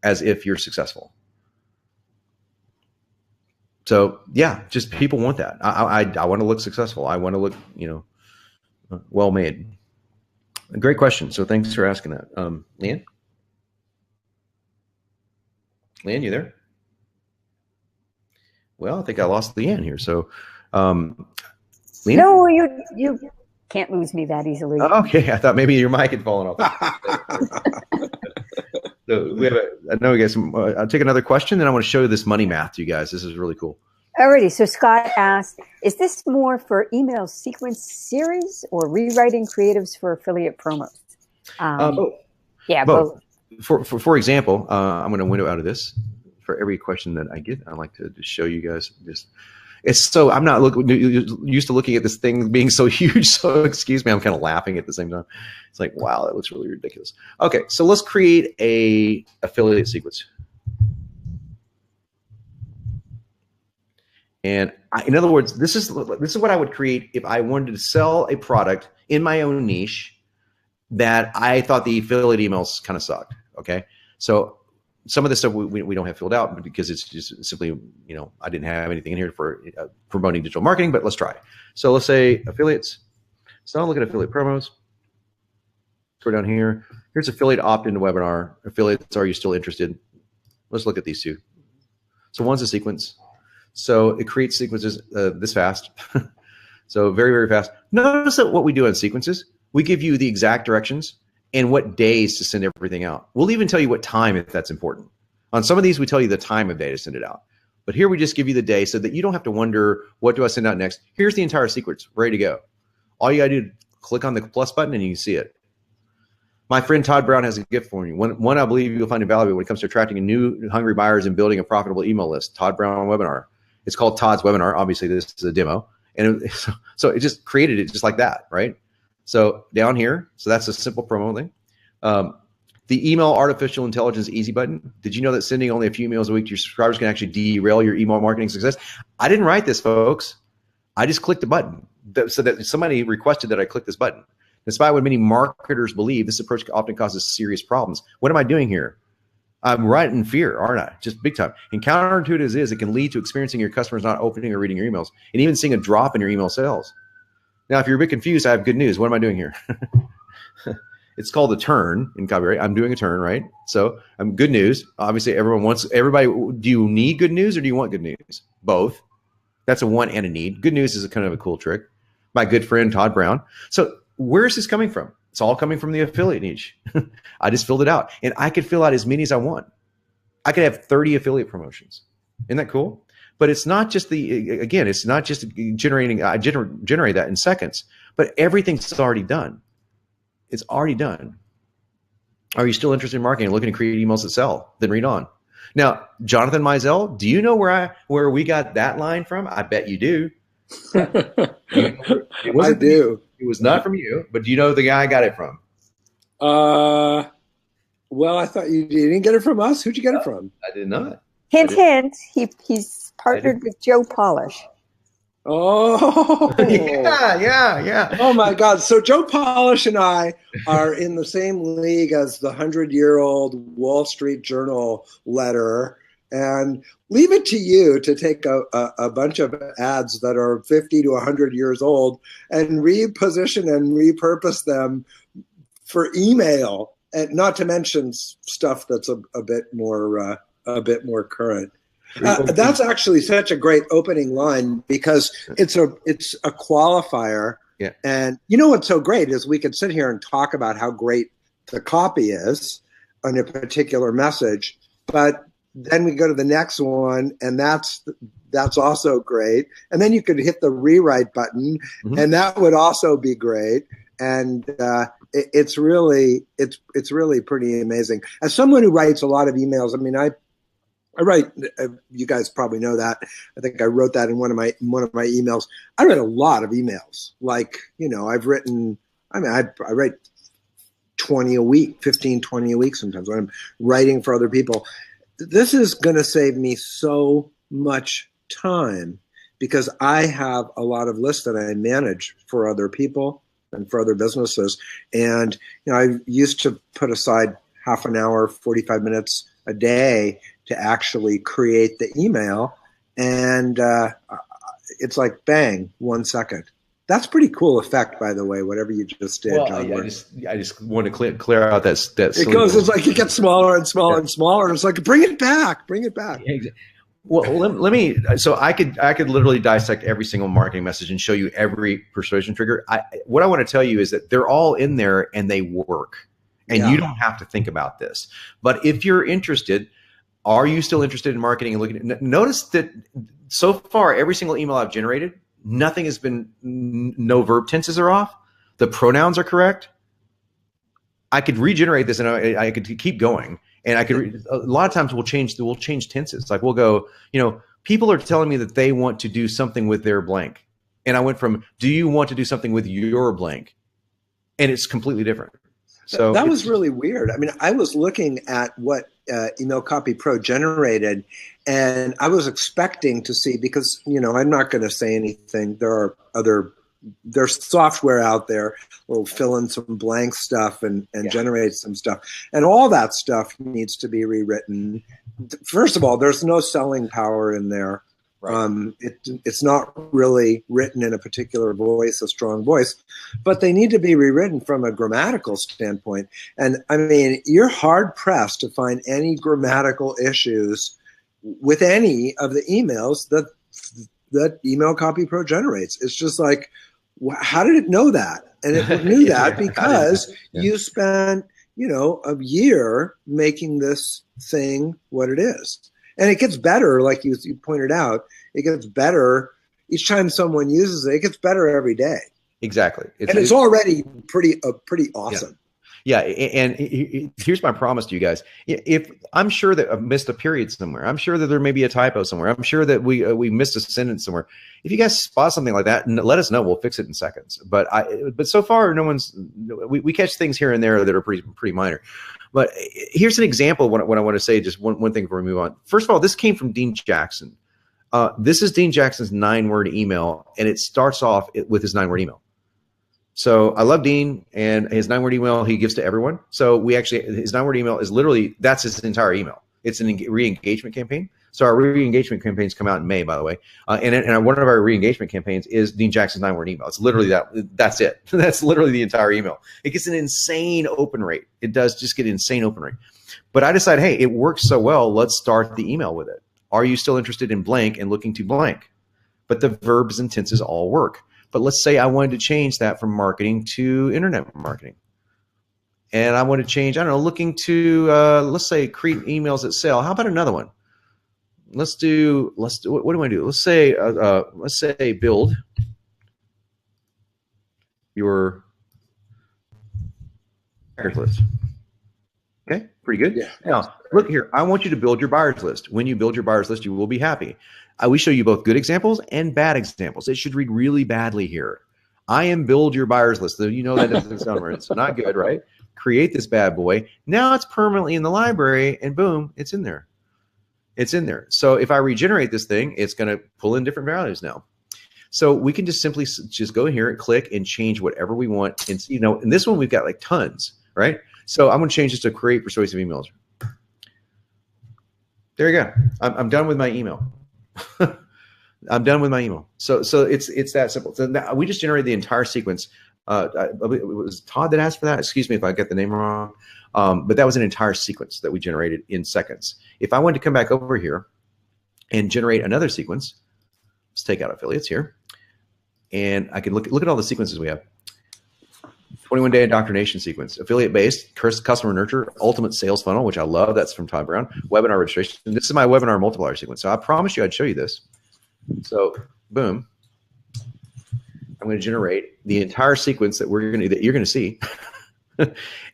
as if you're successful. So yeah, just people want that. I want to look successful. I want to look, well made. A great question. So thanks for asking that. Leanne? Leanne, you there? Well, I think I lost Leanne here. So, Leanne? No, you can't lose me that easily. Okay, I thought maybe your mic had fallen off. So I know we got some. I'll take another question, then I want to show you this money math to you guys. This is really cool. Alrighty. So Scott asked, is this more for email sequence series or rewriting creatives for affiliate promos? Yeah, both. For example, I'm going to window out of this. For every question that I get, I like to just show you guys this. I'm not used to looking at this thing being so huge. So excuse me, I'm kind of laughing at the same time. It's like, wow, that looks really ridiculous. Okay, so let's create a affiliate sequence. And in other words, this is what I would create if I wanted to sell a product in my own niche that I thought the affiliate emails kind of sucked. Okay, so some of this stuff we don't have filled out because it's just simply, I didn't have anything in here for promoting digital marketing, but let's try. So let's say affiliates. So I'll look at affiliate promos. Go down here. Here's affiliate opt-in to webinar. Affiliates, are you still interested? Let's look at these two. So one's a sequence. So it creates sequences this fast. So very, very fast. Notice that what we do on sequences, we give you the exact directions and what days to send everything out. We'll even tell you what time if that's important. On some of these, we tell you the time of day to send it out. But here we just give you the day so that you don't have to wonder, what do I send out next? Here's the entire sequence, ready to go. All you got to do is click on the plus button and you can see it. My friend Todd Brown has a gift for you. One I believe you'll find invaluable when it comes to attracting new hungry buyers and building a profitable email list. Todd Brown webinar. It's called Todd's webinar. Obviously, this is a demo. And so it just created it just like that, right? So down here, so that's a simple promo thing. The email artificial intelligence easy button. Did you know that sending only a few emails a week to your subscribers can actually derail your email marketing success? I didn't write this, folks. I just clicked the button so that somebody requested that I click this button. Despite what many marketers believe, this approach often causes serious problems. What am I doing here? I'm right in fear, aren't I? Just big time. And counterintuitive as it is, it can lead to experiencing your customers not opening or reading your emails and even seeing a drop in your email sales. Now, if you're a bit confused, I have good news. What am I doing here? It's called a turn in copyright. I'm doing a turn, right? So good news. Obviously, everybody, do you need good news or do you want good news? Both. That's a want and a need. Good news is a kind of a cool trick. My good friend, Todd Brown. So where's this coming from? It's all coming from the affiliate niche. I just filled it out. And I could fill out as many as I want. I could have 30 affiliate promotions. Isn't that cool? But it's not just it's not just generating, I generate that in seconds, but everything's already done. It's already done. Are you still interested in marketing and looking to create emails that sell? Then read on. Now, Jonathan Mizel, do you know where we got that line from? I bet you do. I do. It was not from you, but do you know the guy I got it from? Well, I thought you didn't get it from us. Who'd you get it from? I did not. Hint, hint. He's partnered with Joe Polish. Oh, yeah. Oh my God! So Joe Polish and I are in the same league as the 100-year-old Wall Street Journal letterer, and leave it to you to take a bunch of ads that are 50 to 100 years old and reposition and repurpose them for email, and not to mention stuff that's a bit more current. That's actually such a great opening line because it's a qualifier. Yeah. And you know what's so great is we could sit here and talk about how great the copy is on a particular message, but then we go to the next one and that's also great. And then you could hit the rewrite button and that would also be great. And it's really pretty amazing. As someone who writes a lot of emails, I mean, I write. You guys probably know that. I think I wrote that in one of my emails. I write a lot of emails. Like, I've written. I mean, I write 20 a week, 15, 20 a week sometimes when I'm writing for other people. This is going to save me so much time because I have a lot of lists that I manage for other people and for other businesses. And I used to put aside half an hour, 45 minutes a day to actually create the email, and it's like bang, 1 second. That's pretty cool effect, by the way. Whatever you just did. Well, I just want to clear out that. It goes. It's like it gets smaller and smaller and smaller. And it's like bring it back. Yeah, exactly. Well, let me. So I could literally dissect every single marketing message and show you every persuasion trigger. What I want to tell you is that they're all in there and they work, and you don't have to think about this. But if you're interested. Are you still interested in marketing and looking at, notice that so far, every single email I've generated, nothing has been, no verb tenses are off. The pronouns are correct. I could regenerate this and I could keep going. And I could, a lot of times we'll change tenses. Like we'll go, people are telling me that they want to do something with their blank. And I went from, do you want to do something with your blank? And it's completely different. So that was really weird. I mean, I was looking at what Email Copy Pro generated, and I was expecting to see, because I'm not going to say anything. There's software out there will fill in some blank stuff and generate some stuff, and all that stuff needs to be rewritten. First of all, there's no selling power in there. Right. It's not really written in a particular voice, a strong voice, but they need to be rewritten from a grammatical standpoint. And I mean, you're hard pressed to find any grammatical issues with any of the emails that Email Copy Pro generates. It's just like, how did it know that? And it knew that because you spent, a year making this thing what it is. And it gets better, like you pointed out. It gets better each time someone uses it. It gets better every day. Exactly. It's already pretty awesome. Yeah, and here's my promise to you guys. If I'm sure that I've missed a period somewhere, I'm sure that there may be a typo somewhere, I'm sure that we missed a sentence somewhere. If you guys spot something like that, let us know. We'll fix it in seconds. But so far, we catch things here and there that are pretty minor. But here's an example of what I want to say. Just one thing before we move on. First of all, this came from Dean Jackson. This is Dean Jackson's 9-word email, and it starts off with his 9-word email. So I love Dean, and his 9-word email he gives to everyone. So his 9-word email is literally, that's his entire email. It's an re-engagement campaign. So our re-engagement campaigns come out in May, by the way. And one of our re-engagement campaigns is Dean Jackson's 9-word email. It's literally that's it. That's literally the entire email. It gets an insane open rate. It does just get an insane open rate. But I decided, hey, it works so well, let's start the email with it. Are you still interested in blank and looking to blank? But the verbs and tenses all work. But let's say I wanted to change that from marketing to internet marketing. And I want to change, I don't know, looking to, let's say create emails that sell. How about another one? Let's do, what do I want to do? Let's say build your buyers list. Okay, pretty good. Yeah. Now, look here. I want you to build your buyers list. When you build your buyers list, you will be happy. We show you both good examples and bad examples. It should read really badly here. I am build your buyers list. You know that doesn't sound right. It's not good, right? Create this bad boy. Now it's permanently in the library, and boom, it's in there. It's in there. So if I regenerate this thing, it's going to pull in different values now. So we can just simply just go in here and click and change whatever we want. And in this one, we've got like tons, right? So I'm going to change this to create persuasive emails. There you go. I'm done with my email. I'm done with my email. So it's that simple. So now we just generated the entire sequence. It was Todd that asked for that. Excuse me if I get the name wrong. But that was an entire sequence that we generated in seconds. If I wanted to come back over here and generate another sequence, let's take out affiliates here. And I can look at all the sequences we have. 21-day indoctrination sequence, affiliate-based, customer nurture, ultimate sales funnel, which I love. That's from Todd Brown. Webinar registration. This is my webinar multiplier sequence. So I promised you I'd show you this. So boom, I'm going to generate the entire sequence that you're going to see.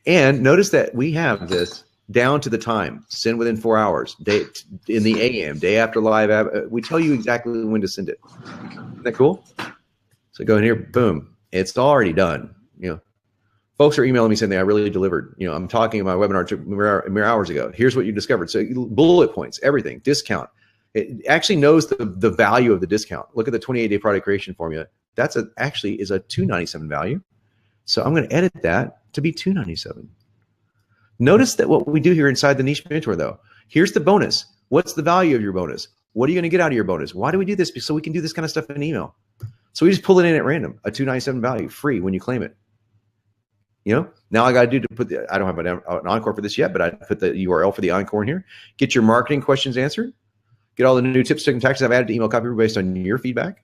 And notice that we have this down to the time. Send within 4 hours. Day in the AM, day after live. We tell you exactly when to send it. Isn't that cool? So go in here. Boom. It's already done. Folks are emailing me saying, I really delivered. I'm talking about my webinar mere hours ago. Here's what you discovered. So bullet points, everything, discount. It actually knows the value of the discount. Look at the 28-day product creation formula. That's actually is a $297 value. So I'm going to edit that to be $297. Notice that what we do here inside the niche mentor, though, here's the bonus. What's the value of your bonus? What are you going to get out of your bonus? Why do we do this? So we can do this kind of stuff in email. So we just pull it in at random, a $297 value, free when you claim it. Now I got to do to put I don't have an encore for this yet, but I put the URL for the encore in here. Get your marketing questions answered. Get all the new tips and tactics I've added to email copy based on your feedback.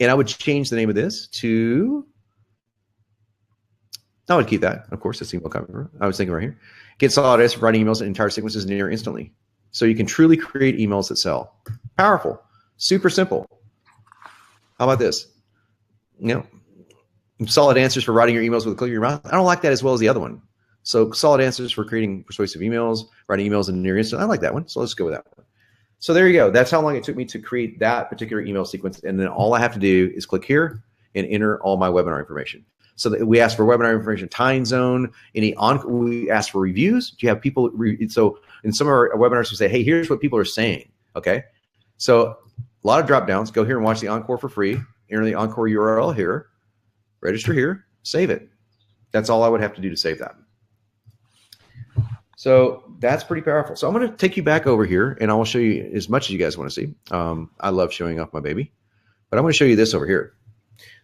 And I would change the name of this to, I would keep that. Of course, it's email copy. I was thinking right here. Get solid answers for writing emails and entire sequences near instantly. So you can truly create emails that sell. Powerful. Super simple. How about this? Solid answers for writing your emails with a click of your mouse. I don't like that as well as the other one. So solid answers for creating persuasive emails, writing emails in near instant. I like that one. So let's go with that one. So there you go. That's how long it took me to create that particular email sequence. And then all I have to do is click here and enter all my webinar information. So that we ask for webinar information, time zone, we ask for reviews. Do you have people? So in some of our webinars, we say, hey, here's what people are saying. Okay. So a lot of drop downs. Go here and watch the encore for free. Enter the encore URL here. Register here, save it. That's all I would have to do to save that. So that's pretty powerful. So I'm going to take you back over here, and I will show you as much as you guys want to see. I love showing off my baby. But I'm going to show you this over here.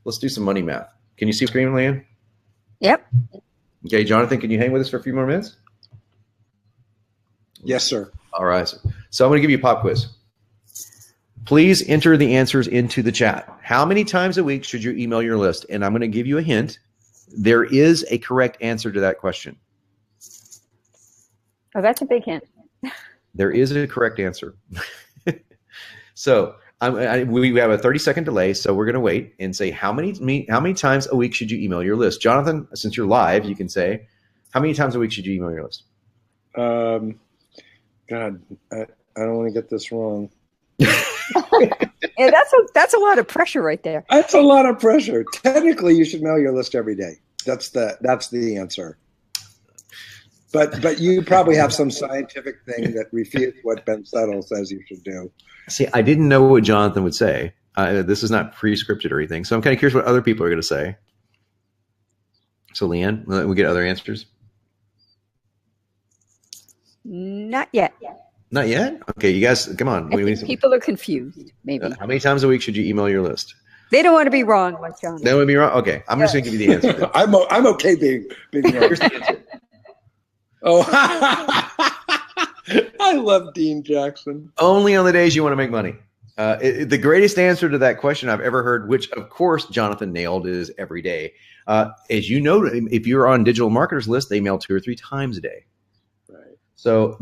Let's do some money math. Can you see screen, Leanne? Yep. Okay, Jonathan, can you hang with us for a few more minutes? Yes, sir. All right. So I'm going to give you a pop quiz. Please enter the answers into the chat. How many times a week should you email your list? And I'm going to give you a hint. There is a correct answer to that question. Oh, that's a big hint. There is a correct answer. So we have a 30-second delay. So we're going to wait and say how many times a week should you email your list? Jonathan, since you're live, you can say How many times a week should you email your list? God, I don't want to get this wrong. Yeah, that's a lot of pressure right there. That's a lot of pressure. Technically, you should mail your list every day. That's the answer. But you probably have some scientific thing that refutes what Ben Settle says you should do. See, I didn't know what Jonathan would say. This is not pre-scripted or anything, so I'm kind of curious what other people are going to say. So, Leanne, we get other answers? Not yet. Not yet? Okay, you guys, come on. I think people are confused, maybe. How many times a week should you email your list? They don't want to be wrong, like John. They want to be wrong? Okay, I'm just going to give you the answer. I'm okay being wrong. Here's the answer. Oh, I love Dean Jackson. Only on the days you want to make money. The greatest answer to that question I've ever heard, which of course Jonathan nailed, is every day. As you know, if you're on digital marketers list, they mail 2 or 3 times a day. Right. So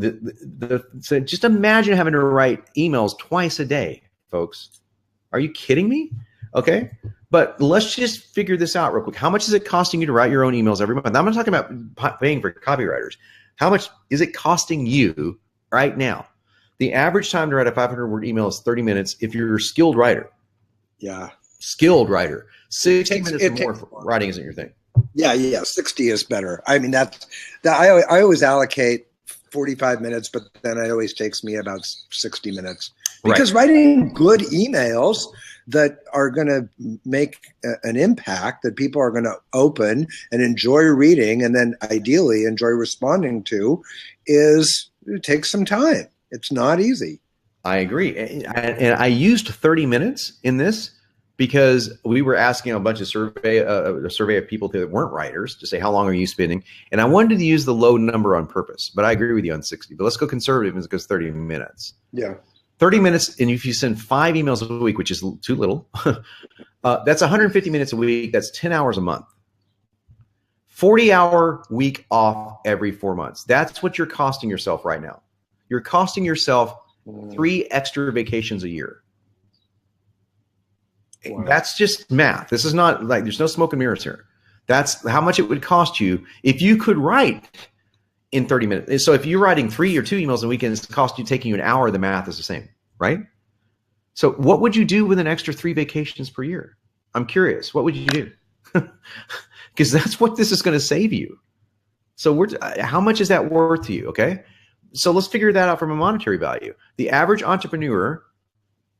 so just imagine having to write emails twice a day, folks. Are you kidding me? Okay. But let's just figure this out real quick. How much is it costing you to write your own emails every month? I'm not talking about paying for copywriters. How much is it costing you right now? The average time to write a 500-word email is 30 minutes if you're a skilled writer. Yeah. Skilled writer. 60 minutes or more for writing isn't your thing. Yeah. 60 is better. I mean, I always allocate 45 minutes, but then it always takes me about 60 minutes. Because writing good emails that are going to make an impact that people are going to open and enjoy reading and then ideally enjoy responding to it takes some time. It's not easy. I agree. And I used 30 minutes in this because we were asking a survey of people that weren't writers to say, how long are you spending? And I wanted to use the low number on purpose, but I agree with you on 60. But let's go conservative and it goes 30 minutes. Yeah. 30 minutes, and if you send 5 emails a week, which is too little, that's 150 minutes a week. That's 10 hours a month. 40-hour week off every 4 months. That's what you're costing yourself right now. You're costing yourself 3 extra vacations a year. Wow. That's just math. This is not like there's no smoke and mirrors here. That's how much it would cost you if you could write in 30 minutes. So if you're writing 3 or 2 emails a week and it's taking you an hour, the math is the same, right? So what would you do with an extra 3 vacations per year? I'm curious. What would you do? Because that's what this is going to save you. So how much is that worth to you? Okay. So let's figure that out from a monetary value. The average entrepreneur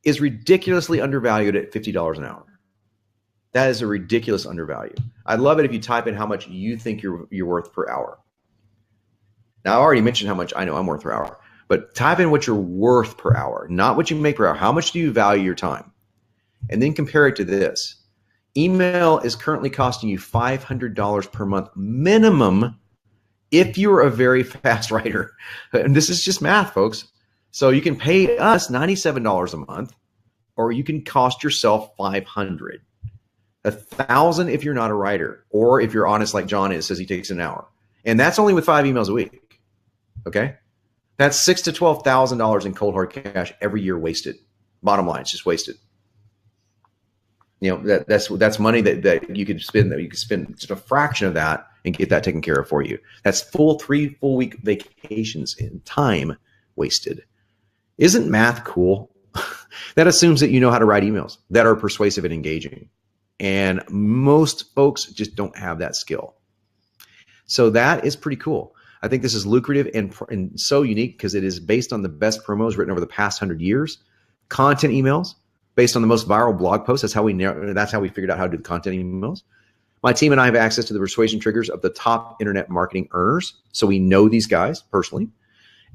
is ridiculously undervalued at $50 an hour. That is a ridiculous undervalue. I'd love it if you type in how much you think you're worth per hour. Now, I already mentioned how much I know I'm worth per hour, but type in what you're worth per hour, not what you make per hour. How much do you value your time? And then compare it to this. Email is currently costing you $500 per month minimum if you're a very fast writer. And this is just math, folks. So you can pay us $97 a month, or you can cost yourself $500. $1,000 if you're not a writer, or if you're honest like John is, says he takes an hour. And that's only with 5 emails a week. Okay, that's $6,000 to $12,000 in cold hard cash every year wasted. Bottom line, it's just wasted. You know, that's money that you could spend. That you could spend just a fraction of that and get that taken care of for you. That's 3 full week vacations in time wasted. Isn't math cool? That assumes that you know how to write emails that are persuasive and engaging, and most folks just don't have that skill. So that is pretty cool. I think this is lucrative and so unique because it is based on the best promos written over the past 100 years. Content emails based on the most viral blog posts. That's how we figured out how to do the content emails. My team and I have access to the persuasion triggers of the top internet marketing earners. So we know these guys personally.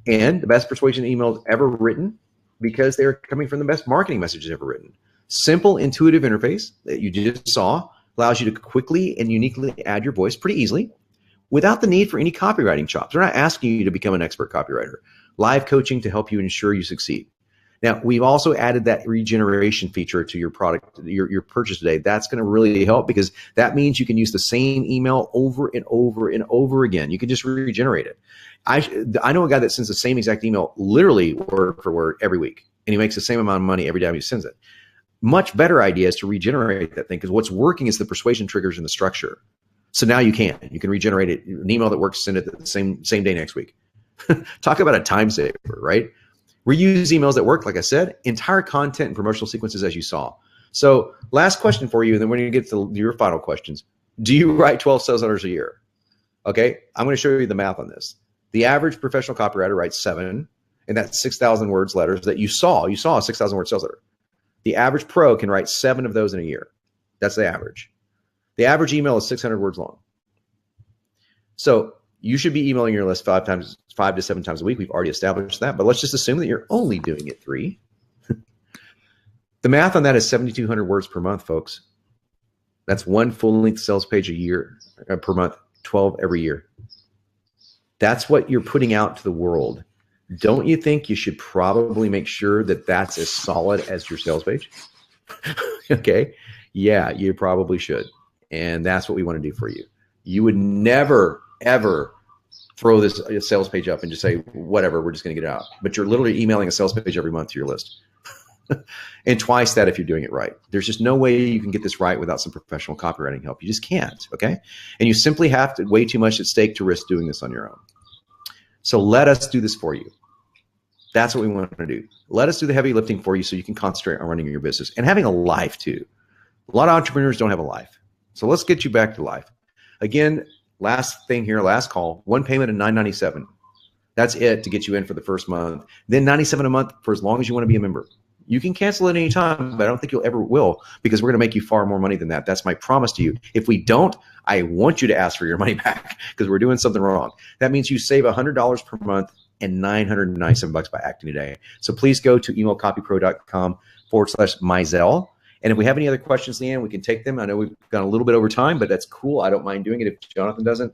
And the best persuasion emails ever written because they're coming from the best marketing messages ever written. Simple, intuitive interface that you just saw allows you to quickly and uniquely add your voice pretty easily, without the need for any copywriting chops. We're not asking you to become an expert copywriter. Live coaching to help you ensure you succeed. Now, we've also added that regeneration feature to your product, your purchase today. That's going to really help because that means you can use the same email over and over and over again. You can just regenerate it. I know a guy that sends the same exact email literally word for word every week, and he makes the same amount of money every time he sends it. Much better idea is to regenerate that thing because what's working is the persuasion triggers and the structure. So now you can regenerate it, an email that works, send it the same day next week. Talk about a time saver, right? Reuse emails that work, like I said, entire content and promotional sequences as you saw. So last question for you, and then we're going to get to your final questions. Do you write 12 sales letters a year? Okay, I'm going to show you the math on this. The average professional copywriter writes 7, and that's 6,000 words letters that you saw. You saw a 6,000 word sales letter. The average pro can write 7 of those in a year. That's the average. The average email is 600 words long. So you should be emailing your list 5 to 7 times a week. We've already established that, but let's just assume that you're only doing it 3. The math on that is 7,200 words per month, folks. That's 1 full-length sales page a year, per month, 12 every year. That's what you're putting out to the world. Don't you think you should probably make sure that that's as solid as your sales page? Okay. Yeah, you probably should. And that's what we want to do for you. You would never, ever throw this sales page up and just say, whatever, we're just going to get it out. But you're literally emailing a sales page every month to your list. And twice that if you're doing it right. There's just no way you can get this right without some professional copywriting help. You just can't, okay? And you simply have to way too much at stake to risk doing this on your own. So let us do this for you. That's what we want to do. Let us do the heavy lifting for you so you can concentrate on running your business and having a life too. A lot of entrepreneurs don't have a life. So let's get you back to life. Again, last thing here, last call, 1 payment of $9.97. That's it to get you in for the first month. Then $97 a month for as long as you want to be a member. You can cancel at any time, but I don't think you'll ever will, because we're going to make you far more money than that. That's my promise to you. If we don't, I want you to ask for your money back because we're doing something wrong. That means you save $100 per month and $997 by acting today. So please go to emailcopypro.com/Mizel. And if we have any other questions, Leanne, we can take them. I know we've gone a little bit over time, but that's cool. I don't mind doing it if Jonathan doesn't.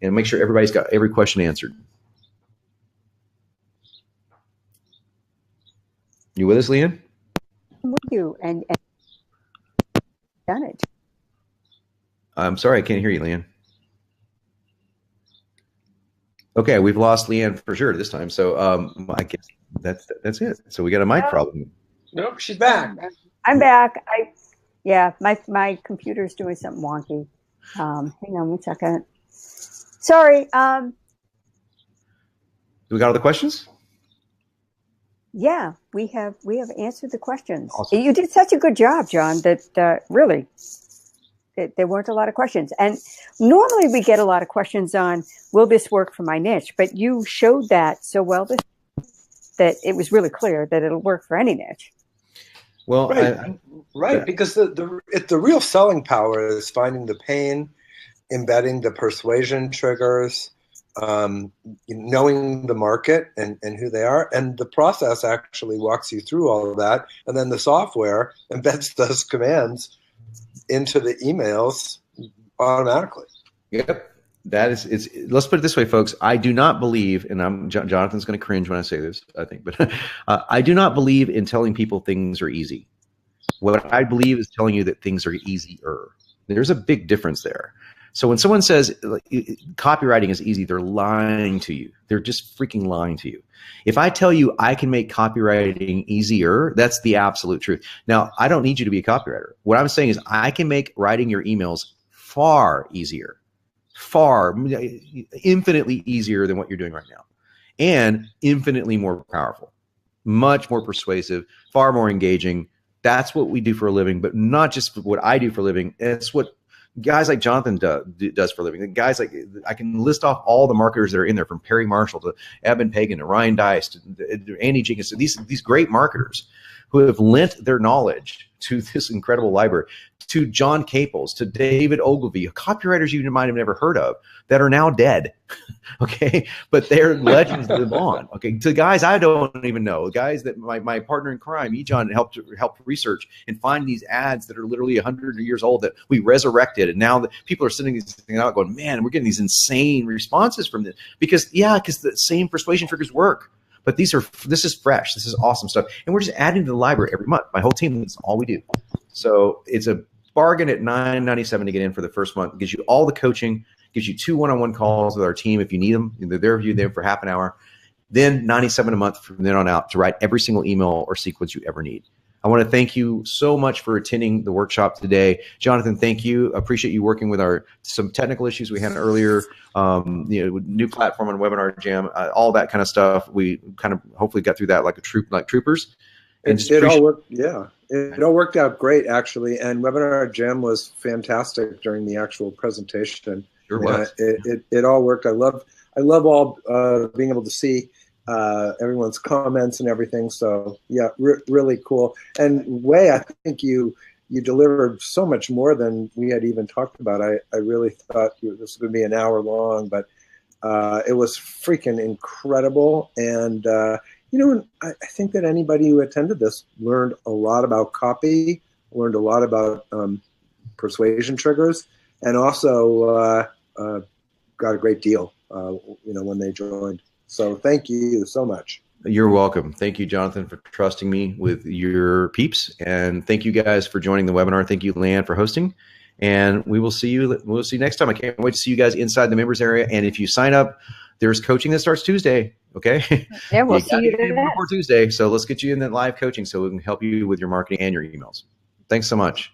And make sure everybody's got every question answered. You with us, Leanne? I'm with you, and done it. I'm sorry, I can't hear you, Leanne. Okay, we've lost Leanne for sure this time. So I guess that's it. So we got a mic problem. Nope, she's back. I'm back. My computer's doing something wonky. Hang on 1 second. Sorry. Do we got all the questions? Yeah, we have answered the questions. Awesome. You did such a good job, John, that really there weren't a lot of questions. And normally we get a lot of questions on, will this work for my niche? But you showed that so well that it was really clear that it'll work for any niche. Well, right. Because the real selling power is finding the pain, embedding the persuasion triggers, knowing the market and who they are, and the process actually walks you through all of that, and then the software embeds those commands into the emails automatically. Yep. Let's put it this way, folks. I do not believe, and Jonathan's going to cringe when I say this, I think, but I do not believe in telling people things are easy. What I believe is telling you that things are easier. There's a big difference there. So when someone says copywriting is easy, they're lying to you. They're just freaking lying to you. If I tell you I can make copywriting easier, that's the absolute truth. Now, I don't need you to be a copywriter. What I'm saying is I can make writing your emails far easier, infinitely easier than what you're doing right now, and infinitely more powerful, much more persuasive, far more engaging. That's what we do for a living, but not just what I do for a living. It's what guys like Jonathan does for a living. Guys like, I can list off all the marketers that are in there, from Perry Marshall to Eben Pagan to Ryan Dice to Andy Jenkins, to these great marketers who have lent their knowledge to this incredible library, to John Caples, to David Ogilvy, copywriters you might have never heard of that are now dead. Okay. But their legends live on. Okay. To guys I don't even know, guys that my partner in crime, Ejon, helped research and find these ads that are literally 100 years old that we resurrected. And now people are sending these things out going, man, we're getting these insane responses from this because the same persuasion triggers work. But this is fresh. This is awesome stuff. And we're just adding to the library every month. My whole team, that's all we do. So it's a bargain at $9.97 to get in for the first month. It gives you all the coaching, gives you 2 one-on-one calls with our team if you need them. They're there for you there for half an hour. Then $97 a month from then on out to write every single email or sequence you ever need. I want to thank you so much for attending the workshop today. Jonathan, thank you. Appreciate you working with some technical issues we had earlier, new platform on Webinar Jam, all that kind of stuff. We kind of hopefully got through that like troopers. And it all worked. Yeah, it all worked out great, actually. And Webinar Jam was fantastic during the actual presentation. Sure was. It all worked. I love all being able to see everyone's comments and everything. So yeah, really cool. And Wei, I think you delivered so much more than we had even talked about. I really thought this was going to be an hour long, but it was freaking incredible. And I think that anybody who attended this learned a lot about copy, learned a lot about persuasion triggers, and also got a great deal when they joined. So thank you so much. You're welcome. Thank you, Jonathan, for trusting me with your peeps. And thank you guys for joining the webinar. Thank you, Leanne, for hosting. And we'll see you next time. I can't wait to see you guys inside the members area. And if you sign up, there's coaching that starts Tuesday. Okay. Yeah, we'll see you there before Tuesday. So let's get you in that live coaching so we can help you with your marketing and your emails. Thanks so much.